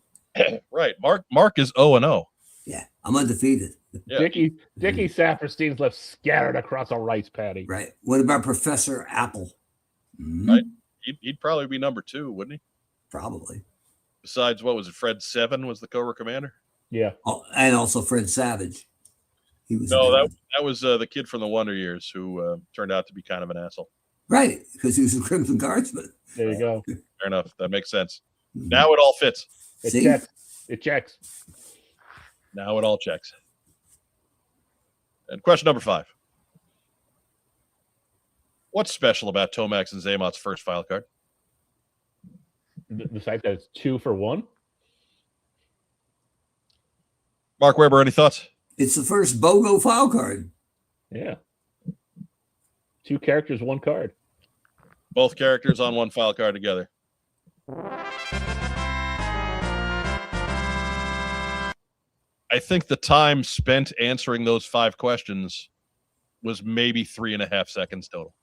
Right. Mark is 0-0. Yeah, I'm undefeated. Yeah. Dickie Saperstein's left scattered across a rice paddy. Right. What about Professor Apple? Right. He'd probably be number 2, wouldn't he? Probably. Besides, what was it? Fred 7 was the Cobra Commander? Yeah. Oh, and also Fred Savage. He was that was the kid from the Wonder Years who turned out to be kind of an asshole. right, because he was a Crimson Guardsman. There you go. Fair enough. That makes sense. Now it all fits. It See? checks. It checks. Now it all checks. And question number 5. What's special about Tomax and Zaymot's first file card? The fact that it's 2 for 1. Mark Weber, any thoughts? It's the first BOGO file card. Yeah. 2 characters, 1 card. Both characters on one file card together. I think the time spent answering those 5 questions was maybe 3.5 seconds total.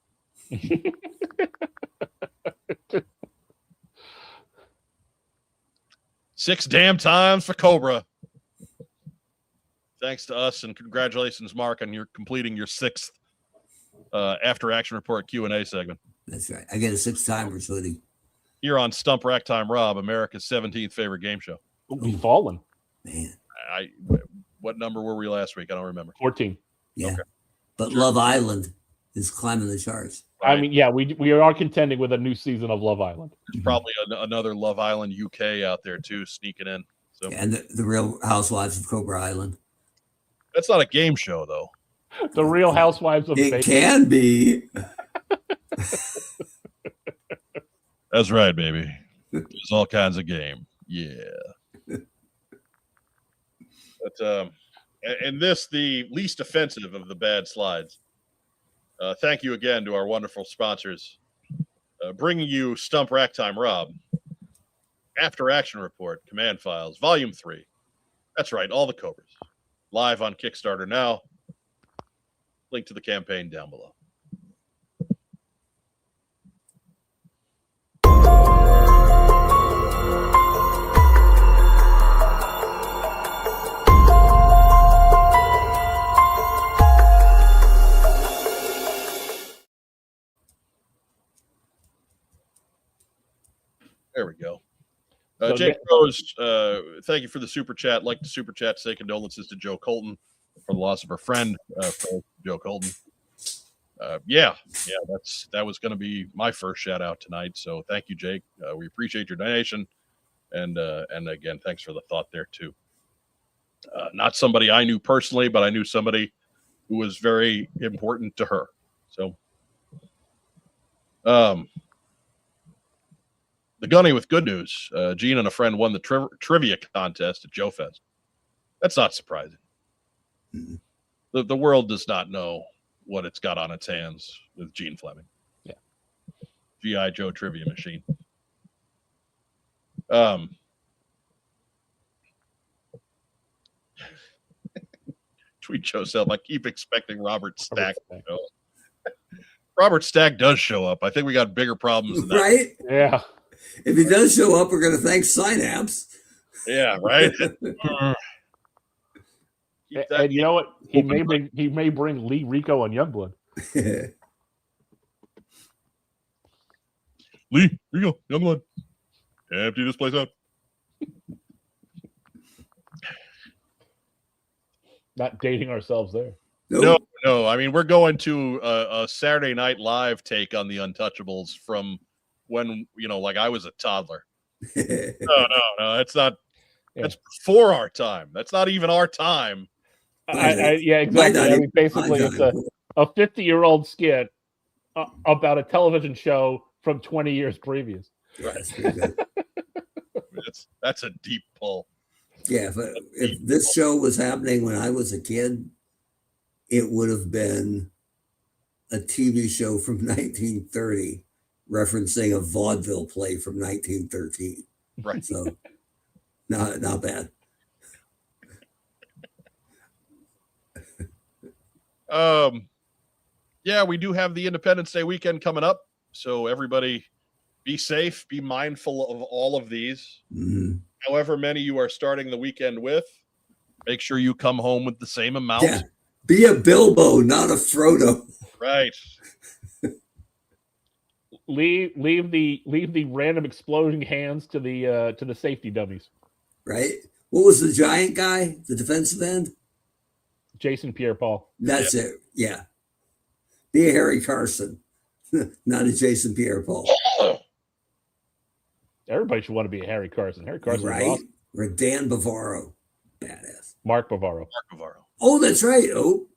6 damn times for Cobra. Thanks to us, and congratulations, Mark, on your completing your 6th After Action Report Q&A segment. That's right. I get a 6-timer hoodie. Here on Stump Rack Time Rob, America's 17th favorite game show. We've fallen. Man. What number were we last week? I don't remember. 14. Yeah. Okay. But Love Island is climbing the charts. Right. I mean, yeah, we are contending with a new season of Love Island. There's probably another Love Island UK out there too, sneaking in. So Yeah, and the Real Housewives of Cobra Island. that's not a game show, though. The Real Housewives of It Bacon. can be. That's right, baby. There's all kinds of game. Yeah. But and this, the least offensive of the bad slides. Thank you again to our wonderful sponsors, bringing you Stump Rack Time Rob, After Action Report, Command Files, Volume 3. That's right, all the Cobras. Live on Kickstarter now. Link to the campaign down below. There we go. So Jake Rose, thank you for the super chat. Like the super chat, say condolences to Joe Colton for the loss of her friend, Joe Colton. That was going to be my first shout out tonight. So thank you, Jake. We appreciate your donation, and again, thanks for the thought there too. Not somebody I knew personally, but I knew somebody who was very important to her. So, the Gunny with good news. Gene and a friend won the trivia contest at Joe Fest. That's not surprising. Mhm. The world does not know what it's got on its hands with Gene Fleming. Yeah. G.I. Joe trivia machine. Tweet yourself. I keep expecting Robert Stack. Robert Stack does show up, I think we got bigger problems than that. Right? Yeah. If he does show up, we're going to thank Synapse. Yeah, right. And you know what? He may bring Lee Rico and Youngblood. Lee, here you go, Youngblood. Empty this place out. Not dating ourselves there. Nope. No. I mean, we're going to a Saturday Night Live take on the Untouchables from when, like I was a toddler. No. It's not. Yeah. That's before our time. That's not even our time. Yeah, exactly. I mean, basically, it's a 50-year-old skit about a television show from 20 years previous. Right, that's pretty good. That's a deep pull. Yeah, but if this show was happening when I was a kid, it would have been a TV show from 1930 referencing a vaudeville play from 1913. Right. So, not bad. Yeah, we do have the Independence Day weekend coming up. So everybody be safe, be mindful of all of these. Mm-hmm. However many you are starting the weekend with, make sure you come home with the same amount. Yeah. Be a Bilbo, not a Frodo. Right. Leave the random exploding hands to the safety dummies. Right? What was the giant guy? The defensive end? Jason Pierre-Paul. That's it. Yeah. Be a Harry Carson, not a Jason Pierre-Paul. Everybody should want to be a Harry Carson. Harry Carson, right? awesome. Or Dan Bavaro. Badass. Mark Bavaro. Oh, that's right. Oh.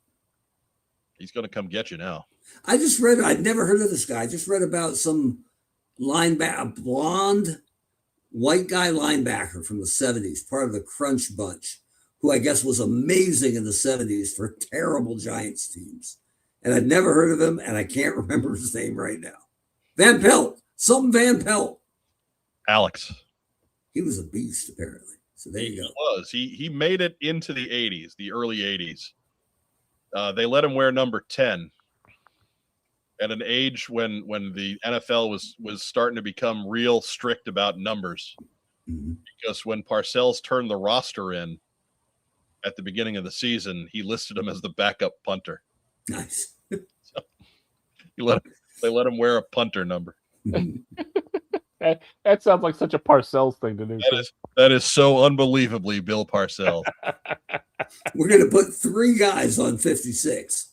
He's going to come get you now. I just read, I'd never heard of this guy. I just read about some blonde, white guy linebacker from the 70s, part of the Crunch Bunch, who I guess was amazing in the 70s for terrible Giants teams. And I'd never heard of him, and I can't remember his name right now. Van Pelt. Van Pelt. Alex. He was a beast, apparently. So there you go. He was. He made it into the 80s, the early 80s. They let him wear number 10 at an age when the NFL was starting to become real strict about numbers. Mm-hmm. Because when Parcells turned the roster in at the beginning of the season, he listed him as the backup punter. Nice. So they let him wear a punter number. That sounds like such a Parcells thing to do. That is so unbelievably Bill Parcells. We're going to put 3 guys on 56.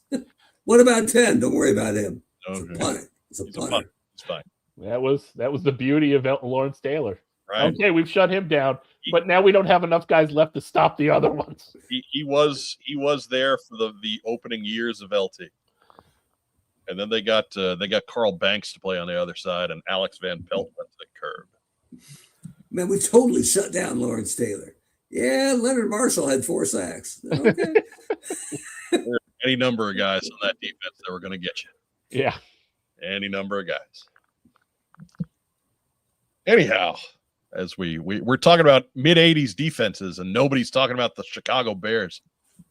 What about 10? Don't worry about him. Okay. It's a punter. It's fine. That was the beauty of Lawrence Taylor. Right. Okay, we've shut him down, but now we don't have enough guys left to stop the other ones. He was there for the opening years of LT. And then they got Carl Banks to play on the other side, and Alex Van Pelt went to the curb. Man, we totally shut down Lawrence Taylor. Yeah, Leonard Marshall had 4 sacks. Okay. Any number of guys on that defense that were going to get you. Yeah. Any number of guys. Anyhow, as we're talking about mid-'80s defenses, and nobody's talking about the Chicago Bears.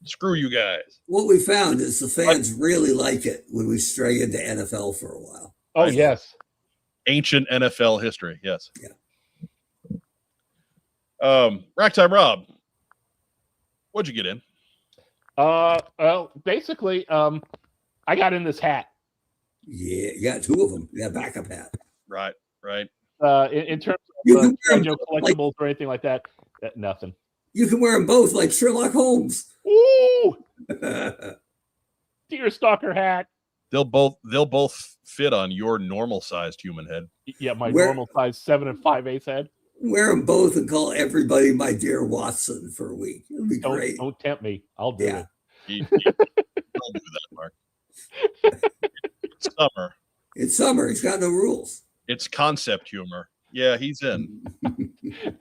Screw you guys. What we found is the fans really like it when we stray into NFL for a while. Oh, yes. Ancient NFL history, yes. Yeah. Ragtime Rob, what'd you get in? Well, basically, I got in this hat. Yeah, you got 2 of them. You got a backup hat. Right. In terms of collectibles or anything like that, nothing. You can wear them both like Sherlock Holmes. Ooh! Deerstalker hat. They'll both fit on your normal-sized human head. Yeah, my normal size 7 5/8 head. Wear them both and call everybody my dear Watson for a week. It'll be great. Don't tempt me. I'll do it. He'll do that, Mark. It's summer. It's summer. He's got no rules. It's concept humor. Yeah, he's in.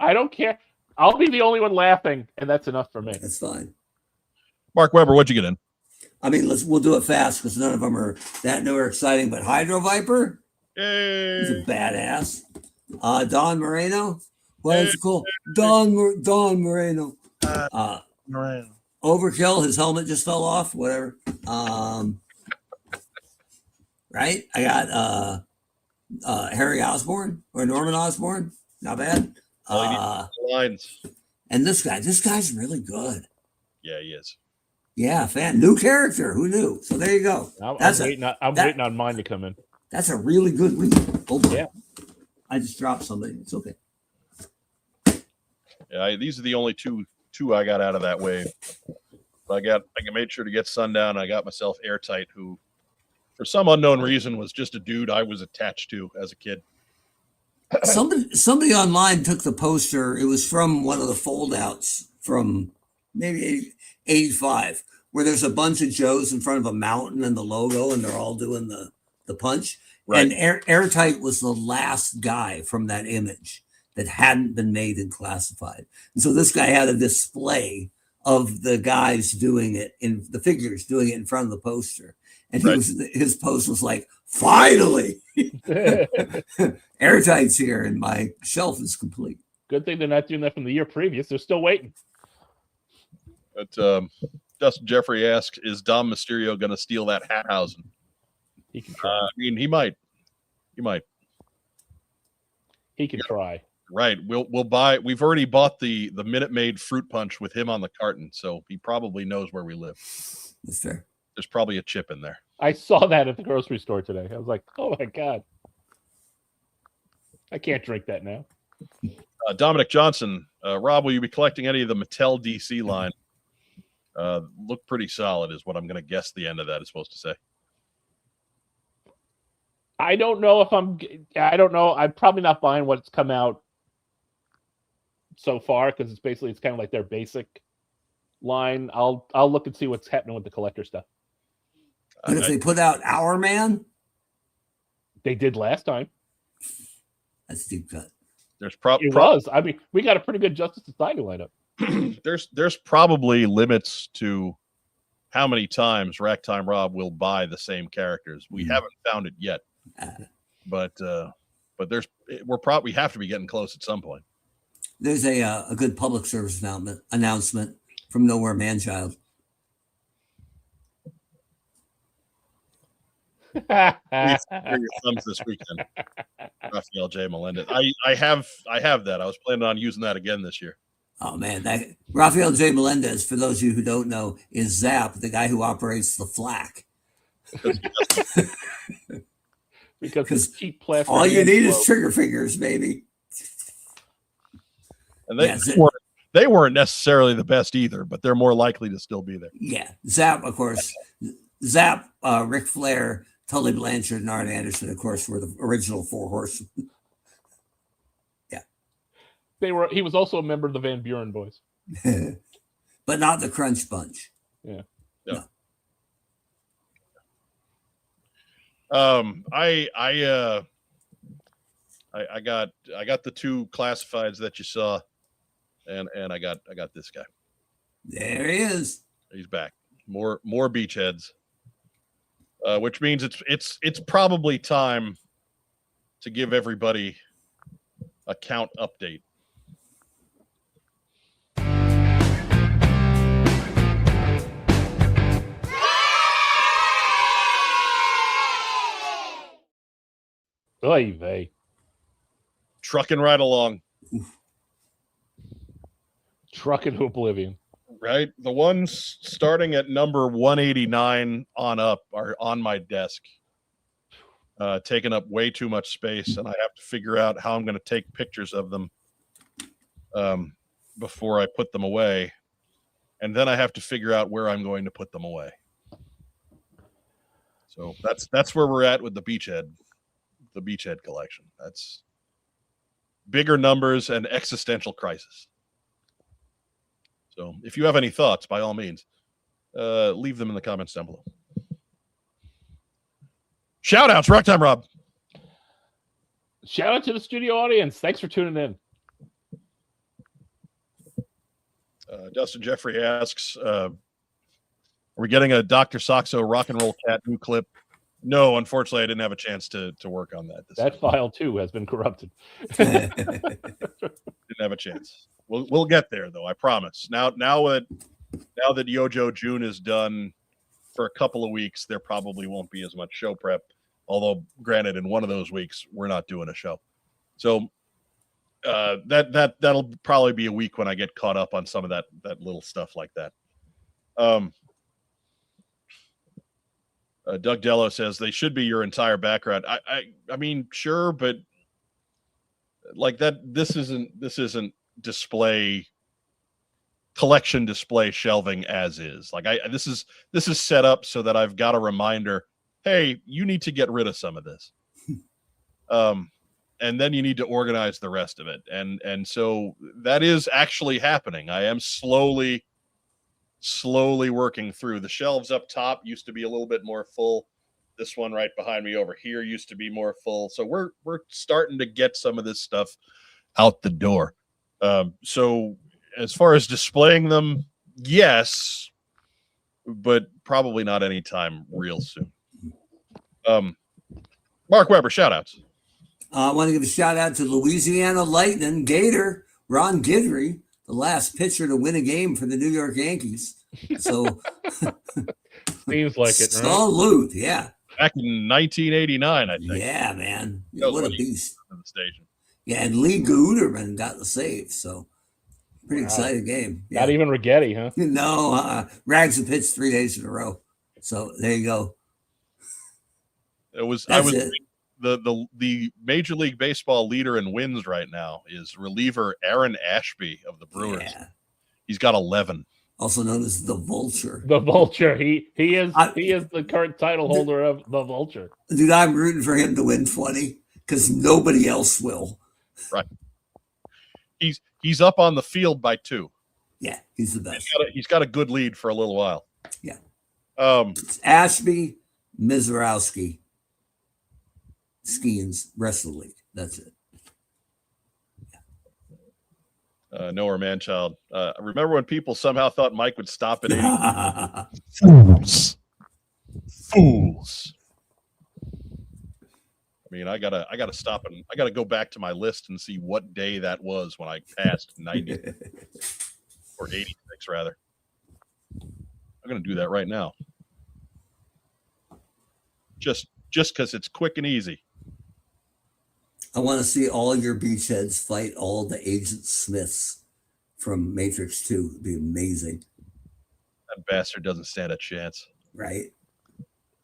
I don't care. I'll be the only one laughing, and that's enough for me. That's fine. Mark Weber, what'd you get in? I mean, we'll do it fast because none of them are that new or exciting. But Hydro Viper, Yay. he's a badass. Don Moreno, what is it called? Don Moreno. Overkill, his helmet just fell off. Whatever. right? I got Harry Osborn or Norman Osborn. Not bad. Lines. And this guy's really good. Yeah, he is. Yeah, fan. New character. Who knew? So there you go. I'm waiting on mine to come in. That's a really good read. Oh, boy. Yeah. I just dropped something. It's okay. Yeah, these are the only two I got out of that wave. I made sure to get Sundown. I got myself Airtight, who, for some unknown reason, was just a dude I was attached to as a kid. Somebody online took the poster. It was from one of the foldouts from maybe 85, where there's a bunch of Joes in front of a mountain and the logo, and they're all doing the punch. Right. And Airtight was the last guy from that image that hadn't been made and classified. And so this guy had a display of the guys doing it, in the figures doing it in front of the poster. And his post was like, finally, Airtight's here and my shelf is complete. Good thing they're not doing that from the year previous. They're still waiting. But Dustin Jeffrey asks, is Dom Mysterio going to steal that Hathausen? He can try. I mean, he might. He can try. Right. We'll buy. We've already bought the Minute Maid fruit punch with him on the carton, so he probably knows where we live. That's fair. There's probably a chip in there. I saw that at the grocery store today. I was like, oh my God. I can't drink that now. Dominic Johnson, Rob, will you be collecting any of the Mattel DC line? Look pretty solid is what I'm going to guess the end of that is supposed to say. I don't know. I'm probably not buying what's come out so far because it's kind of like their basic line. I'll look and see what's happening with the collector stuff. But if they put out Our Man, they did last time. That's deep cut. There's I mean, we got a pretty good Justice Society lineup. There's probably limits to how many times Ragtime Rob will buy the same characters. We haven't found it yet, but we have to be getting close at some point. There's a good public service announcement from Nowhere Manchild. Your thumbs this weekend, Rafael J. Melendez. I have that. I was planning on using that again this year. Oh man, that Rafael J. Melendez, for those of you who don't know, is Zap, the guy who operates the flak. Because cheap plastic. All you need is trigger fingers, baby. And they weren't necessarily the best either, but they're more likely to still be there. Yeah, Zap, of course. Zap, Ric Flair, Tully Blanchard, and Arn Anderson, of course, were the original Four Horsemen. Yeah. He was also a member of the Van Buren Boys. But not the Crunch Bunch. Yeah. No. I got the two classifieds that you saw, and I got this guy. There he is. He's back. More beachheads. Which means it's probably time to give everybody a count update. Oy vey. Trucking right along. Trucking to oblivion. Right? The ones starting at number 189 on up are on my desk, taking up way too much space, and I have to figure out how I'm going to take pictures of them before I put them away. And then I have to figure out where I'm going to put them away. So that's where we're at with the Beachhead collection. That's bigger numbers and existential crisis. So if you have any thoughts, by all means, leave them in the comments down below. Shout outs, Ragtime Rob. Shout out to the studio audience. Thanks for tuning in. Dustin Jeffrey asks, are we getting a Dr. Soxo Rock and Roll Cat new clip? No, unfortunately, I didn't have a chance to work on that. That file, too, has been corrupted. Didn't have a chance. We'll get there, though, I promise. Now that YoJoe June is done for a couple of weeks, there probably won't be as much show prep. Although, granted, in one of those weeks we're not doing a show, so that'll probably be a week when I get caught up on some of that little stuff like that. Doug Dello says they should be your entire background. I mean, sure, but like that, this isn't collection display shelving as is. Like this is set up so that I've got a reminder. Hey, you need to get rid of some of this. And then you need to organize the rest of it. And so that is actually happening. I am slowly working through. The shelves up top used to be a little bit more full. This one right behind me over here used to be more full. So we're starting to get some of this stuff out the door. So as far as displaying them, yes, but probably not anytime real soon. Mark Weber, shout outs. I want to give a shout out to Louisiana Lightning Gator, Ron Guidry, the last pitcher to win a game for the New York Yankees. So seems like it, right? Salute, yeah. Back in 1989, I think. Yeah, man. That What a was beast. on the station. Yeah, and Lee Guterman got the save. So pretty exciting game. Yeah. Not even Rigetti, huh? No, Rags have pitched 3 days in a row. So there you go. The Major League Baseball leader in wins right now is reliever Aaron Ashby of the Brewers. Yeah. He's got 11. Also known as the Vulture. The Vulture. He is the current title holder of the Vulture. Dude, I'm rooting for him to win 20 because nobody else will. Right. He's up on the field by 2. Yeah, he's the best. He's got a good lead for a little while. Yeah. It's Ashby, Mizorowski, Skeens, Wrestle League. That's it. Noah Manchild. Remember when people somehow thought Mike would stop at 80? Fools. I mean, I gotta stop and I gotta go back to my list and see what day that was when I passed 90 or 86 rather. I'm gonna do that right now. Just because it's quick and easy. I want to see all your beachheads fight all the Agent Smiths from Matrix 2. It'd be amazing. That bastard doesn't stand a chance. Right?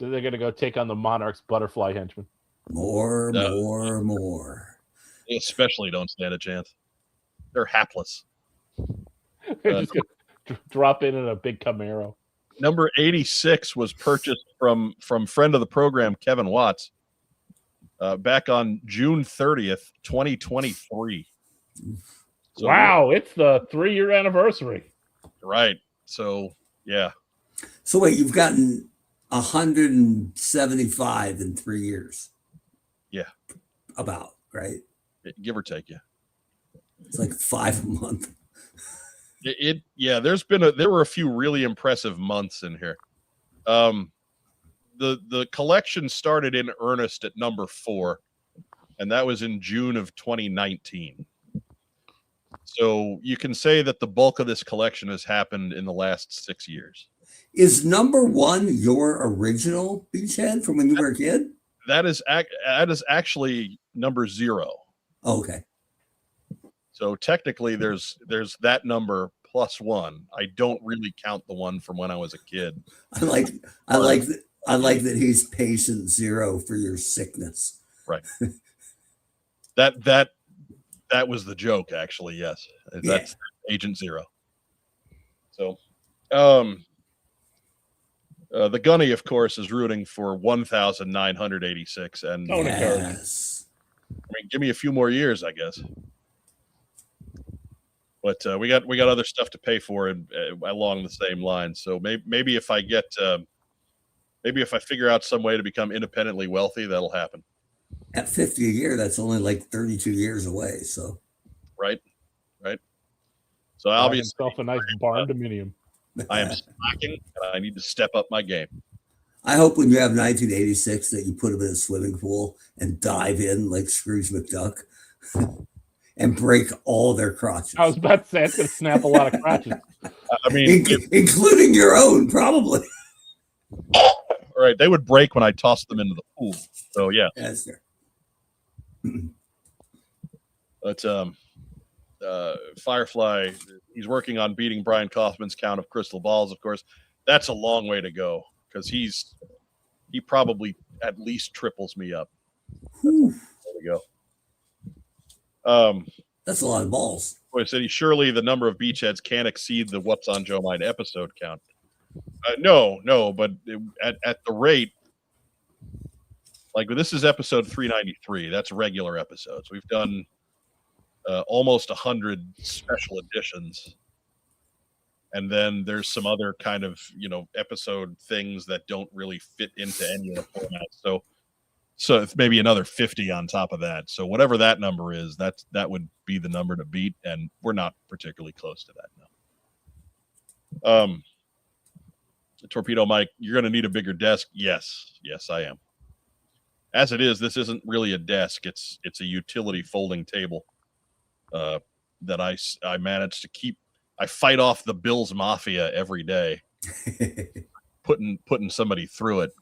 So they're gonna go take on the Monarch's butterfly henchmen. More. They especially don't stand a chance. They're hapless. They're just gonna drop in a big Camaro. Number 86 was purchased from friend of the program, Kevin Watts, back on June 30th, 2023. So, wow, it's the 3-year anniversary. Right. So, yeah. So wait, you've gotten 175 in 3 years. Yeah. About, right? Give or take, yeah. It's like 5 a month. There were a few really impressive months in here. The collection started in earnest at number 4, and that was in June of 2019. So you can say that the bulk of this collection has happened in the last 6 years. Is number 1 your original beachhead from when you were a kid? That is actually number 0. Okay. So technically, there's that number plus 1. I don't really count the one from when I was a kid. I like that he's patient 0 for your sickness. Right. That was the joke, actually. Yes, that's Agent 0. So, the Gunny, of course, is rooting for 1,986, and yes. I mean, give me a few more years, I guess. But we got other stuff to pay for along the same lines. So maybe if I figure out some way to become independently wealthy, that'll happen. At 50 a year, that's only like 32 years away. So, right. So obviously, himself a nice barn dominium. I am slacking, and I need to step up my game. I hope when you have 1986 that you put them in a swimming pool and dive in like Scrooge McDuck and break all their crotches. I was about to say it's going to snap a lot of crotches. I mean, including your own, probably. right. They would break when I tossed them into the pool. So yeah. That's there. But Firefly, he's working on beating Brian Kaufman's count of crystal balls. Of course, that's a long way to go because he probably at least triples me up. There we go. That's a lot of balls. Boy, said surely the number of beachheads can't exceed the What's on Joe Mind episode count. No, but at the rate, like this is episode 393. That's regular episodes. We've done almost 100 special editions, and then there's some other kind of episode things that don't really fit into any of the formats. So it's maybe another 50 on top of that. So whatever that number is, that would be the number to beat, and we're not particularly close to that now. Torpedo Mike, you're going to need a bigger desk. Yes, I am. As it is, this isn't really a desk. It's a utility folding table that I managed to keep. I fight off the Bills Mafia every day, putting somebody through it.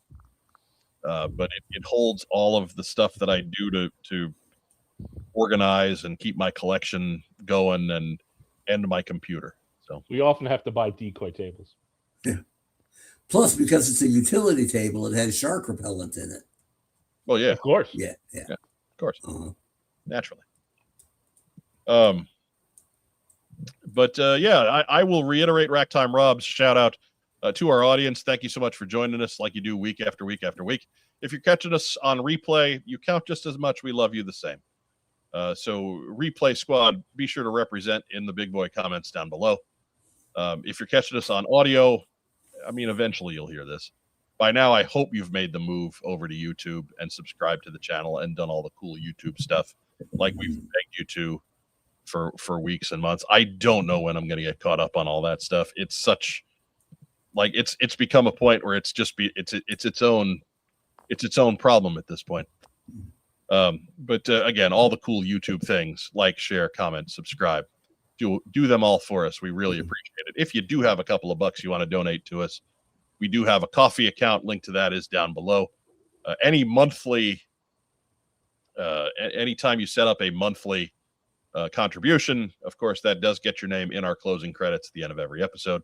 But it holds all of the stuff that I do to organize and keep my collection going and my computer. So we often have to buy decoy tables. Yeah. Plus, because it's a utility table, it has shark repellent in it. Well, yeah, of course. Yeah, of course, naturally. But I will reiterate Racktime Rob's shout out to our audience. Thank you so much for joining us like you do week after week after week. If you're catching us on replay, you count just as much. We love you the same. So replay squad, be sure to represent in the big boy comments down below. If you're catching us on audio, I mean, eventually you'll hear this. By now, I hope you've made the move over to YouTube and subscribed to the channel and done all the cool YouTube stuff like we've begged you to for weeks and months. I don't know when I'm going to get caught up on all that stuff. It's such like it's become a point where it's its own problem at this point. But again, all the cool YouTube things, like, share, comment, subscribe, do them all for us. We really appreciate it. If you do have a couple of bucks you want to donate to us, we do have a coffee account. Link to that is down below. Any monthly, anytime you set up a monthly contribution, of course, that does get your name in our closing credits at the end of every episode.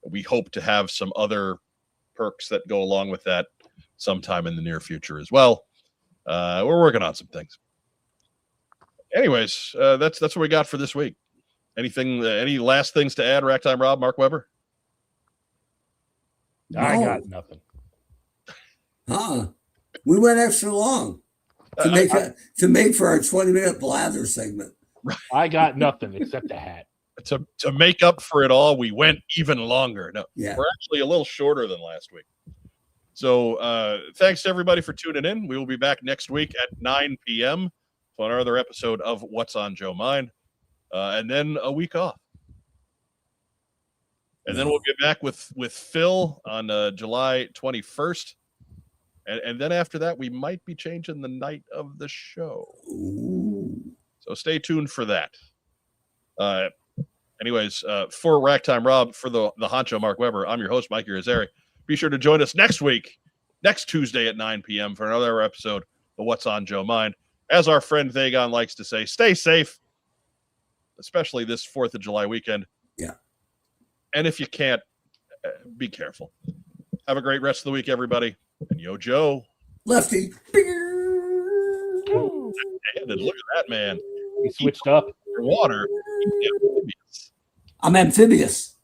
We hope to have some other perks that go along with that sometime in the near future as well. We're working on some things. Anyways, that's what we got for this week. Anything? Any last things to add? Racktime Rob, Mark Weber. No. I got nothing. We went extra long to make for our 20-minute blather segment. I got nothing except a hat. To make up for it all, we went even longer. No, yeah. We're actually a little shorter than last week. So thanks to everybody for tuning in. We will be back next week at 9 p.m. for another episode of What's on Joe Mind, and then a week off. And then we'll get back with Phil on July 21st. And then after that, we might be changing the night of the show. Ooh. So stay tuned for that. Anyways, for Racktime Rob, for the honcho Mark Weber, I'm your host, Mike Irizarry. Be sure to join us next Tuesday at 9 p.m. for another episode of What's on Joe Mind. As our friend Thagon likes to say, stay safe, especially this 4th of July weekend. Yeah. And if you can't, be careful. Have a great rest of the week, everybody. And YoJoe. Lefty. And look at that, man. He switched up. Water. I'm amphibious.